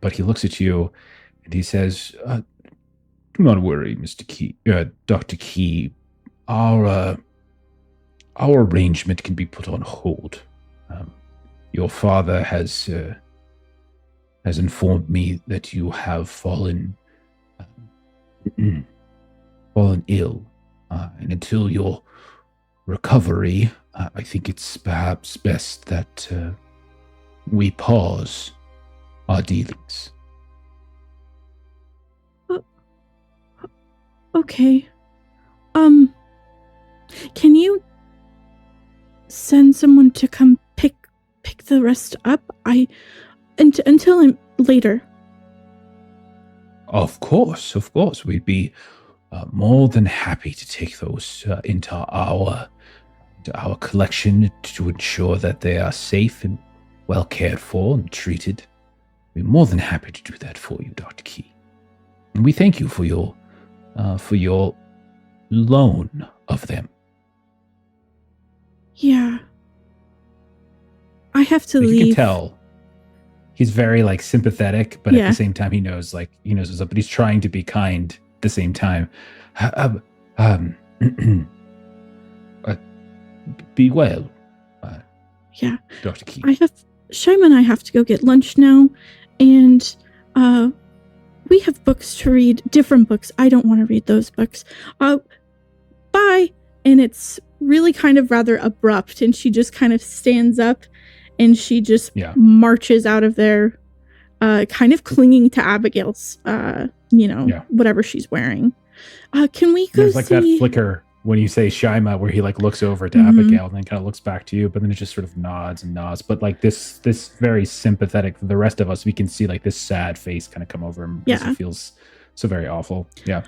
But he looks at you and he says, "Do not worry, Dr. Key. Our arrangement can be put on hold. Your father has informed me that you have fallen ill, and until your recovery, I think it's perhaps best that we pause our dealings." Okay. Can you send someone to come pick the rest up? Until later. Of course. We'd be more than happy to take those into our collection to ensure that they are safe and well cared for and treated. We're more than happy to do that for you, Dr. Key. And we thank you for your loan of them. Yeah. I have to leave. You can tell he's very like sympathetic, but at the same time he knows what's up, but he's trying to be kind at the same time. Be well. Yeah. Dr. Key. Shyma and I have to go get lunch now, and we have books to read, different books. I don't want to read those books. Bye. And it's really kind of rather abrupt, and she just kind of stands up and she just marches out of there, kind of clinging to Abigail's, whatever she's wearing. Can we go There's like that flicker when you say Shyma, where he like looks over to Abigail and then kind of looks back to you, but then it just sort of nods and nods. But like this very sympathetic, for the rest of us, we can see like this sad face kind of come over him because it feels so very awful. Yeah.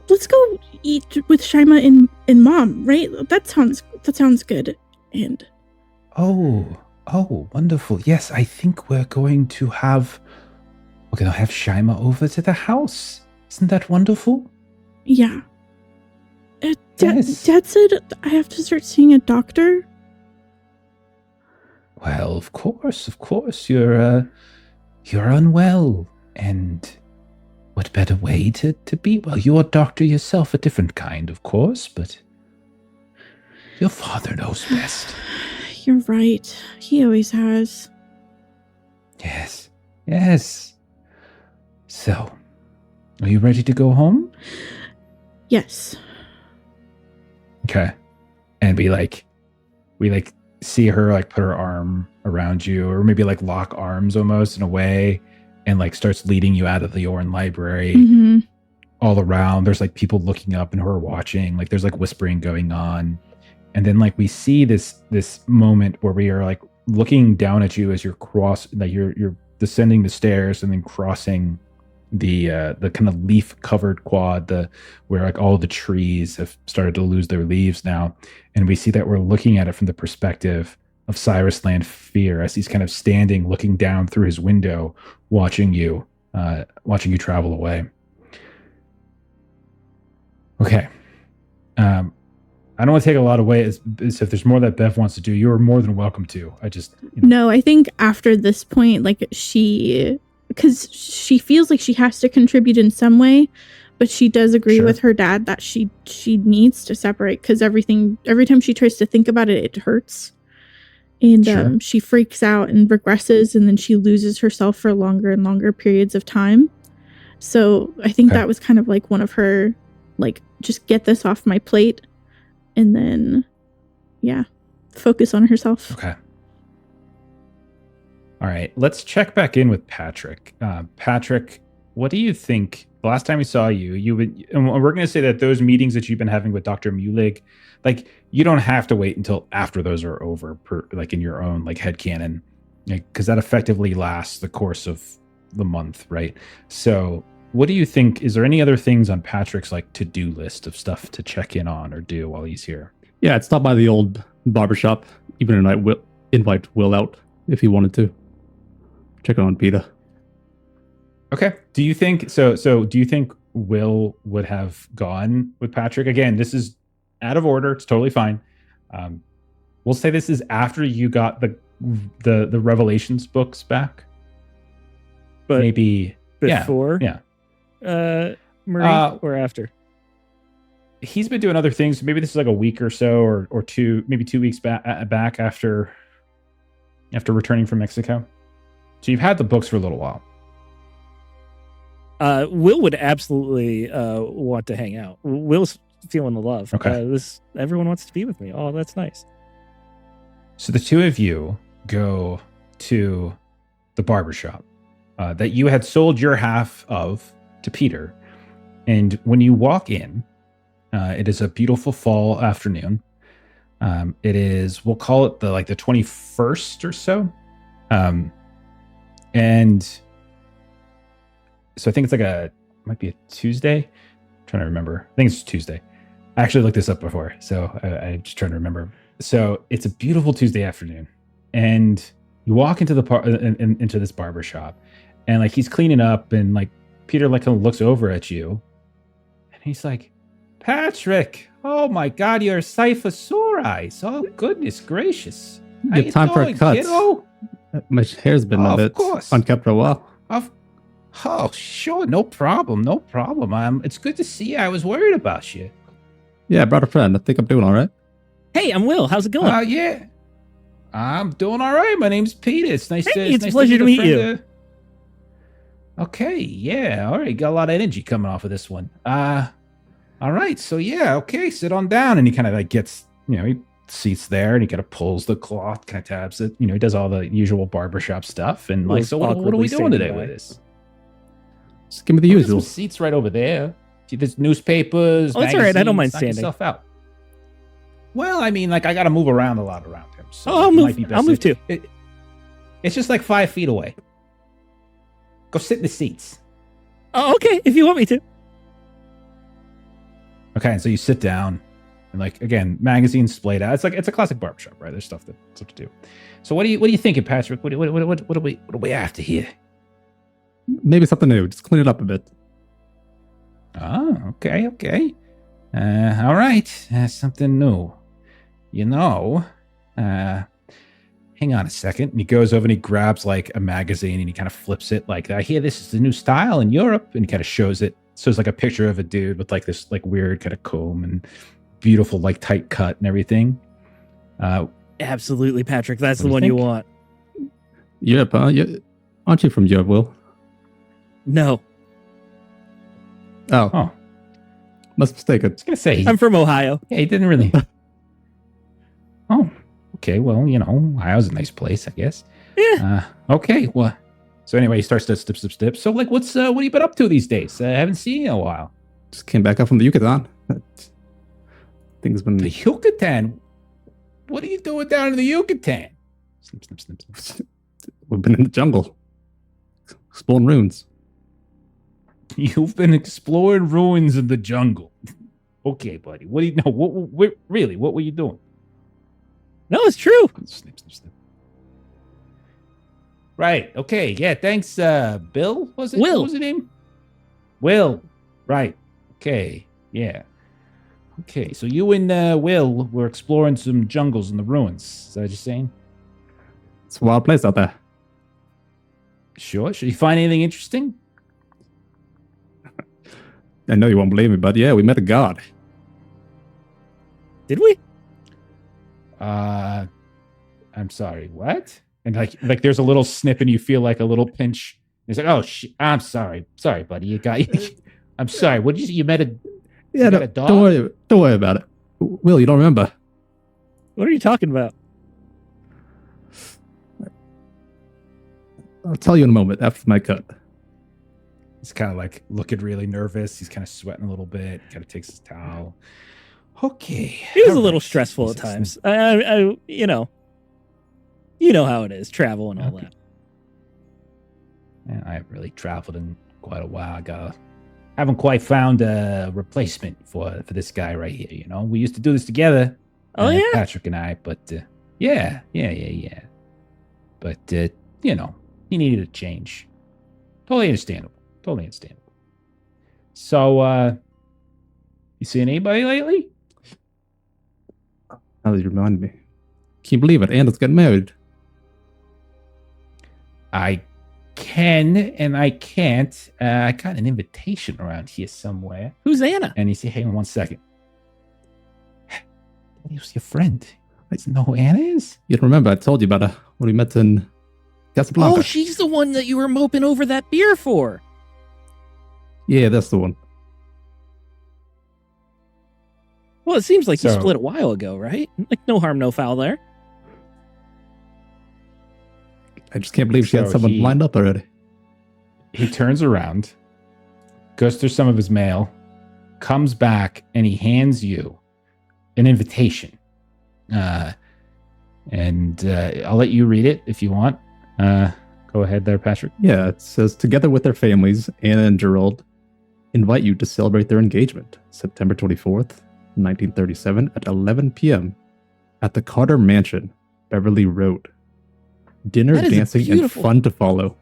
Let's go eat with Shyma and Mom, right? That sounds good. And oh, wonderful. Yes, I think we're going to have Shyma over to the house. Isn't that wonderful? Yeah. Yes. Dad said I have to start seeing a doctor. Well, of course. You're unwell, and what better way to be? Well, you're a doctor yourself, a different kind, of course, but your father knows best. You're right. He always has. Yes. So, are you ready to go home? Yes. Okay. And we see her like put her arm around you, or maybe like lock arms almost in a way, and like starts leading you out of the Orn library. Mm-hmm. All around there's like people looking up and her watching, like there's like whispering going on. And then like we see this moment where we are like looking down at you as you're you're descending the stairs and then crossing the kind of leaf covered quad, where like all the trees have started to lose their leaves now. And we see that we're looking at it from the perspective of Cyrus Lanfear as he's kind of standing looking down through his window, watching you travel away. Okay. I don't want to take a lot away. As if there's more that Bev wants to do, you are more than welcome to. I just No, I think after this point, like because she feels like she has to contribute in some way, but she does agree Sure. with her dad that she needs to separate, because every time she tries to think about it, it hurts. And Sure. she freaks out and regresses, and then she loses herself for longer and longer periods of time. So I think Okay. that was kind of like one of her, like, just get this off my plate, and then, yeah, focus on herself. Okay. All right. Let's check back in with Patrick. Patrick, what do you think? The last time we saw you would, and we're going to say that those meetings that you've been having with Dr. Mulig, like, you don't have to wait until after those are over, like in your own like headcanon, because that effectively lasts the course of the month, right? So what do you think? Is there any other things on Patrick's like to-do list of stuff to check in on or do while he's here? Yeah, I'd stop by the old barbershop, even tonight. Invite Will out if he wanted to. Check on Peter. Okay. Do you think so? Do you think Will would have gone with Patrick? Again, this is out of order. It's totally fine. We'll say this is after you got the Revelations books back. But maybe before, yeah. Marie, or after? He's been doing other things. Maybe this is like a week or so, or two, maybe 2 weeks back after returning from Mexico. So you've had the books for a little while. Will would absolutely want to hang out. Will's feeling the love. Okay. Everyone wants to be with me. Oh, that's nice. So the two of you go to the barbershop that you had sold your half of to Peter. And when you walk in, it is a beautiful fall afternoon. It is, we'll call it the 21st or so. And so I think it's might be a Tuesday. I'm trying to remember. I think it's Tuesday. I actually looked this up before, so I'm just trying to remember. So it's a beautiful Tuesday afternoon, and you walk into into this barber shop, and like he's cleaning up, and like Peter like kind of looks over at you, and he's like, "Patrick, oh my God, you're Cypher sore eyes! Oh goodness gracious! How Good you time for a doing, cut. kiddo?" My hair's been a Of bit course. unkept for a while. Oh, sure, no problem. It's good to see you. I was worried about you. Yeah, I brought a friend. I think I'm doing all right. Hey, I'm Will. How's it going? Yeah, I'm doing all right. My name's Peter. It's nice Hey, to. it's a nice pleasure to meet meet a you. friend. Okay, yeah, all right. Got a lot of energy coming off of this one. All right. So yeah, okay. Sit on down, and he kind of like gets, he seats there, and he kind of pulls the cloth, kind of tabs it. He does all the usual barbershop stuff, and like, Will's so what are awkwardly we doing today standing with by. this? Just give me the There's some usual. seats right over there. See, there's newspapers. Oh, it's all right. I don't mind magazines. Knock standing. yourself out. Well, I mean, like I got to move around a lot around him. So Oh, I'll it move. might be best I'll move too. It's just like 5 feet away. Go sit in the seats. Oh, okay. If you want me to. Okay, and so you sit down, and like again, magazines splayed out. It's a classic barbershop, right? There's stuff to do. So what are you thinking, Patrick? What are we after here? Maybe something new. Just clean it up a bit. Oh, okay. All right, something new. Hang on a second. And he goes over and he grabs like a magazine and he kind of flips it. Like, I hear this is the new style in Europe, and he kind of shows it. So it's like a picture of a dude with like this like weird kind of comb and beautiful like tight cut and everything. Absolutely, Patrick. That's What the do you one you think? want. Europe, huh? Aren't you from Europe, Will? No, Oh, Oh, must mistake I it. was gonna say I'm from Ohio. yeah, he didn't really. Oh, Okay, well, Ohio's a nice place, I guess. Yeah. Okay, well, so anyway, he starts to stip. So, like, what have you been up to these days? I haven't seen you in a while. Just came back up from the Yucatan. Things been The Yucatan? What are you doing down in the Yucatan? Snip. We've been in the jungle, exploring ruins. You've been exploring ruins in the jungle. Okay, buddy. What do you know? What really? What were you doing? No, it's true. Snip. Right. Okay. Yeah. Thanks, Bill. Was it? Will. What was his name? Will. Right. Okay. Yeah. Okay. So you and Will were exploring some jungles in the ruins. Is that what you're saying? It's a wild place out there. Sure. Should you find anything interesting? I know you won't believe me, but yeah, we met a god. Did we? I'm sorry. What? And like there's a little snip, and you feel like a little pinch. He's like, oh, I'm sorry, buddy. You got. I'm sorry. What did you met a? Yeah, you met a dog? don't worry about it. Will, you don't remember? What are you talking about? I'll tell you in a moment after my cut. He's kind of like looking really nervous. He's kind of sweating a little bit. Kind of takes his towel. Okay. It was a All little right. stressful at Jesus. times. I you know how it is, travel and all Okay. that. Yeah, I haven't really traveled in quite a while. Haven't quite found a replacement for this guy right here. We used to do this together. Oh, yeah? Patrick and I. But yeah. But he needed a change. Totally understandable. So, you seen anybody lately? Now that you remind me. Can you believe it? Anna's getting married. I can and I can't. I got an invitation around here somewhere. Who's Anna? And he said, hang on 1 second. He was your friend. I didn't know who Anna is. You don't remember? I told you about her when we met in Casablanca. Oh, she's the one that you were moping over that beer for. Yeah, that's the one. Well, it seems like you So- split a while ago, right? Like, no harm, no foul there. I just can't believe she had So someone he- lined up already. He turns around, goes through some of his mail, comes back, and he hands you an invitation. And I'll let you read it if you want. Go ahead there, Patrick. Yeah, it says, together with their families, Anna and Gerald invite you to celebrate their engagement, September 24th, 1937, at 11 p.m. at the Carter Mansion, Beverly Road. Dinner, That is dancing, and beautiful. fun to follow.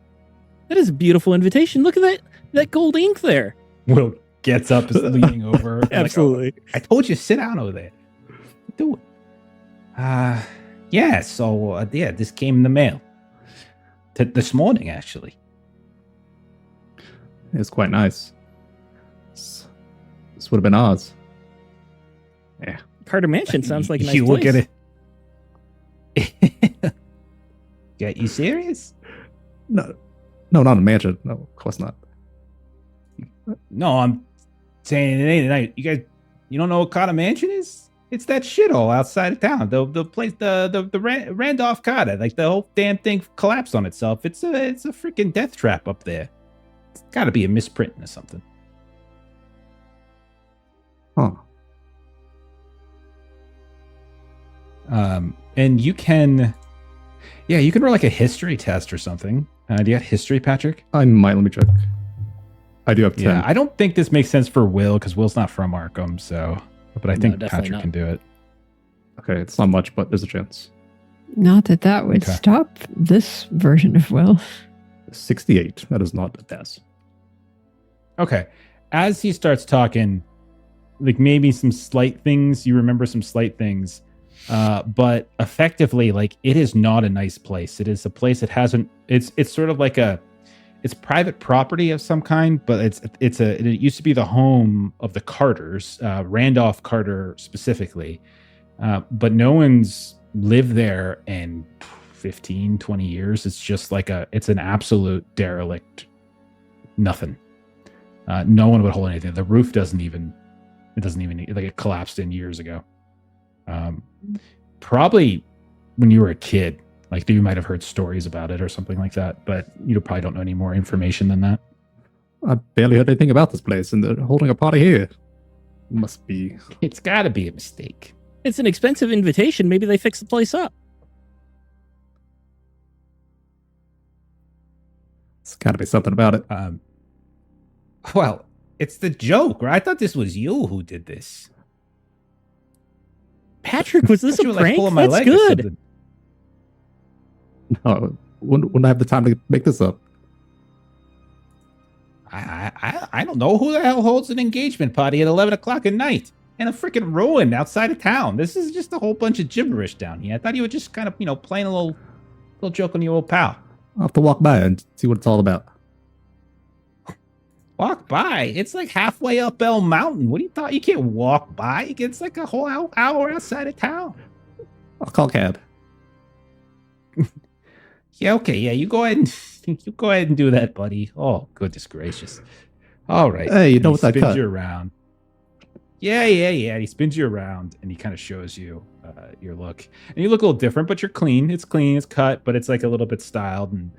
That is a beautiful invitation. Look at that gold ink there. Will gets up, is leaning over. Like, Absolutely. "Oh, I told you, sit down over there. Do it. Yeah, so, this came in the mail. This morning, actually. It's quite nice. This would have been ours. Yeah. Carter Mansion sounds like a nice you place. look at it. Yeah, you serious? No, not a mansion. No, of course not. No, I'm saying it ain't tonight. You guys, you don't know what Carter Mansion is? It's that shithole outside of town. The place, the Randolph Carter. Like the whole damn thing collapsed on itself. It's a freaking death trap up there. It's got to be a misprint or something. Huh. And you can roll like a history test or something. Do you got history, Patrick? I might. Let me check. I do have 10. Yeah, I don't think this makes sense for Will because Will's not from Arkham. So, but I think definitely Patrick not. can do it. Okay, it's not much, but there's a chance. Not that would Okay. stop this version of Will. 68. That is not a pass. Okay. As he starts talking, like maybe some slight things, you remember some slight things, but effectively, like it is not a nice place. It is a place that hasn't. It's sort of like it's private property of some kind, but it used to be the home of the Carters, Randolph Carter specifically, but no one's lived there in 15, 20 years. It's just like it's an absolute derelict. Nothing. No one would hold anything. The roof doesn't even like it collapsed in years ago. Probably when you were a kid. Like you might have heard stories about it or something like that, but you probably don't know any more information than that. I barely heard anything about this place, and they're holding a party here. Must be. It's got to be a mistake. It's an expensive invitation. Maybe they fix the place up. It's got to be something about it. Well, it's the joke, right? I thought this was you who did this. Patrick, was this I thought a you were, like, prank? pulling my That's leg or good. something. No, wouldn't I have the time to make this up? I don't know who the hell holds an engagement party at 11 o'clock at night in a freaking ruin outside of town. This is just a whole bunch of gibberish down here. I thought you were just kind of, playing a little joke on your old pal. I'll have to walk by and see what it's all about. Walk by? It's like halfway up Bell Mountain. What do you thought? You can't walk by. It's like a whole hour outside of town. I'll call cab. Yeah, okay, yeah, you go ahead and do that, buddy. Oh, goodness gracious. All right. Hey, you And know he what that spins cut? you around. Yeah. He spins you around and he kind of shows you your look. And you look a little different, but you're clean. It's clean, it's cut, but it's like a little bit styled, and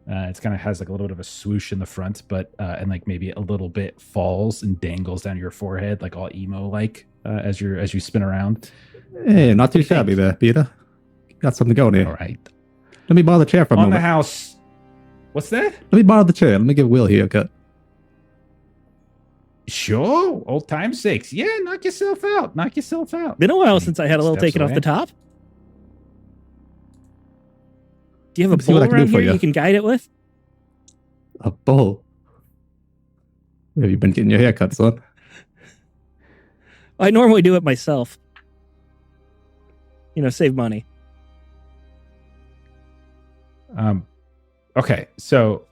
it's kind of has like a little bit of a swoosh in the front, but and like maybe a little bit falls and dangles down your forehead, like all emo like as you spin around. Hey, not too shabby there, Peter. Got something going here. All right. Let me borrow the chair for a On the moment. house. What's that? Let me borrow the chair. Let me give Will here a cut. Sure, old time's sakes. Yeah, knock yourself out. Been a while since I had a little Steps taken off away. the top. Do you have a Let me see what bowl I can do around for here you. you can guide it with? A bowl. Have you been getting your hair cut, son? I normally do it myself. Save money. Okay, so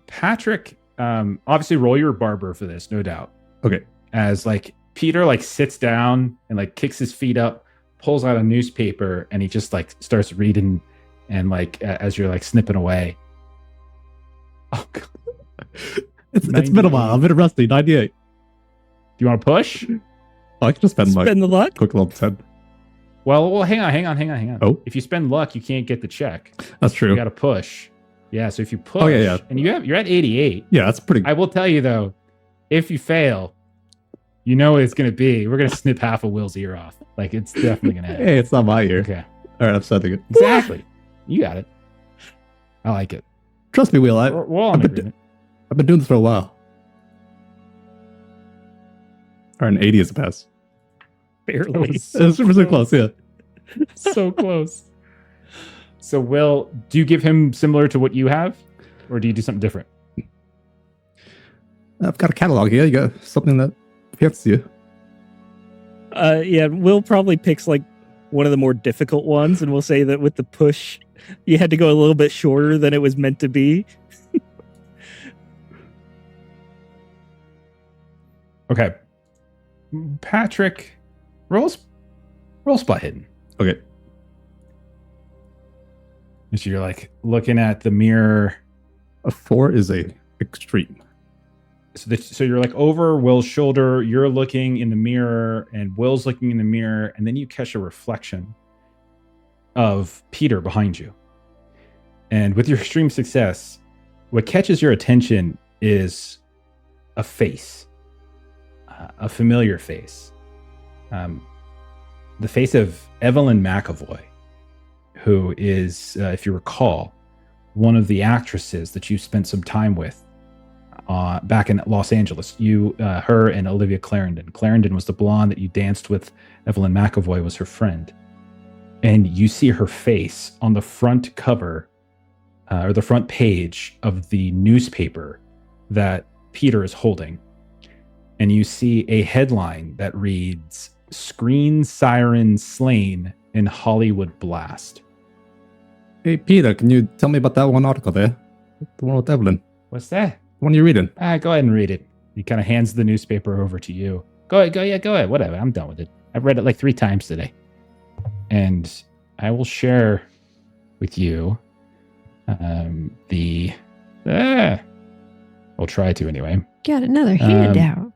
Patrick, obviously roll your barber for this, no doubt. Okay. As like Peter like sits down and like kicks his feet up, pulls out a newspaper, and he just like starts reading, and like as you're like snipping away. Oh, God. It's been a while. I'm a bit rusty. 98. Do you want to push? Oh, I can just spend Spend the luck. quick little 10. Well, hang on. Oh. If you spend luck, you can't get the check. That's true. You got to push. Yeah, so if you push, yeah. and you're at 88. Yeah, that's pretty. I will tell you though, if you fail, you know what it's gonna be. We're gonna snip half of Will's ear off. Like it's definitely gonna happen. Hey, it's not my ear. Okay, All right, I'm setting it. exactly. You got it. I like it. Trust me, Will. We're all in agreement. I've been doing this for a while. All right, an 80 is a pass. Barely. It's super close, yeah. So close. So Will, do you give him similar to what you have, or do you do something different? I've got a catalog here. You got something that fits you. Yeah, Will probably picks like one of the more difficult ones, and we'll say that with the push, you had to go a little bit shorter than it was meant to be. Okay. Patrick, roll spot hidden. Okay. So you're like looking at the mirror. A 4 is a extreme. So you're like over Will's shoulder. You're looking in the mirror, and Will's looking in the mirror, and then you catch a reflection of Peter behind you. And with your extreme success, what catches your attention is a face, a familiar face, the face of Evelyn McAvoy, who is, if you recall, one of the actresses that you spent some time with back in Los Angeles. Her and Olivia Clarendon. Clarendon was the blonde that you danced with. Evelyn McAvoy was her friend. And you see her face on the front cover or the front page of the newspaper that Peter is holding. And you see a headline that reads, "Screen Siren Slain in Hollywood Blast." Hey, Peter, can you tell me about that one article there? The one with Evelyn. What's that? The one you're reading. Go ahead and read it. He kind of hands the newspaper over to you. Go ahead. Whatever. I'm done with it. I've read it like 3 times today. And I will share with you I'll try to anyway. Got another handout.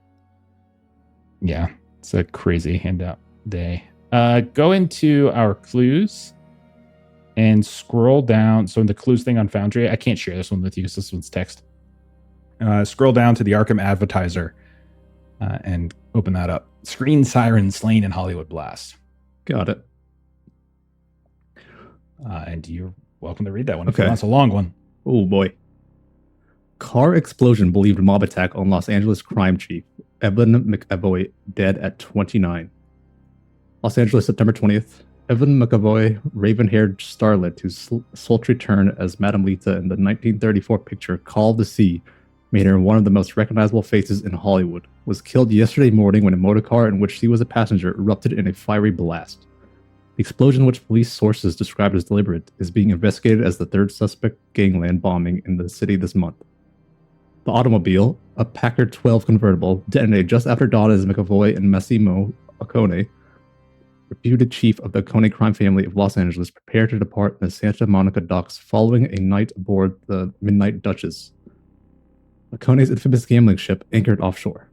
Yeah, it's a crazy handout day. Go into our clues. and scroll down. So in the clues thing on Foundry, I can't share this one with you because this one's text. Scroll down to the Arkham Advertiser and open that up. Screen siren slain in Hollywood blast. Got it. And you're welcome to read that one. Okay. If that's a long one. Oh boy. Car explosion believed mob attack on Los Angeles crime chief Evelyn McAvoy dead at 29. Los Angeles, September 20th. Evelyn McAvoy, raven-haired starlet whose sultry turn as Madame Lita in the 1934 picture Call of the Sea made her one of the most recognizable faces in Hollywood, was killed yesterday morning when a motorcar in which she was a passenger erupted in a fiery blast. The explosion, which police sources described as deliberate, is being investigated as the third suspect gangland bombing in the city this month. The automobile, a Packard 12 convertible, detonated just after dawn as McAvoy and Massimo Oconee, reputed chief of the Oconee crime family of Los Angeles, prepared to depart in the Santa Monica docks following a night aboard the Midnight Duchess, Oconee's infamous gambling ship anchored offshore.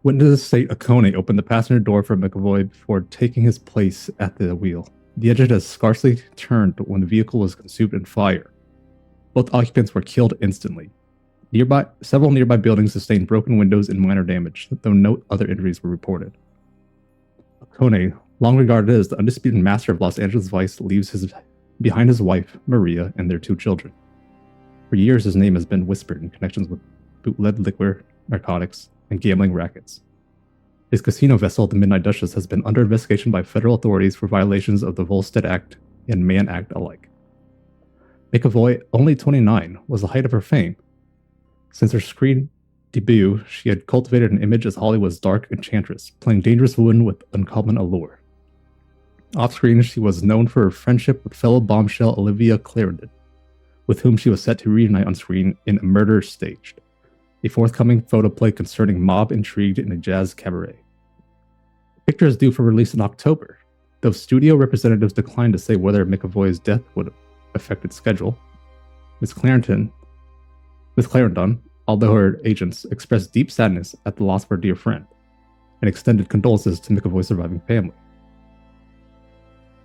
Witnesses say Oconee opened the passenger door for McAvoy before taking his place at the wheel. The engine had scarcely turned when the vehicle was consumed in fire. Both occupants were killed instantly. Several nearby buildings sustained broken windows and minor damage, though no other injuries were reported. Oconee, long regarded as the undisputed master of Los Angeles vice, leaves behind his wife, Maria, and their 2 children. For years, his name has been whispered in connections with bootleg liquor, narcotics, and gambling rackets. His casino vessel, the Midnight Duchess, has been under investigation by federal authorities for violations of the Volstead Act and Mann Act alike. McAvoy, only 29, was the height of her fame. Since her screen debut, she had cultivated an image as Hollywood's dark enchantress, playing dangerous women with uncommon allure. Off-screen, she was known for her friendship with fellow bombshell Olivia Clarendon, with whom she was set to reunite on screen in A Murder Staged, a forthcoming photoplay concerning mob intrigue in a jazz cabaret. The picture is due for release in October, though studio representatives declined to say whether McAvoy's death would affect its schedule. Miss Clarendon, although her agents expressed deep sadness at the loss of her dear friend, and extended condolences to McAvoy's surviving family.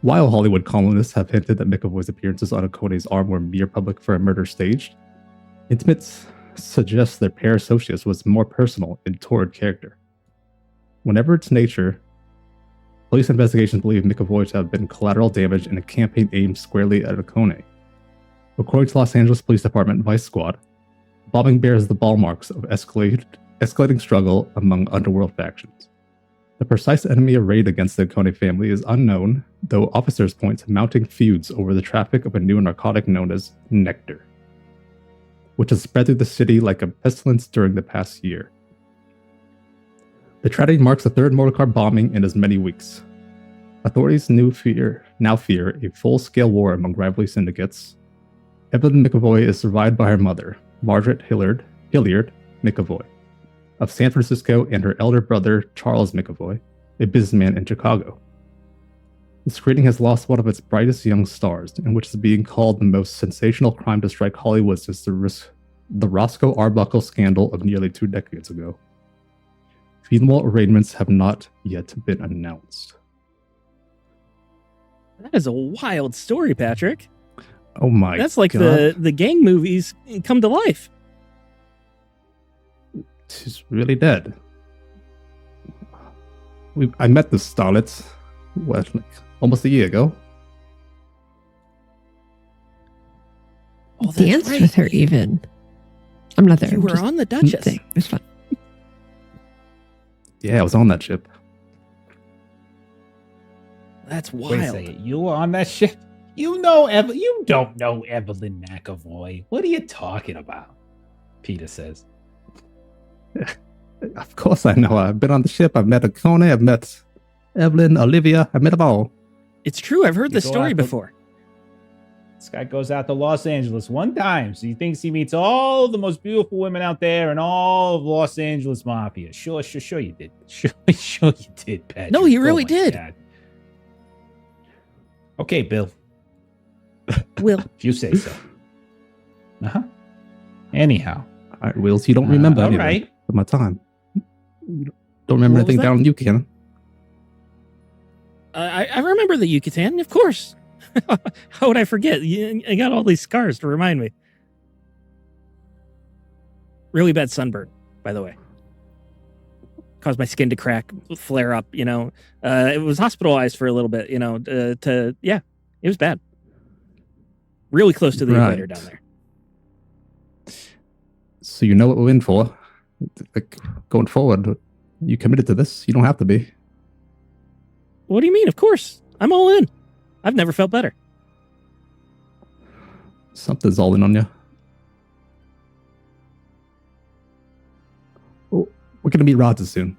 While Hollywood columnists have hinted that McAvoy's appearances on Oconee's arm were mere public for A Murder Staged, intimates suggest their pair associates was more personal and torrid character. Whenever its nature, police investigations believe McAvoy to have been collateral damage in a campaign aimed squarely at Oconee. According to Los Angeles Police Department Vice Squad, bombing bears the ball marks of escalating struggle among underworld factions. The precise enemy arrayed against the Oconee family is unknown, though officers point to mounting feuds over the traffic of a new narcotic known as nectar, which has spread through the city like a pestilence during the past year. The tragedy marks the 3rd motorcar bombing in as many weeks. Authorities now fear a full-scale war among rivalry syndicates. Evelyn McAvoy is survived by her mother, Margaret Hilliard McAvoy, of San Francisco, and her elder brother, Charles McAvoy, a businessman in Chicago. The screening has lost one of its brightest young stars, and which is being called the most sensational crime to strike Hollywood since the Roscoe Arbuckle scandal of nearly 2 decades ago. Funeral arrangements have not yet been announced. That is a wild story, Patrick. Oh my God. That's like the gang movies come to life. She's really dead. I met the starlet, almost a year ago. Oh, that's Danced right. with her even. I'm not there. You I'm were just on the Duchess. saying. It was fun. Yeah, I was on that ship. That's Wait a wild. second. You were on that ship? You don't know Evelyn McAvoy. What are you talking about? Peter says. Of course I know. I've been on the ship. I've met Oconee. I've met Evelyn, Olivia. I've met them all. It's true. I've heard You this go story out the- before. This guy goes out to Los Angeles one time, so he thinks he meets all the most beautiful women out there and all of Los Angeles mafia. Sure you did. Sure you did, Patrick. No, he Oh really my did. God. Okay, Bill. Will. If you say so. Uh-huh. Anyhow. All right, Wills, you don't remember all anything right. of my time. You don't remember What was anything that? down in Yucatan. I remember the Yucatan, of course. How would I forget? I got all these scars to remind me. Really bad sunburn, by the way. Caused my skin to crack, flare up, it was hospitalized for a little bit, it was bad. Really close to the equator down there. So you know what we're in for. Like, going forward, you committed to this? You don't have to be. What do you mean? Of course. I'm all in. I've never felt better. Something's all in on you. Oh, we're going to meet Roger soon.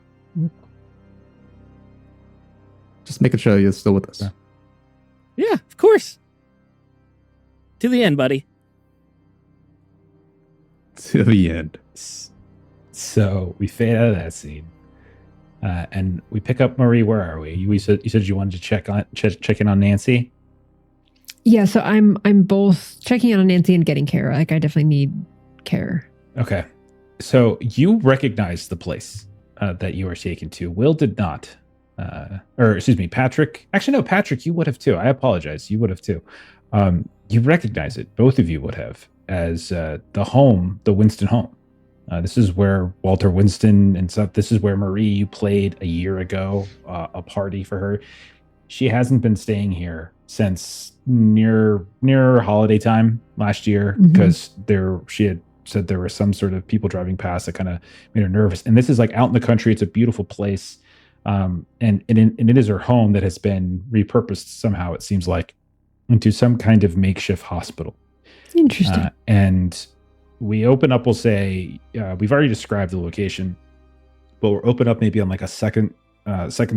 Just making sure you're still with us. Yeah, of course. To the end, buddy. To the end. So we fade out of that scene, and we pick up Marie. Where are we? You said you wanted to check in on Nancy. Yeah, so I'm both checking in on Nancy and getting care. Like, I definitely need care. Okay, so you recognize the place that you are taken to. Will did not, or excuse me, Patrick. Actually, no, Patrick, you would have too. I apologize. You would have too. You recognize it. Both of you would have as the Winston home. This is where Walter Winston and stuff. This is where Marie, you played a year ago, a party for her. She hasn't been staying here since near holiday time last year because she had said there were some sort of people driving past that kind of made her nervous. And this is like out in the country. It's a beautiful place, and it is her home that has been repurposed somehow. It seems like into some kind of makeshift hospital. Interesting. And we open up, we'll say, we've already described the location, but we're open up maybe on like a second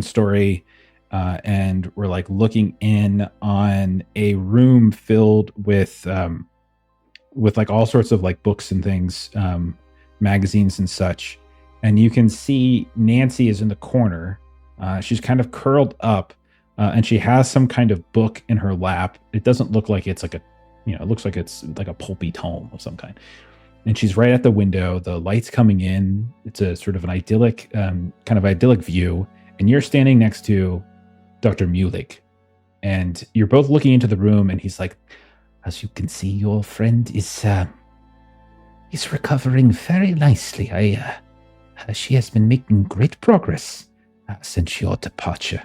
story, and we're like looking in on a room filled with like all sorts of like books and things, magazines and such. And you can see Nancy is in the corner. She's kind of curled up, and she has some kind of book in her lap. It doesn't look like it's like it looks like it's like a pulpy tome of some kind. And she's right at the window. The light's coming in. It's a sort of an idyllic view. And you're standing next to Dr. Mulik. And you're both looking into the room. And he's like, as you can see, your friend is recovering very nicely. She has been making great progress since your departure.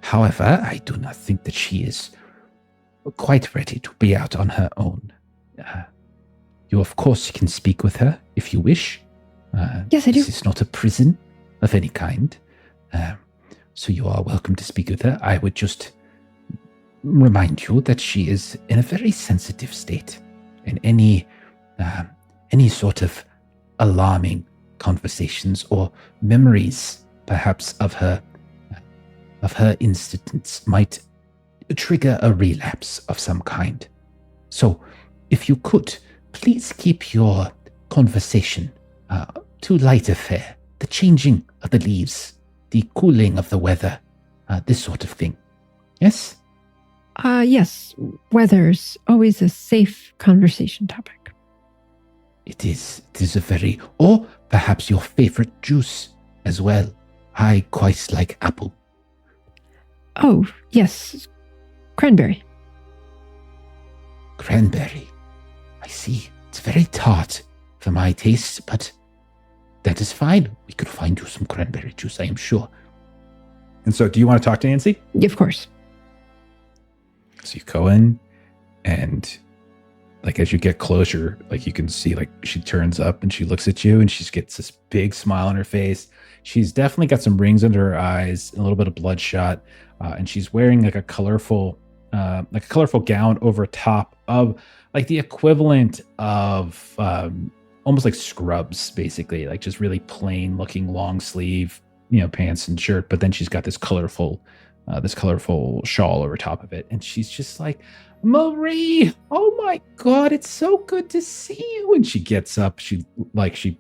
However, I do not think that she is quite ready to be out on her own. You, of course, can speak with her if you wish. Yes, I do. This is not a prison of any kind. So you are welcome to speak with her. I would just remind you that she is in a very sensitive state. And any sort of alarming conversations or memories, perhaps, of her incidents might trigger a relapse of some kind. So, if you could, please keep your conversation to lighter fare. The changing of the leaves, the cooling of the weather, this sort of thing. Yes? Yes. Weather's always a safe conversation topic. It is a very... Or perhaps your favorite juice as well. I quite like apple. Oh, yes. Cranberry. Cranberry. I see. It's very tart for my taste, but that is fine. We could find you some cranberry juice, I am sure. And so, do you want to talk to Nancy? Of course. So you go in, and like as you get closer, like you can see, like she turns up and she looks at you, and she gets this big smile on her face. She's definitely got some rings under her eyes, a little bit of bloodshot, and she's wearing like a colorful gown over top of like the equivalent of almost like scrubs, basically, like just really plain looking long sleeve, pants and shirt. But then she's got this colorful shawl over top of it, and she's just like, Marie, oh my God, it's so good to see you. And she gets up, she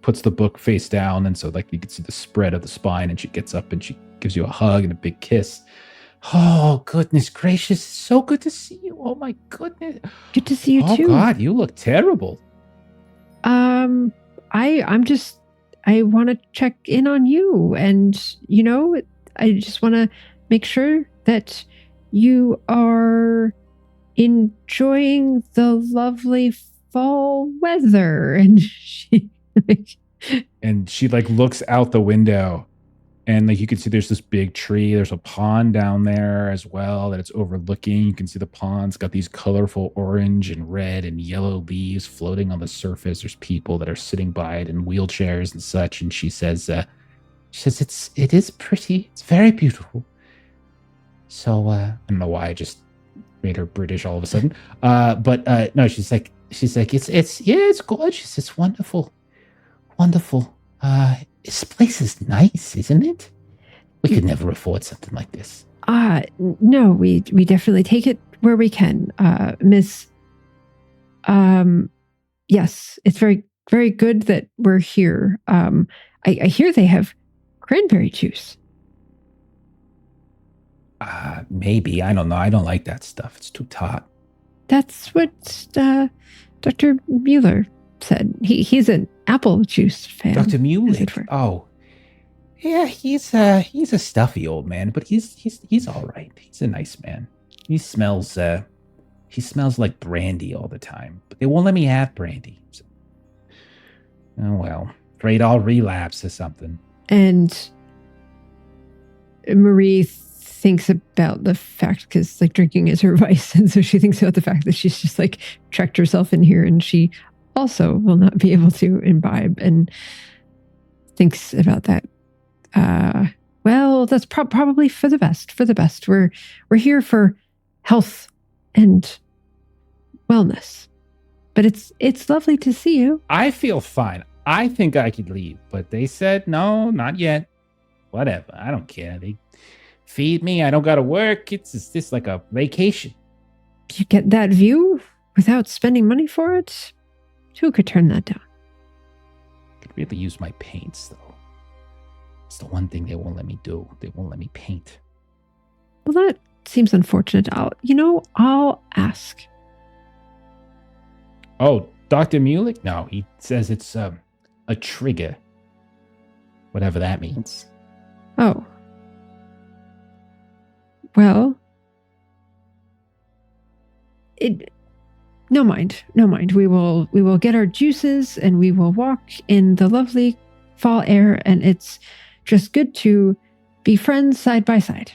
puts the book face down, and so like you can see the spread of the spine, and she gets up and she gives you a hug and a big kiss. Oh, goodness gracious. So good to see you. Oh, my goodness. Good to see you, too. Oh, God, you look terrible. I want to check in on you. And, I just want to make sure that you are enjoying the lovely fall weather. And she looks out the window, and like you can see there's this big tree. There's a pond down there as well that it's overlooking. You can see the pond's got these colorful orange and red and yellow leaves floating on the surface. There's people that are sitting by it in wheelchairs and such. And she says, it is pretty. It's very beautiful. So I don't know why I just made her British all of a sudden. But no, she's like, it's gorgeous. It's wonderful. Wonderful. This place is nice, isn't it? We could never afford something like this. No, we definitely take it where we can. Miss, yes, it's very, very good that we're here. I hear they have cranberry juice. Maybe. I don't know. I don't like that stuff. It's too tart. That's what Dr. Mueller said. He's an apple juice fan. Dr. Mueller? Oh. Yeah, he's a stuffy old man, but he's all right. He's a nice man. He smells like brandy all the time, but they won't let me have brandy. So. Oh well. Afraid I'll relapse or something. And Marie thinks about the fact, because like drinking is her vice, and so she thinks about the fact that she's just like trekked herself in here, and she also will not be able to imbibe, and thinks about that. Well, that's probably for the best. For the best. We're here for health and wellness. But it's lovely to see you. I feel fine. I think I could leave, but they said no, not yet. Whatever. I don't care. They feed me. I don't got to work. It's just like a vacation. You get that view without spending money for it? Who could turn that down? I could really use my paints, though. It's the one thing they won't let me do. They won't let me paint. Well, that seems unfortunate. I'll ask. Oh, Dr. Mueller? No, he says it's a trigger. Whatever that means. Oh. Well. No mind. We will get our juices and we will walk in the lovely fall air, and it's just good to be friends side by side.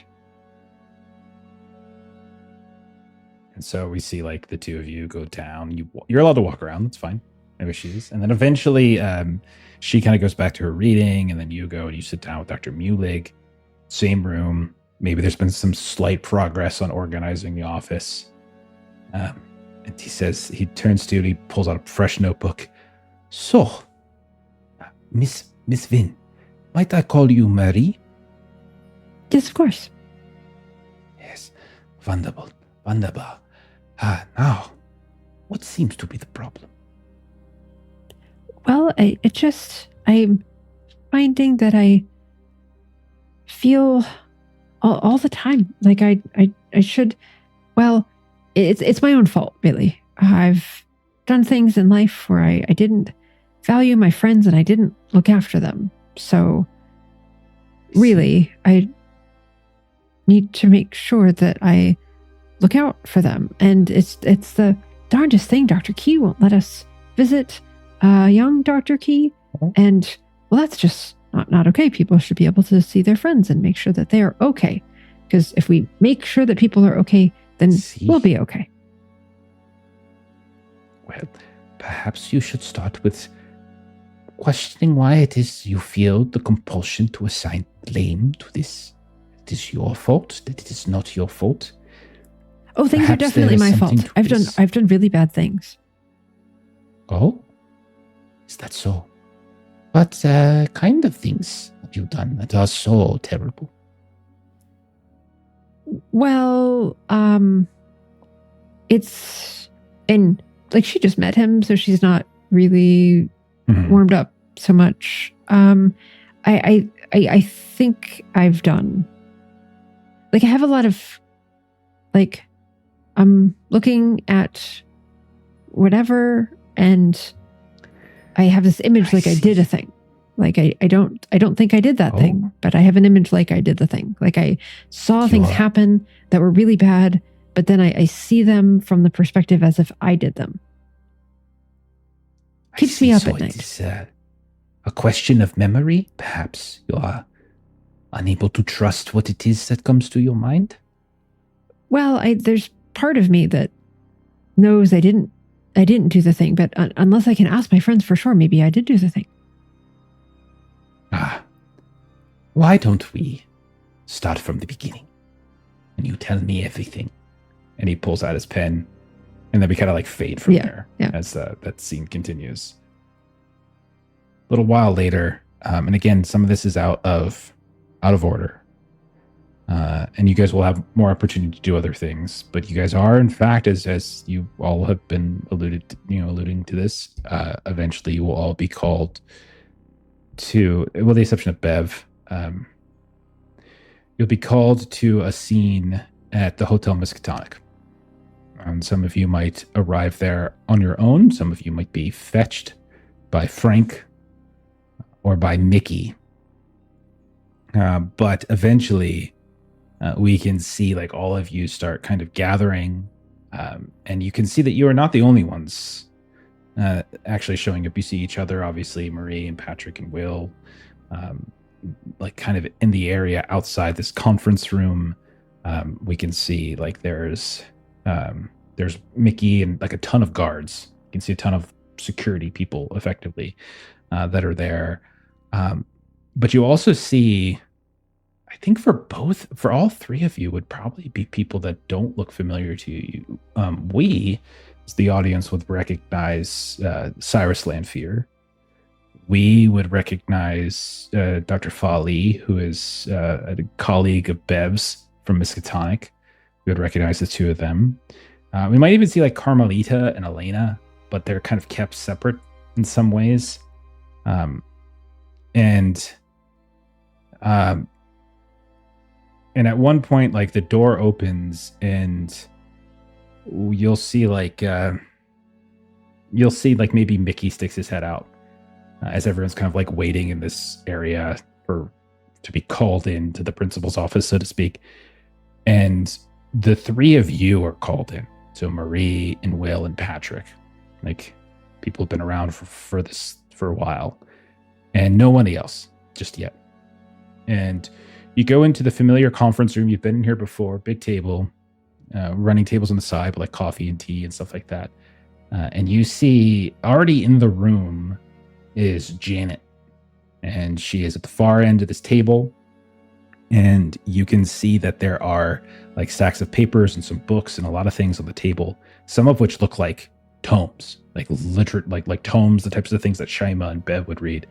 And so we see like the two of you go down. You're allowed to walk around. That's fine. No issues. And then eventually she kind of goes back to her reading, and then you go and you sit down with Dr. Mueller. Same room. Maybe there's been some slight progress on organizing the office. And he says, he turns to you and he pulls out a fresh notebook. So, Miss Vin, might I call you Marie? Yes, of course. Yes. Wonderful. Wunderbar. Now, what seems to be the problem? Well, I'm finding that I feel all the time like I should, well, it's my own fault, really. I've done things in life where I didn't value my friends and I didn't look after them. So really, I need to make sure that I look out for them. And it's the darndest thing. Dr. Key won't let us visit young Dr. Key. And well, that's just not okay. People should be able to see their friends and make sure that they are okay. Because if we make sure that people are okay, then we'll be okay. Well, perhaps you should start with questioning why it is you feel the compulsion to assign blame to this. It is your fault, that it is not your fault. Oh, things are definitely my fault. I've done really bad things. Oh? Is that so? What kind of things have you done that are so terrible? Well, it's, and like she just met him, so she's not really warmed up so much. I think I've done, like I have a lot of, like, I'm looking at whatever and I have this image like I did a thing. Like I don't think I did that thing, but I have an image like I did the thing. Like I saw things happen that were really bad, but then I see them from the perspective as if I did them. Keeps me up at night. It's a question of memory, perhaps. You are unable to trust what it is that comes to your mind? Well, there's part of me that knows I didn't do the thing, but unless I can ask my friends for sure, maybe I did do the thing. Why don't we start from the beginning? And you tell me everything. And he pulls out his pen, and then we kind of like fade from there as that scene continues. A little while later, and again, some of this is out of order. And you guys will have more opportunity to do other things, but you guys are, in fact, as you all have been alluding to this, eventually you will all be called to, well, the exception of Bev, you'll be called to a scene at the Hotel Miskatonic. Some of you might arrive there on your own. Some of you might be fetched by Frank or by Mickey. But eventually, we can see like all of you start kind of gathering, and you can see that you are not the only ones actually showing up. You see each other, obviously, Marie and Patrick and Will, like kind of in the area outside this conference room. We can see like there's Mickey and like a ton of guards. You can see a ton of security people effectively that are there. But you also see, I think for all three of you would probably be people that don't look familiar to you. We, as the audience, would recognize Cyrus Lanfear. We would recognize Dr. Fali, who is a colleague of Bev's from Miskatonic. We would recognize the two of them. We might even see like Carmelita and Elena, but they're kind of kept separate in some ways. And at one point, like the door opens and you'll see like maybe Mickey sticks his head out as everyone's kind of like waiting in this area to be called into the principal's office, so to speak. And the three of you are called in. So Marie and Will and Patrick, like people have been around for a while, and nobody else just yet. And you go into the familiar conference room. You've been in here before, big table, running tables on the side, with like coffee and tea and stuff like that. And you see already in the room is Janet, and she is at the far end of this table. And you can see that there are like stacks of papers and some books and a lot of things on the table, some of which look like tomes, like like tomes, the types of things that Shyma and Bev would read.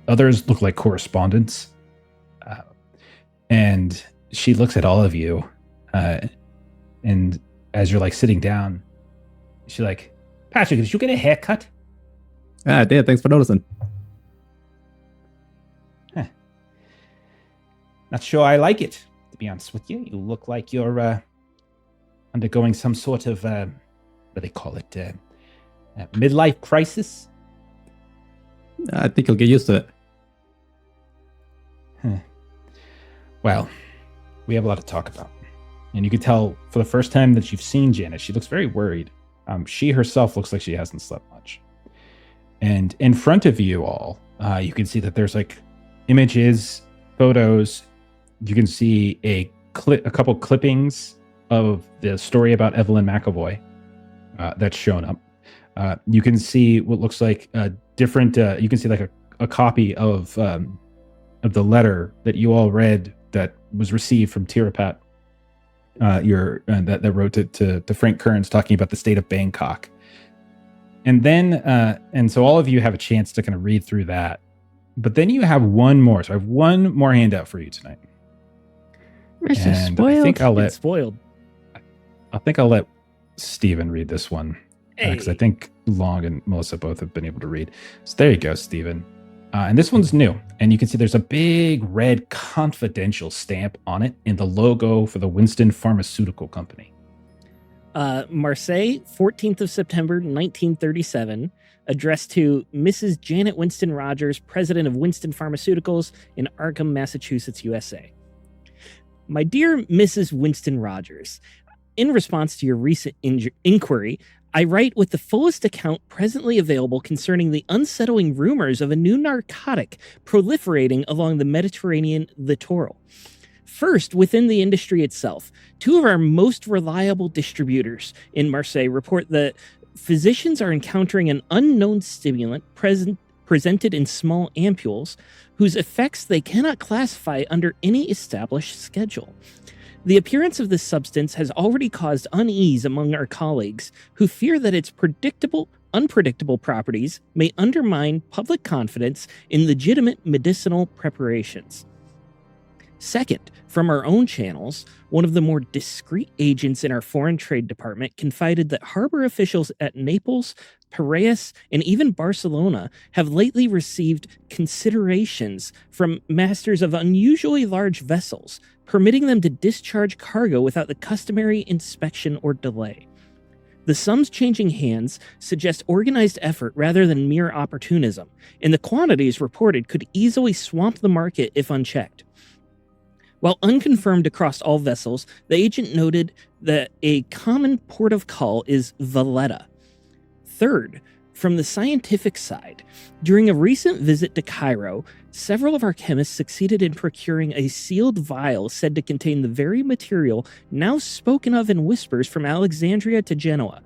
Others look like correspondence. And she looks at all of you, and as you're like sitting down, she's like, "Patrick, did you get a haircut?" I did. Thanks for noticing. Huh. Not sure I like it, to be honest with you. You look like you're undergoing some sort of what do they call it? Midlife crisis. I think you'll get used to it. Huh. Well, we have a lot to talk about. And you can tell for the first time that you've seen Janet, she looks very worried. She herself looks like she hasn't slept much. And in front of you all, you can see that there's like images, photos. You can see a couple clippings of the story about Evelyn McAvoy that's shown up. You can see what looks like a different, you can see like a copy of the letter that you all read that was received from Tirapat, that wrote to Frank Kearns talking about the state of Bangkok. And then, and so all of you have a chance to kind of read through that. But then you have one more. So I have one more handout for you tonight. We're so spoiled. I think I'll let spoiled. I think I'll let Steven read this one. Because I think Long and Melissa both have been able to read. So there you go, Steven. And this one's new. And you can see there's a big red confidential stamp on it in the logo for the Winston Pharmaceutical Company. Marseille, 14th of September, 1937. addressed to Mrs. Janet Winston Rogers, president of Winston Pharmaceuticals in Arkham, Massachusetts, USA. My dear Mrs. Winston Rogers, in response to your recent inquiry, I write with the fullest account presently available concerning the unsettling rumors of a new narcotic proliferating along the Mediterranean littoral. First, within the industry itself, two of our most reliable distributors in Marseille report that physicians are encountering an unknown stimulant presented in small ampules whose effects they cannot classify under any established schedule. The appearance of this substance has already caused unease among our colleagues who fear that its unpredictable properties may undermine public confidence in legitimate medicinal preparations. Second, from our own channels, one of the more discreet agents in our foreign trade department confided that harbor officials at Naples, Piraeus, and even Barcelona have lately received considerations from masters of unusually large vessels, permitting them to discharge cargo without the customary inspection or delay. The sums changing hands suggest organized effort rather than mere opportunism, and the quantities reported could easily swamp the market if unchecked. While unconfirmed across all vessels, the agent noted that a common port of call is Valletta. Third, from the scientific side, during a recent visit to Cairo, several of our chemists succeeded in procuring a sealed vial said to contain the very material now spoken of in whispers from Alexandria to Genoa.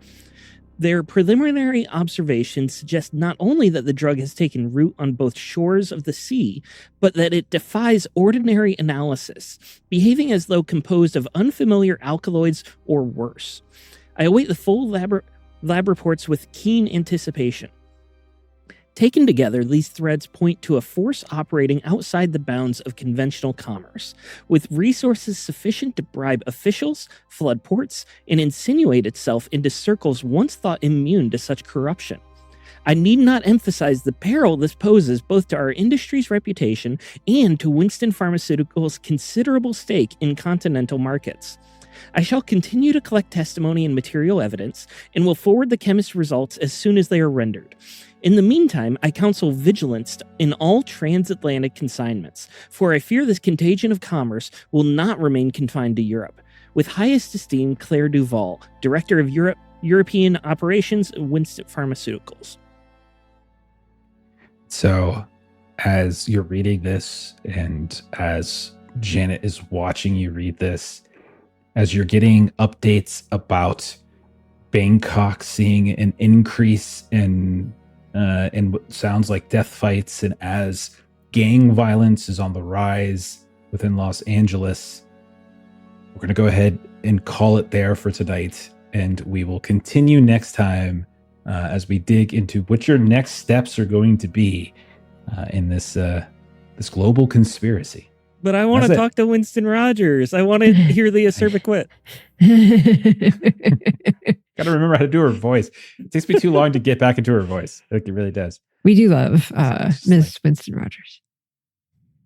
Their preliminary observations suggest not only that the drug has taken root on both shores of the sea, but that it defies ordinary analysis, behaving as though composed of unfamiliar alkaloids or worse. I await the full lab reports with keen anticipation. Taken together, these threads point to a force operating outside the bounds of conventional commerce, with resources sufficient to bribe officials, flood ports, and insinuate itself into circles once thought immune to such corruption. I need not emphasize the peril this poses both to our industry's reputation and to Winston Pharmaceuticals' considerable stake in continental markets. I shall continue to collect testimony and material evidence, and will forward the chemist's results as soon as they are rendered. In the meantime, I counsel vigilance in all transatlantic consignments, for I fear this contagion of commerce will not remain confined to Europe. With highest esteem, Claire Duval, Director of European Operations at Winston Pharmaceuticals. So, as you're reading this, and as Janet is watching you read this, as you're getting updates about Bangkok seeing an increase in what sounds like death fights, and as gang violence is on the rise within Los Angeles, we're going to go ahead and call it there for tonight, and we will continue next time as we dig into what your next steps are going to be in this global conspiracy. But I want to talk to Winston Rogers. I want to hear the acerbic wit. Got to remember how to do her voice. It takes me too long to get back into her voice. Like, it really does. We do love Miss Winston Rogers.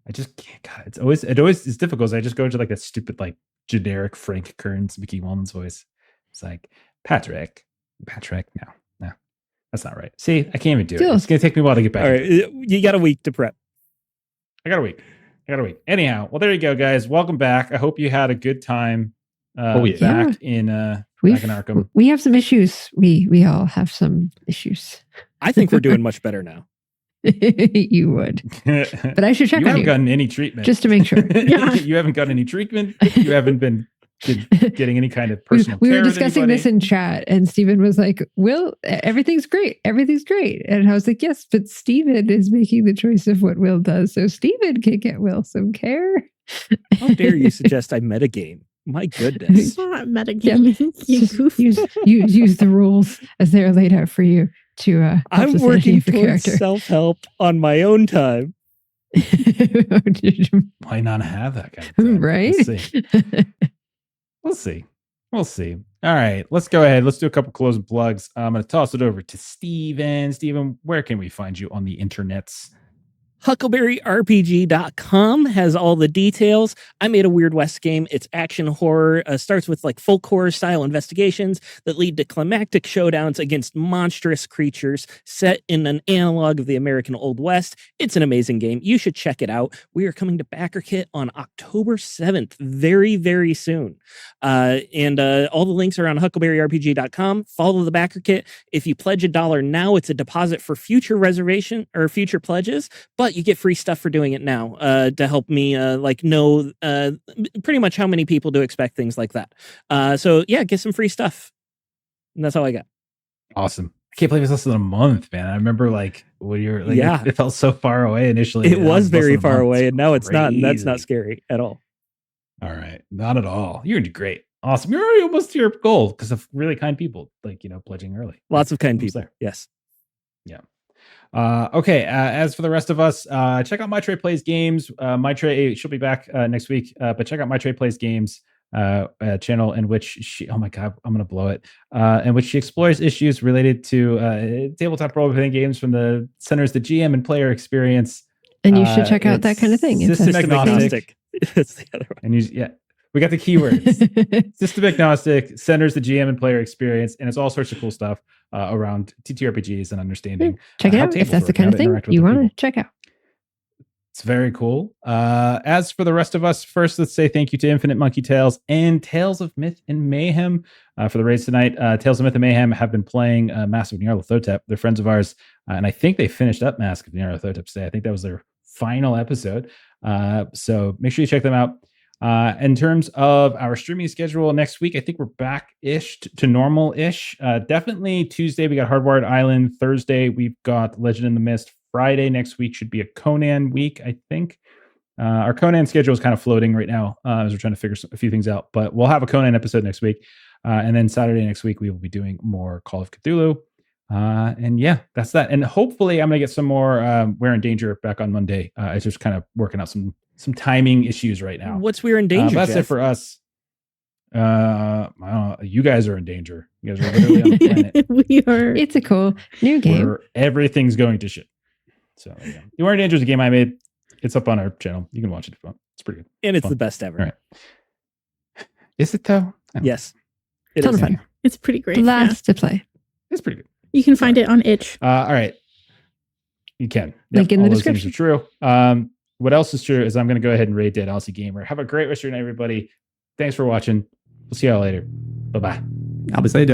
I just can't. God, it always is difficult. I just go into like that stupid, like, generic Frank Kern's Mickey Mullins voice. It's like Patrick. No, that's not right. See, I can't even do it. It's gonna take me a while to get back. All right, you got a week to prep. I got a week. Anyhow, well, there you go, guys. Welcome back. I hope you had a good time. Back in Arkham. We have some issues. We all have some issues. I think we're doing much better now. You would, but I should check on you. You haven't gotten any treatment, just to make sure. You haven't gotten any treatment. You haven't been getting any kind of personal we care. were discussing this in chat, and Stephen was like, Will, everything's great. And I was like, yes, but Stephen is making the choice of what Will does, so Stephen can get Will some care. How dare you suggest I metagame? My goodness. It's not metagaming. Use the rules as they are laid out for you to I'm working towards self-help on my own time. Why not have that kind of time? Right? We'll see. All right, let's go ahead. Let's do a couple closing plugs. I'm going to toss it over to Steven. Steven, where can we find you on the internets? HuckleberryRPG.com has all the details. I made a Weird West game. It's action horror. Starts with like folk horror style investigations that lead to climactic showdowns against monstrous creatures set in an analog of the American Old West. It's an amazing game. You should check it out. We are coming to BackerKit on October 7th, very, very soon. And all the links are on HuckleberryRPG.com. Follow the BackerKit. If you pledge $1 now, it's a deposit for future reservation or future pledges, but you get free stuff for doing it now to help me know pretty much how many people to expect things like that. So yeah, get some free stuff. And that's all I got. Awesome. I can't believe it's less than a month, man. I remember when you were it felt so far away initially. It was very far away, and now it's not. And that's not scary at all. All right. Not at all. You're great. Awesome. You're already almost to your goal because of really kind people, pledging early. Lots of kind people. There. Yes. Yeah. Okay. As for the rest of us, check out Maitreyi Plays Games. Maitreyi, she'll be back next week, but check out Maitreyi Plays Games channel in which she, oh my God, I'm going to blow it, in which she explores issues related to tabletop role-playing games from the centers the GM and player experience. And you should check out that kind of thing. System agnostic. That's the other one. And we got the keywords. System agnostic, centers the GM and player experience, and it's all sorts of cool stuff around TTRPGs and understanding. Check it out if that's the kind of thing you want to check out. It's very cool. As for the rest of us, first, let's say thank you to Infinite Monkey Tales and Tales of Myth and Mayhem for the raids tonight. Tales of Myth and Mayhem have been playing Mask of Nyarlathotep. They're friends of ours, and I think they finished up Mask of Nyarlathotep today. I think that was their final episode. So make sure you check them out. In terms of our streaming schedule next week, I think we're back-ish to normal-ish. Definitely Tuesday, we got Hardwired Island. Thursday, we've got Legend in the Mist. Friday next week should be a Conan week, I think. Our Conan schedule is kind of floating right now as we're trying to figure a few things out. But we'll have a Conan episode next week. And then Saturday next week, we will be doing more Call of Cthulhu. And yeah, that's that. And hopefully I'm going to get some more We're in Danger back on Monday. It's just kind of working out some timing issues right now. What's We're in Danger, that's Jeff? It for us. I don't know. You guys are in danger. You guys are literally on the planet. We are. It's a cool new game. Where everything's going to shit. So yeah. You We're in Danger is a game I made. It's up on our channel. You can watch it if you want. It's pretty good. And it's the best ever. All right. Is it though? Yes. It Ton is. of fun. It's pretty great. Blast to play. It's pretty good. You can find it on itch. All right. You can. Link in all the those things description. are true. What else is true is I'm going to go ahead and raid Dead Aussie Gamer. Have a great rest of your night, everybody. Thanks for watching. We'll see y'all later. Bye-bye. I'll be saying